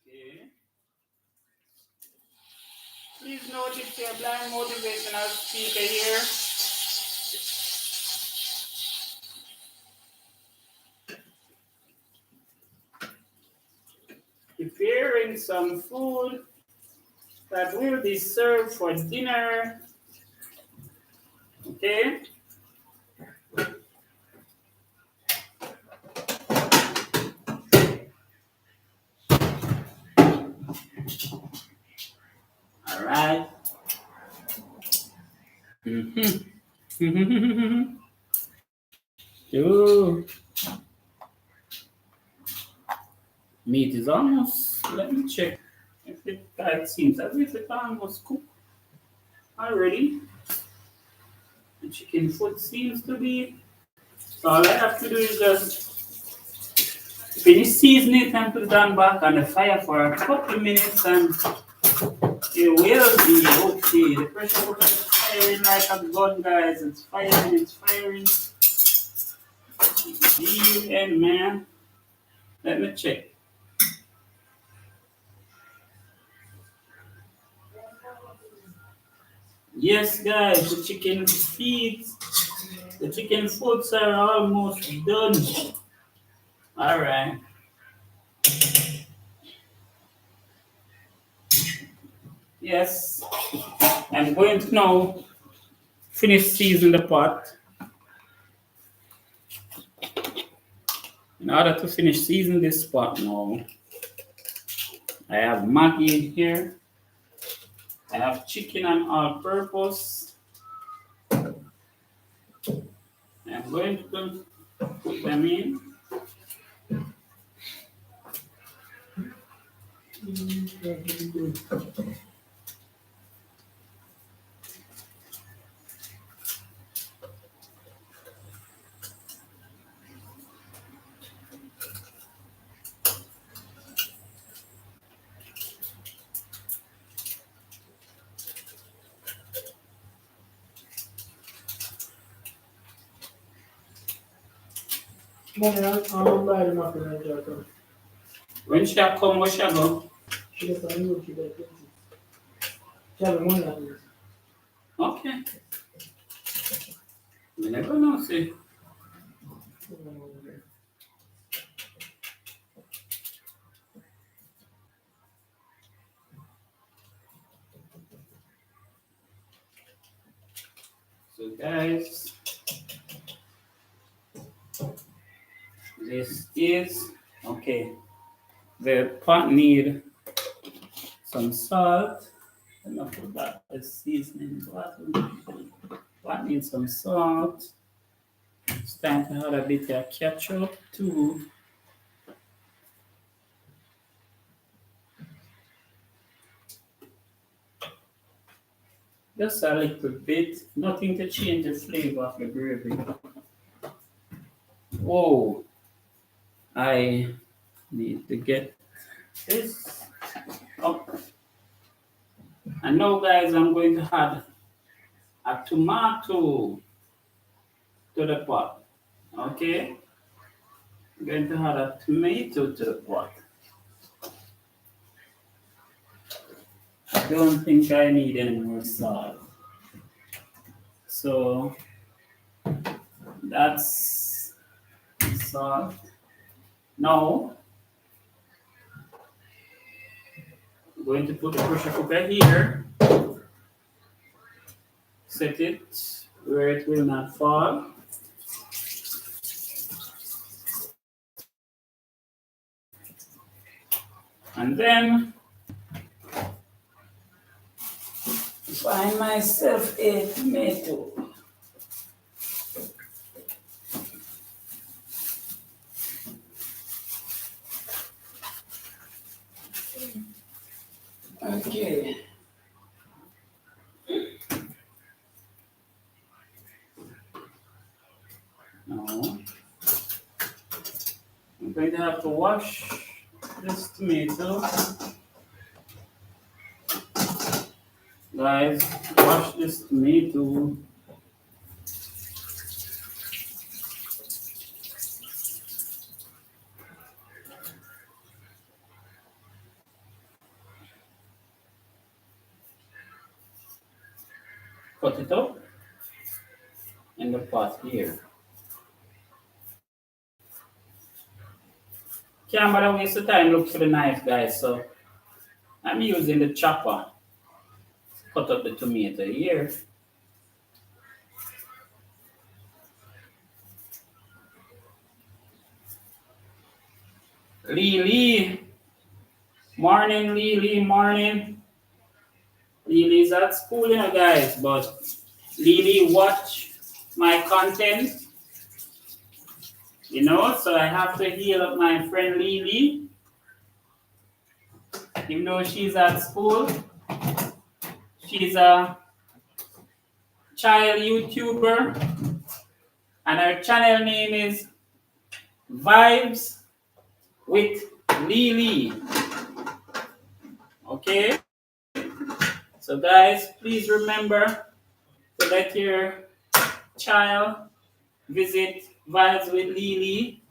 Okay. Please notice your blind motivational speaker here. Preparing some food that will be served for dinner. Okay? All right. Ooh. Meat is almost, let me check if it seems as if it almost cooked already. The chicken foot seems to be. So all I have to do is just finish seasoning it and put it on back on the fire for a couple of minutes and it will be okay. The pressure cooker is firing like a gun, guys. It's firing, it's firing. And man, let me check. Yes, guys, the chicken foods are almost done. All right. Yes, I'm going to now finish seasoning the pot. In order to finish seasoning this pot now, I have Maggi in here. I have chicken and all-purpose. I'm going to put them in. Money, buy the muffin and jar. When she a come, where she a go? She gets some new, she got 20. She have the money at least. Okay. You never know, see. So guys, this is okay. The pot need some salt. Enough of that. The seasoning bottle. Pot needs some salt. It's time to add a bit of ketchup too. Just a little bit, nothing to change the flavor of the gravy. Whoa, I need to get this up. And now, guys, I'm going to add a tomato to the pot. Okay, I'm going to add a tomato to the pot. I don't think I need any more salt. So that's salt. Now, I'm going to put the pressure cooker here. Set it where it will not fall. And then find myself a tomato. Okay. Now I'm going to have to wash this tomato. Guys, wash this tomato. Cut it up in the pot here. Can't bother waste the time look for the knife, guys. So I'm using the chopper. Cut up the tomato here. Lily. Morning, Lily, morning. Lily's at school, guys, but Lily watch my content, so I have to heal up my friend Lily. Even though she's at school, she's a child YouTuber, and her channel name is Vibes with Lily. Okay? So, guys, please remember to let your child visit Vibes with Lily.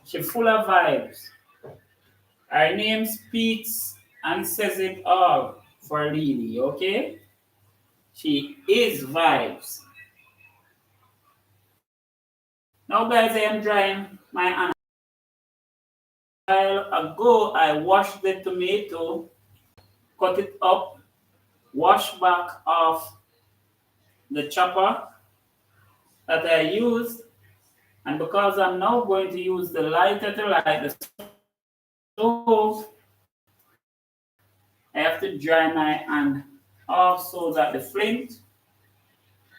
She's full of vibes. Her name speaks and says it all for Lily, okay? She is vibes. Now, guys, I am drying my onion. A while ago, I washed the tomato, cut it up, wash back off the chopper that I used, and because I'm now going to use the lighter to light the stove, I have to dry my hand off so that the flint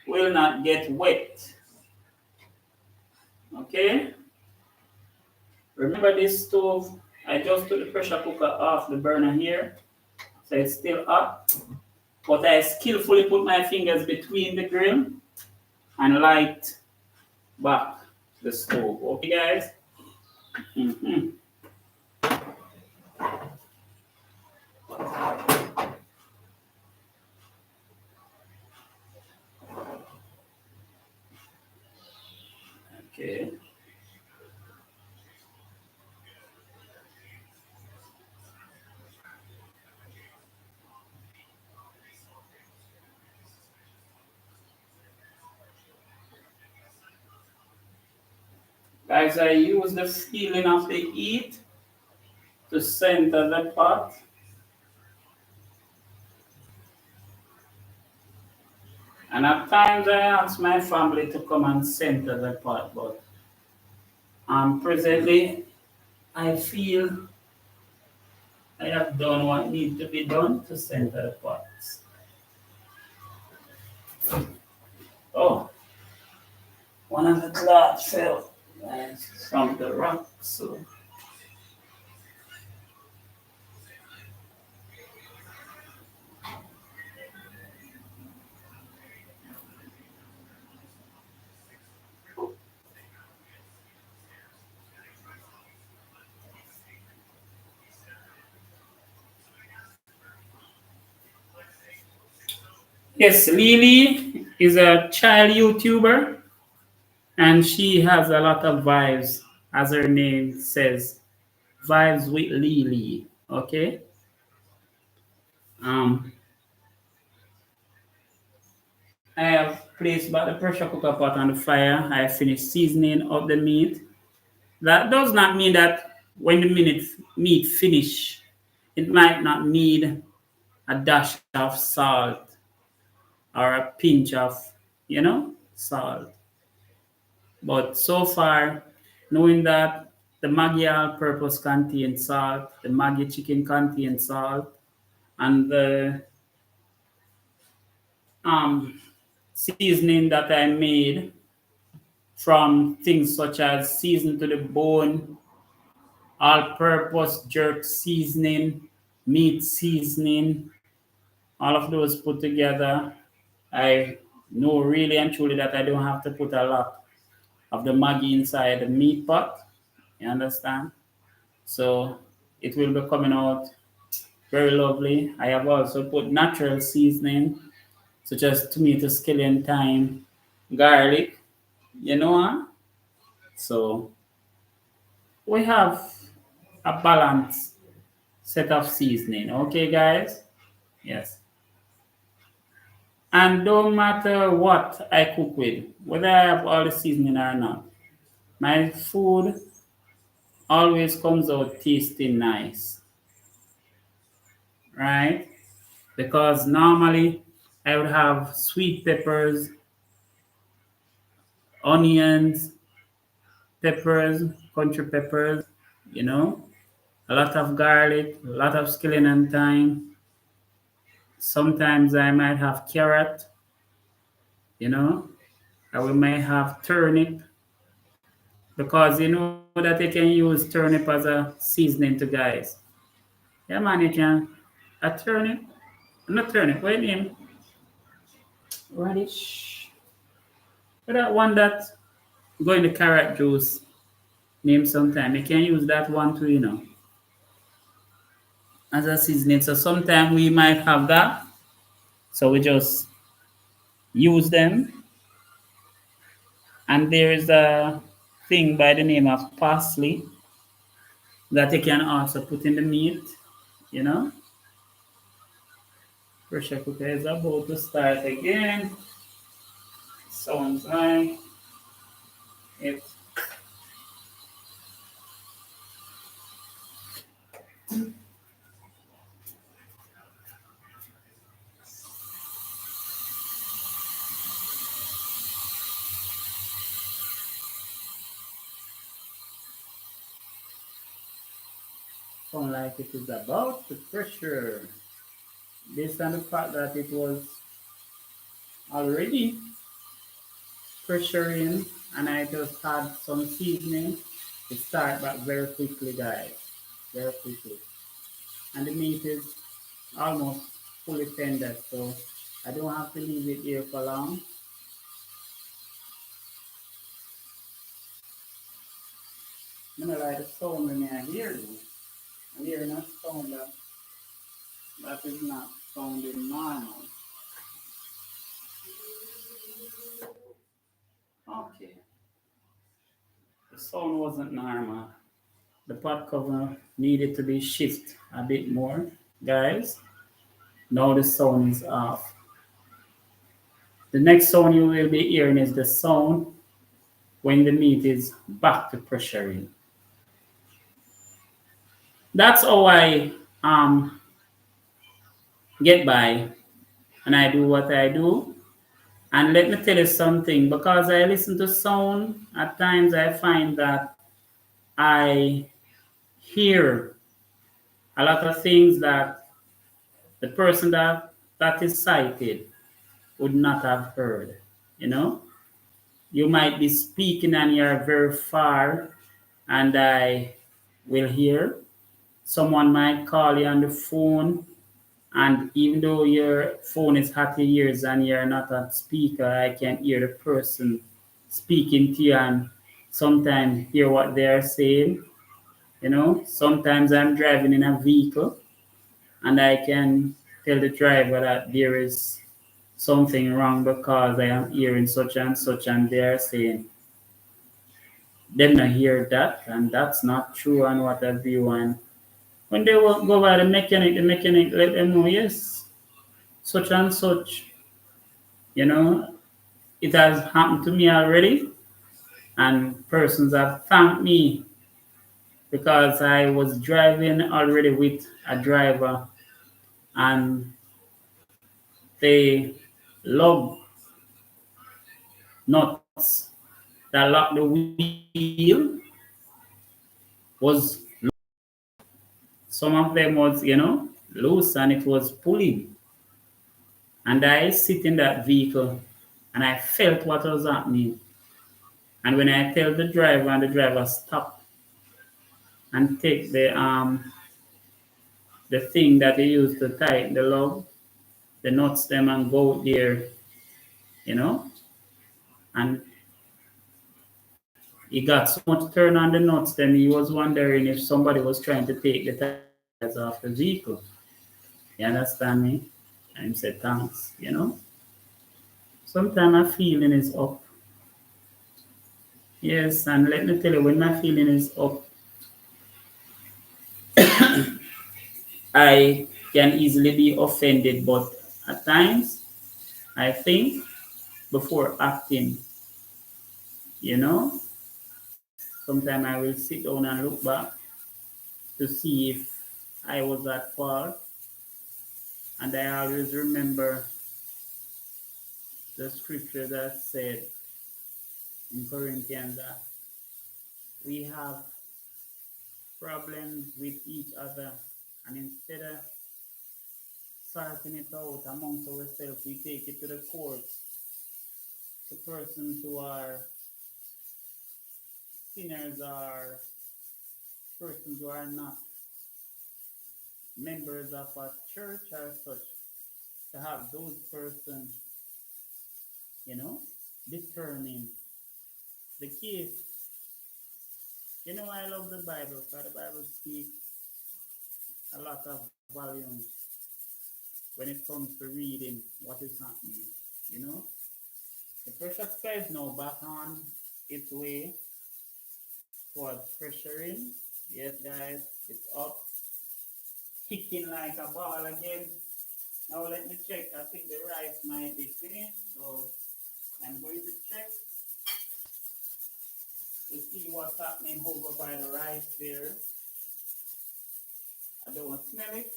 will not get wet. Okay? Remember this stove, I just took the pressure cooker off the burner here, so it's still hot, but I skillfully put my fingers between the grill and light back the stove. Okay, guys? Mm-hmm. Okay. Guys, I use the feeling of the heat to center the pot. And at times I ask my family to come and center the pot, but presently I feel I have done what needs to be done to center the pots. Oh, one of the glass fell from the rock, so yes, Lily is a child YouTuber and she has a lot of vibes, as her name says, vibes with Lily. Okay. Um, I have placed back the pressure cooker pot on the fire. I have finished seasoning up the meat. That does not mean that when the meat finish, it might not need a dash of salt or a pinch of, salt. But so far, knowing that the Maggi all-purpose contains salt, the Maggi chicken contains salt, and the um, seasoning that I made from things such as season to the bone, all-purpose jerk seasoning, meat seasoning, all of those put together, I know really and truly that I don't have to put a lot of the Maggi inside the meat pot. You understand? So it will be coming out very lovely. I have also put natural seasoning such as tomato, scallion, thyme, garlic, you know. So we have a balanced set of seasoning. Okay, guys? Yes. And don't matter what I cook with, whether I have all the seasoning or not, my food always comes out tasting nice, right? Because normally I would have sweet peppers, onions, peppers, country peppers, you know, a lot of garlic, a lot of scallion and thyme. Sometimes I might have carrot, you know, and we might have turnip because you know that you can use turnip as a seasoning to guys. Yeah, man, you can. A turnip, not turnip, what name? Radish. But that one that go in the carrot juice, name sometime. You can use that one too, as a seasoning. So sometimes we might have that. So we just use them. And there is a thing by the name of parsley that you can also put in the meat, you know. Pressure cooker is about to start again. Sounds like it. Sound like it is about to pressure. Based on the fact that it was already pressuring and I just had some seasoning, it start back very quickly, guys. Very quickly. And the meat is almost fully tender, so I don't have to leave it here for long. I'm gonna like the sound when I hear you. I'm hearing a sound that is not sounding normal. Okay. The sound wasn't normal. The pot cover needed to be shifted a bit more, guys. Now the sound is off. The next sound you will be hearing is the sound when the meat is back to pressuring. That's how I um, get by and I do what I do. And let me tell you something, because I listen to sound, at times I find that I hear a lot of things that the person that is cited would not have heard. You know, you might be speaking and you're very far, and I will hear. Someone might call you on the phone, and even though your phone is at your ears and you're not a speaker, I can hear the person speaking to you and sometimes hear what they are saying. You know, sometimes I'm driving in a vehicle and I can tell the driver that there is something wrong because I am hearing such, and they are saying them not hear that and that's not true and what have you. And when they go by the mechanic let them know, yes, such and such, you know, it has happened to me already, and persons have thanked me because I was driving already with a driver and the lug nuts that lock the wheel was some of them was, you know, loose and it was pulling. And I sit in that vehicle and I felt what was happening. And when I tell the driver and the driver stop and take the thing that he used to tighten the lug, the nuts them and go there, you know, and he got so much turn on the nuts then he was wondering if somebody was trying to take the tires off the vehicle. You understand me? And he said thanks, you know. Sometimes my feeling is up. Yes, and let me tell you, when my feeling is up, I can easily be offended, but at times I think before acting, you know. Sometimes I will sit down and look back to see if I was at fault, and I always remember the scripture that said in Corinthians that we have problems with each other, and instead of sorting it out amongst ourselves, we take it to the courts, to persons who are sinners or persons who are not members of a church or such, to have those persons, you know, determine the case. You know, I love the Bible because the Bible speaks a lot of volumes when it comes to reading what is happening. You know, the pressure sky is now back on its way towards pressuring. Yes, guys, it's up, kicking like a ball again. Now let me check. I think the rice might be finished, so I'm going to check to see what's happening over by the rice there. I don't smell it,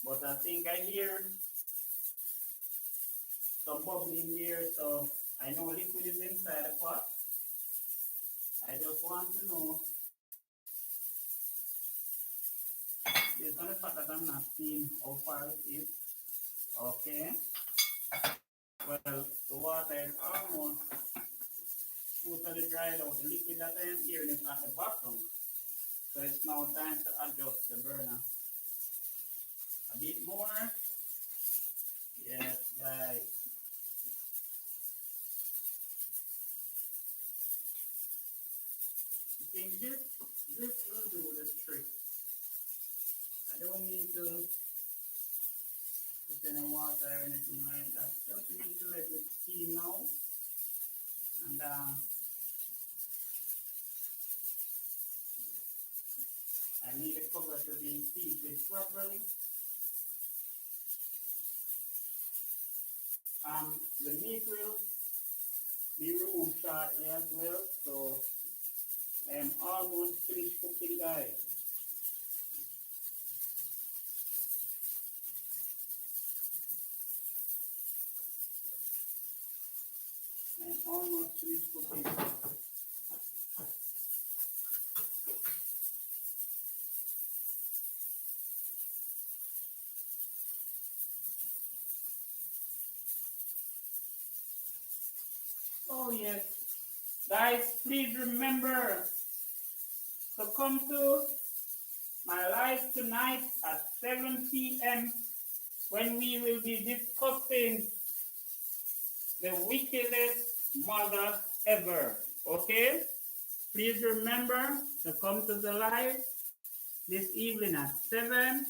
but I think I hear some bubbling there, so I know liquid is inside the pot. I just want to know, based on the fact that I'm not seeing how far it is. Okay, well, the water is almost totally dried out. The liquid that I am hearing is at the bottom, so it's now time to adjust the burner a bit more. Yes, guys. I think this will do the trick. I don't need to put any water or anything like that. Just need to let it steam now. And I need the cover to be seated properly. The meat will be removed shortly as well. So I am almost finished cooking, guys. I am almost finished cooking. Oh yes, guys, please remember to come to my live tonight at 7 p.m. when we will be discussing the wickedest mother ever. Okay? Please remember to come to the live this evening at 7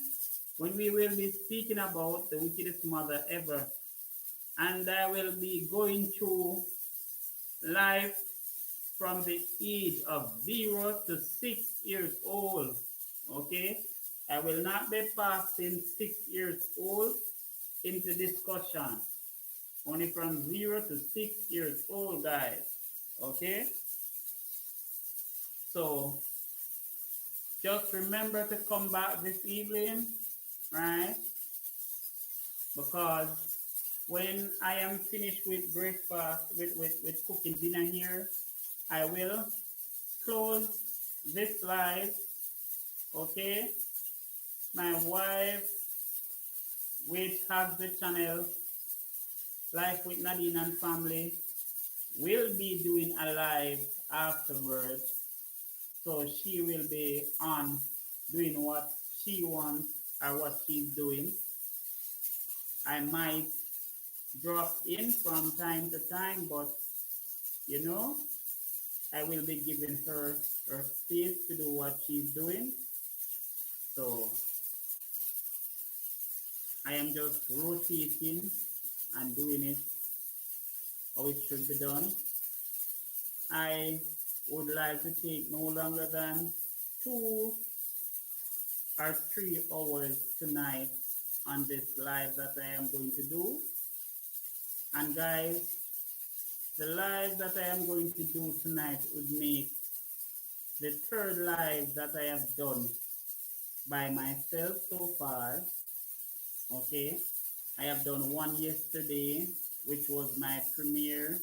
when we will be speaking about the wickedest mother ever. And I will be going through life from the age of 0 to 6 years old. Okay? I will not be passing 6 years old in the discussion. Only from 0 to 6 years old, guys. Okay? So just remember to come back this evening, right? Because when I am finished with breakfast, with cooking dinner here, I will close this live. Okay? My wife, which has the channel Life with Nadine and Family, will be doing a live afterwards. So she will be on doing what she wants or what she's doing. I might drop in from time to time, but you know, I will be giving her space to do what she's doing. So I am just rotating and doing it how it should be done. I would like to take no longer than 2 or 3 hours tonight on this live that I am going to do. And guys, the live that I am going to do tonight would make the third live that I have done by myself so far. Okay, I have done one yesterday, which was my premiere,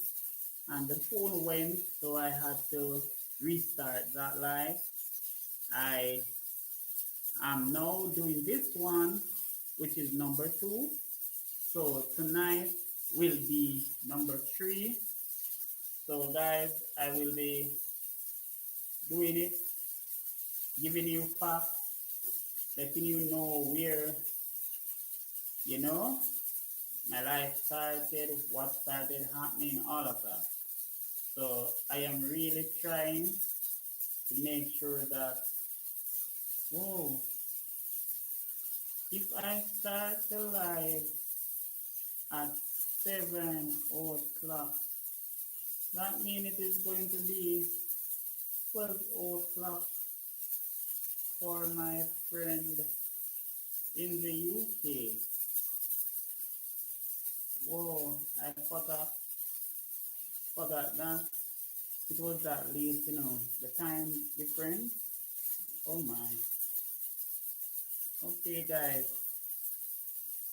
and the phone went, so I had to restart that live. I am now doing this one, which is number 2. So tonight will be number 3. So guys, I will be doing it, giving you facts, letting you know where, you know, my life started, what started happening, all of that. So I am really trying to make sure that, whoa, if I start the live at 7 o'clock, that means it is going to be 12 o'clock for my friend in the UK. Whoa, I forgot that it was that late, the time difference. Oh my. Okay, guys.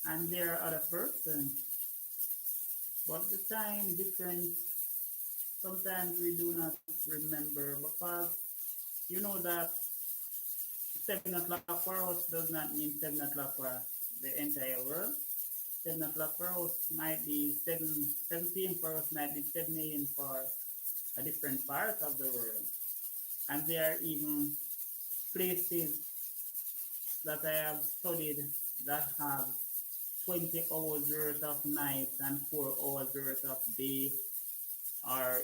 And there are other persons, but the time difference, sometimes we do not remember because you know that 7 o'clock for us does not mean 7 o'clock for the entire world. 7 o'clock for us might be 7 p.m. for us might be 7 a.m. for a different part of the world. And there are even places that I have studied that have 20 hours worth of night and 4 hours worth of day, or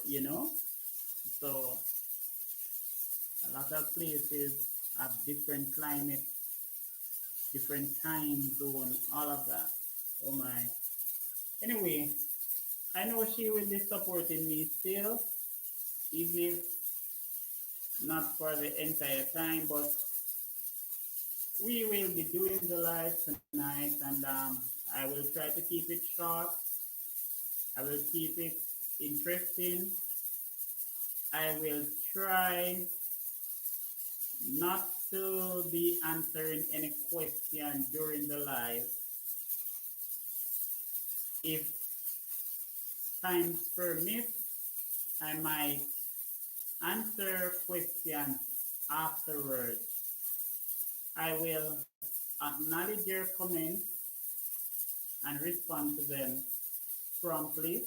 so a lot of places have different climate, different time zone, all of that. Oh my. Anyway, I know she will be supporting me still, even if not for the entire time, but we will be doing the live tonight, and I will try to keep it short. I will keep it interesting, I will try not to be answering any question during the live. If time permits, I might answer questions afterwards. I will acknowledge your comments and respond to them promptly,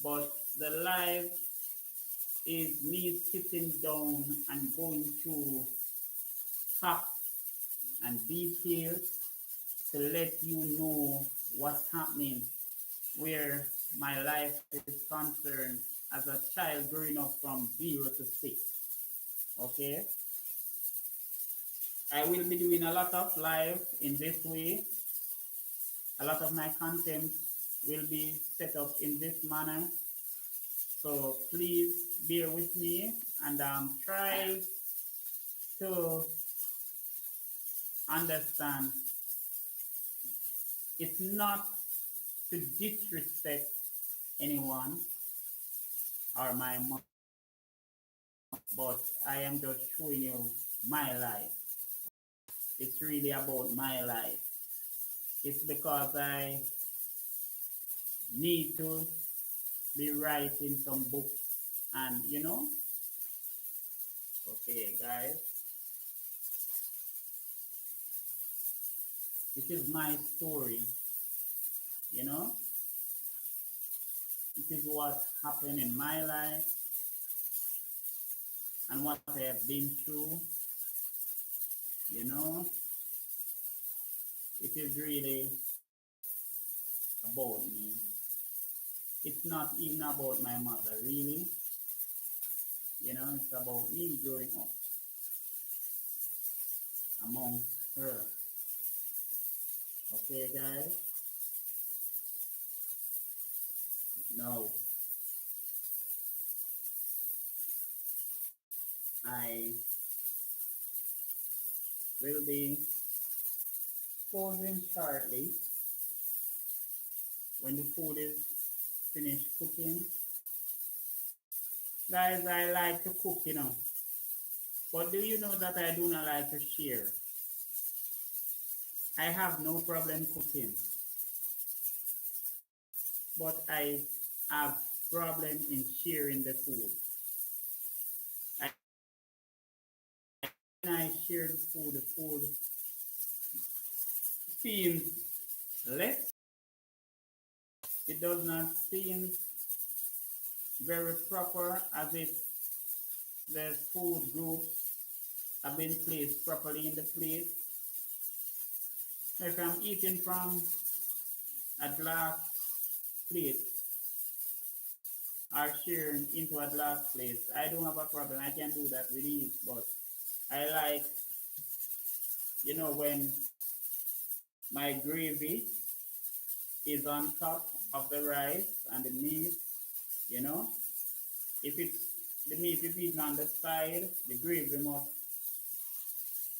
but the live is me sitting down and going through facts and details to let you know what's happening where my life is concerned as a child growing up from 0 to 6. Okay, I will be doing a lot of live in this way. A lot of my content will be set up in this manner. So please bear with me and try to understand it's not to disrespect anyone or my mom, but I am just showing you my life. It's really about my life. It's because I need to be writing some books and okay guys, it is my story, you know, it is what happened in my life and what I have been through, you know, it is really about me. It's not even about my mother, really, it's about me growing up amongst her. Okay, guys? Now, I will be closing shortly when the food is finished cooking. Guys, I like to cook, but do you know that I do not like to share? I have no problem cooking, but I have problem in sharing the food. When I share the food seems less. It does not seem very proper as if the food groups have been placed properly in the plate. If I'm eating from a glass plate or sharing into a glass plate, I don't have a problem. I can do that with ease, but I like, when my gravy is on top of the rice and the meat, you know. If it's the meat is even on the side, the gravy must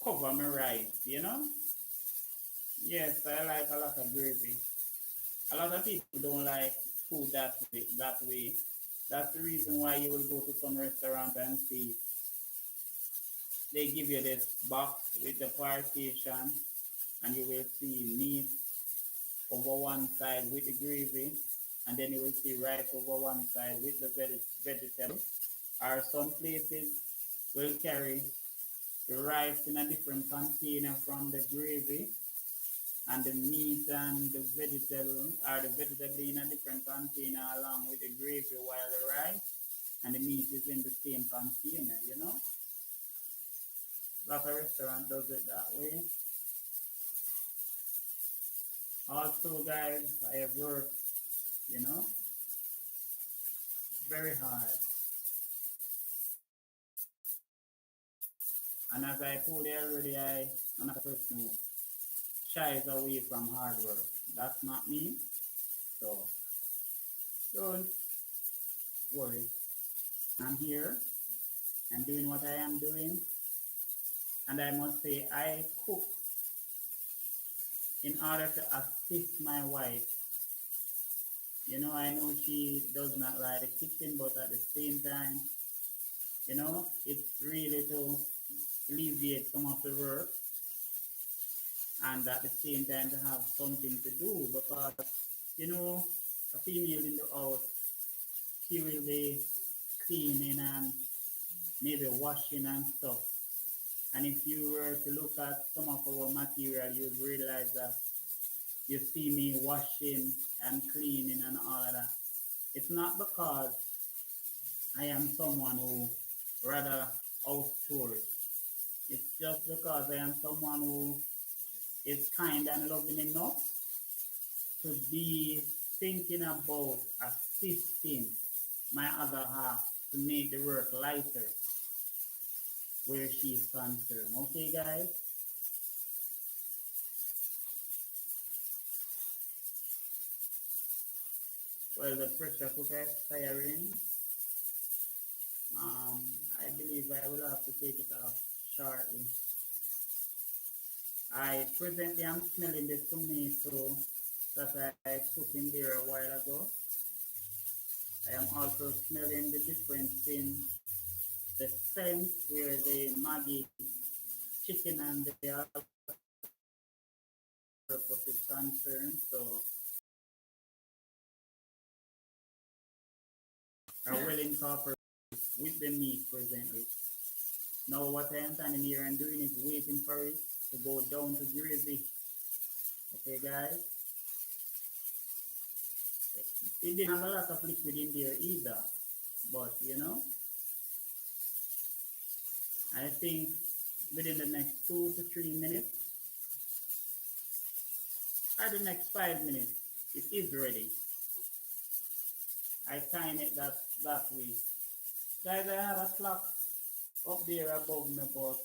cover my rice. Yes, I like a lot of gravy. A lot of people don't like food that way. That's the reason why you will go to some restaurant and see they give you this box with the partition and you will see meat over one side with the gravy and then you will see rice over one side with the vegetable. Or some places will carry the rice in a different container from the gravy and the meat and the vegetable in a different container along with the gravy while the rice and the meat is in the same container. A lot of restaurant does it that way. Also guys, I have worked, you know, very hard. And as I told you already, I am not a person who shies away from hard work. That's not me. So don't worry. I'm here. I'm doing what I am doing. And I must say, I cook in order to assist my wife I know she does not like the kitchen, but at the same time, it's really to alleviate some of the work and at the same time to have something to do because, a female in the house, she will be cleaning and maybe washing and stuff. And if you were to look at some of our material, you'd realize that you see me washing and cleaning and all of that. It's not because I am someone who rather house chores. It's just because I am someone who is kind and loving enough to be thinking about assisting my other half to make the work lighter where she's concerned. Okay, guys? Well, the pressure cooker is firing. I believe I will have to take it off shortly. I presently am smelling the tomato that I put in there a while ago. I am also smelling the difference in the scent where the Maggi chicken and the all-purpose is concerned. So I will incorporate with the meat presently. Now what I am standing here and doing is waiting for it to go down to gravy. Okay, guys? It didn't have a lot of liquid in there either, but I think within the next 2 to 3 minutes, or the next 5 minutes, it is ready. I time it that way. Guys, I had a clock up there above me, but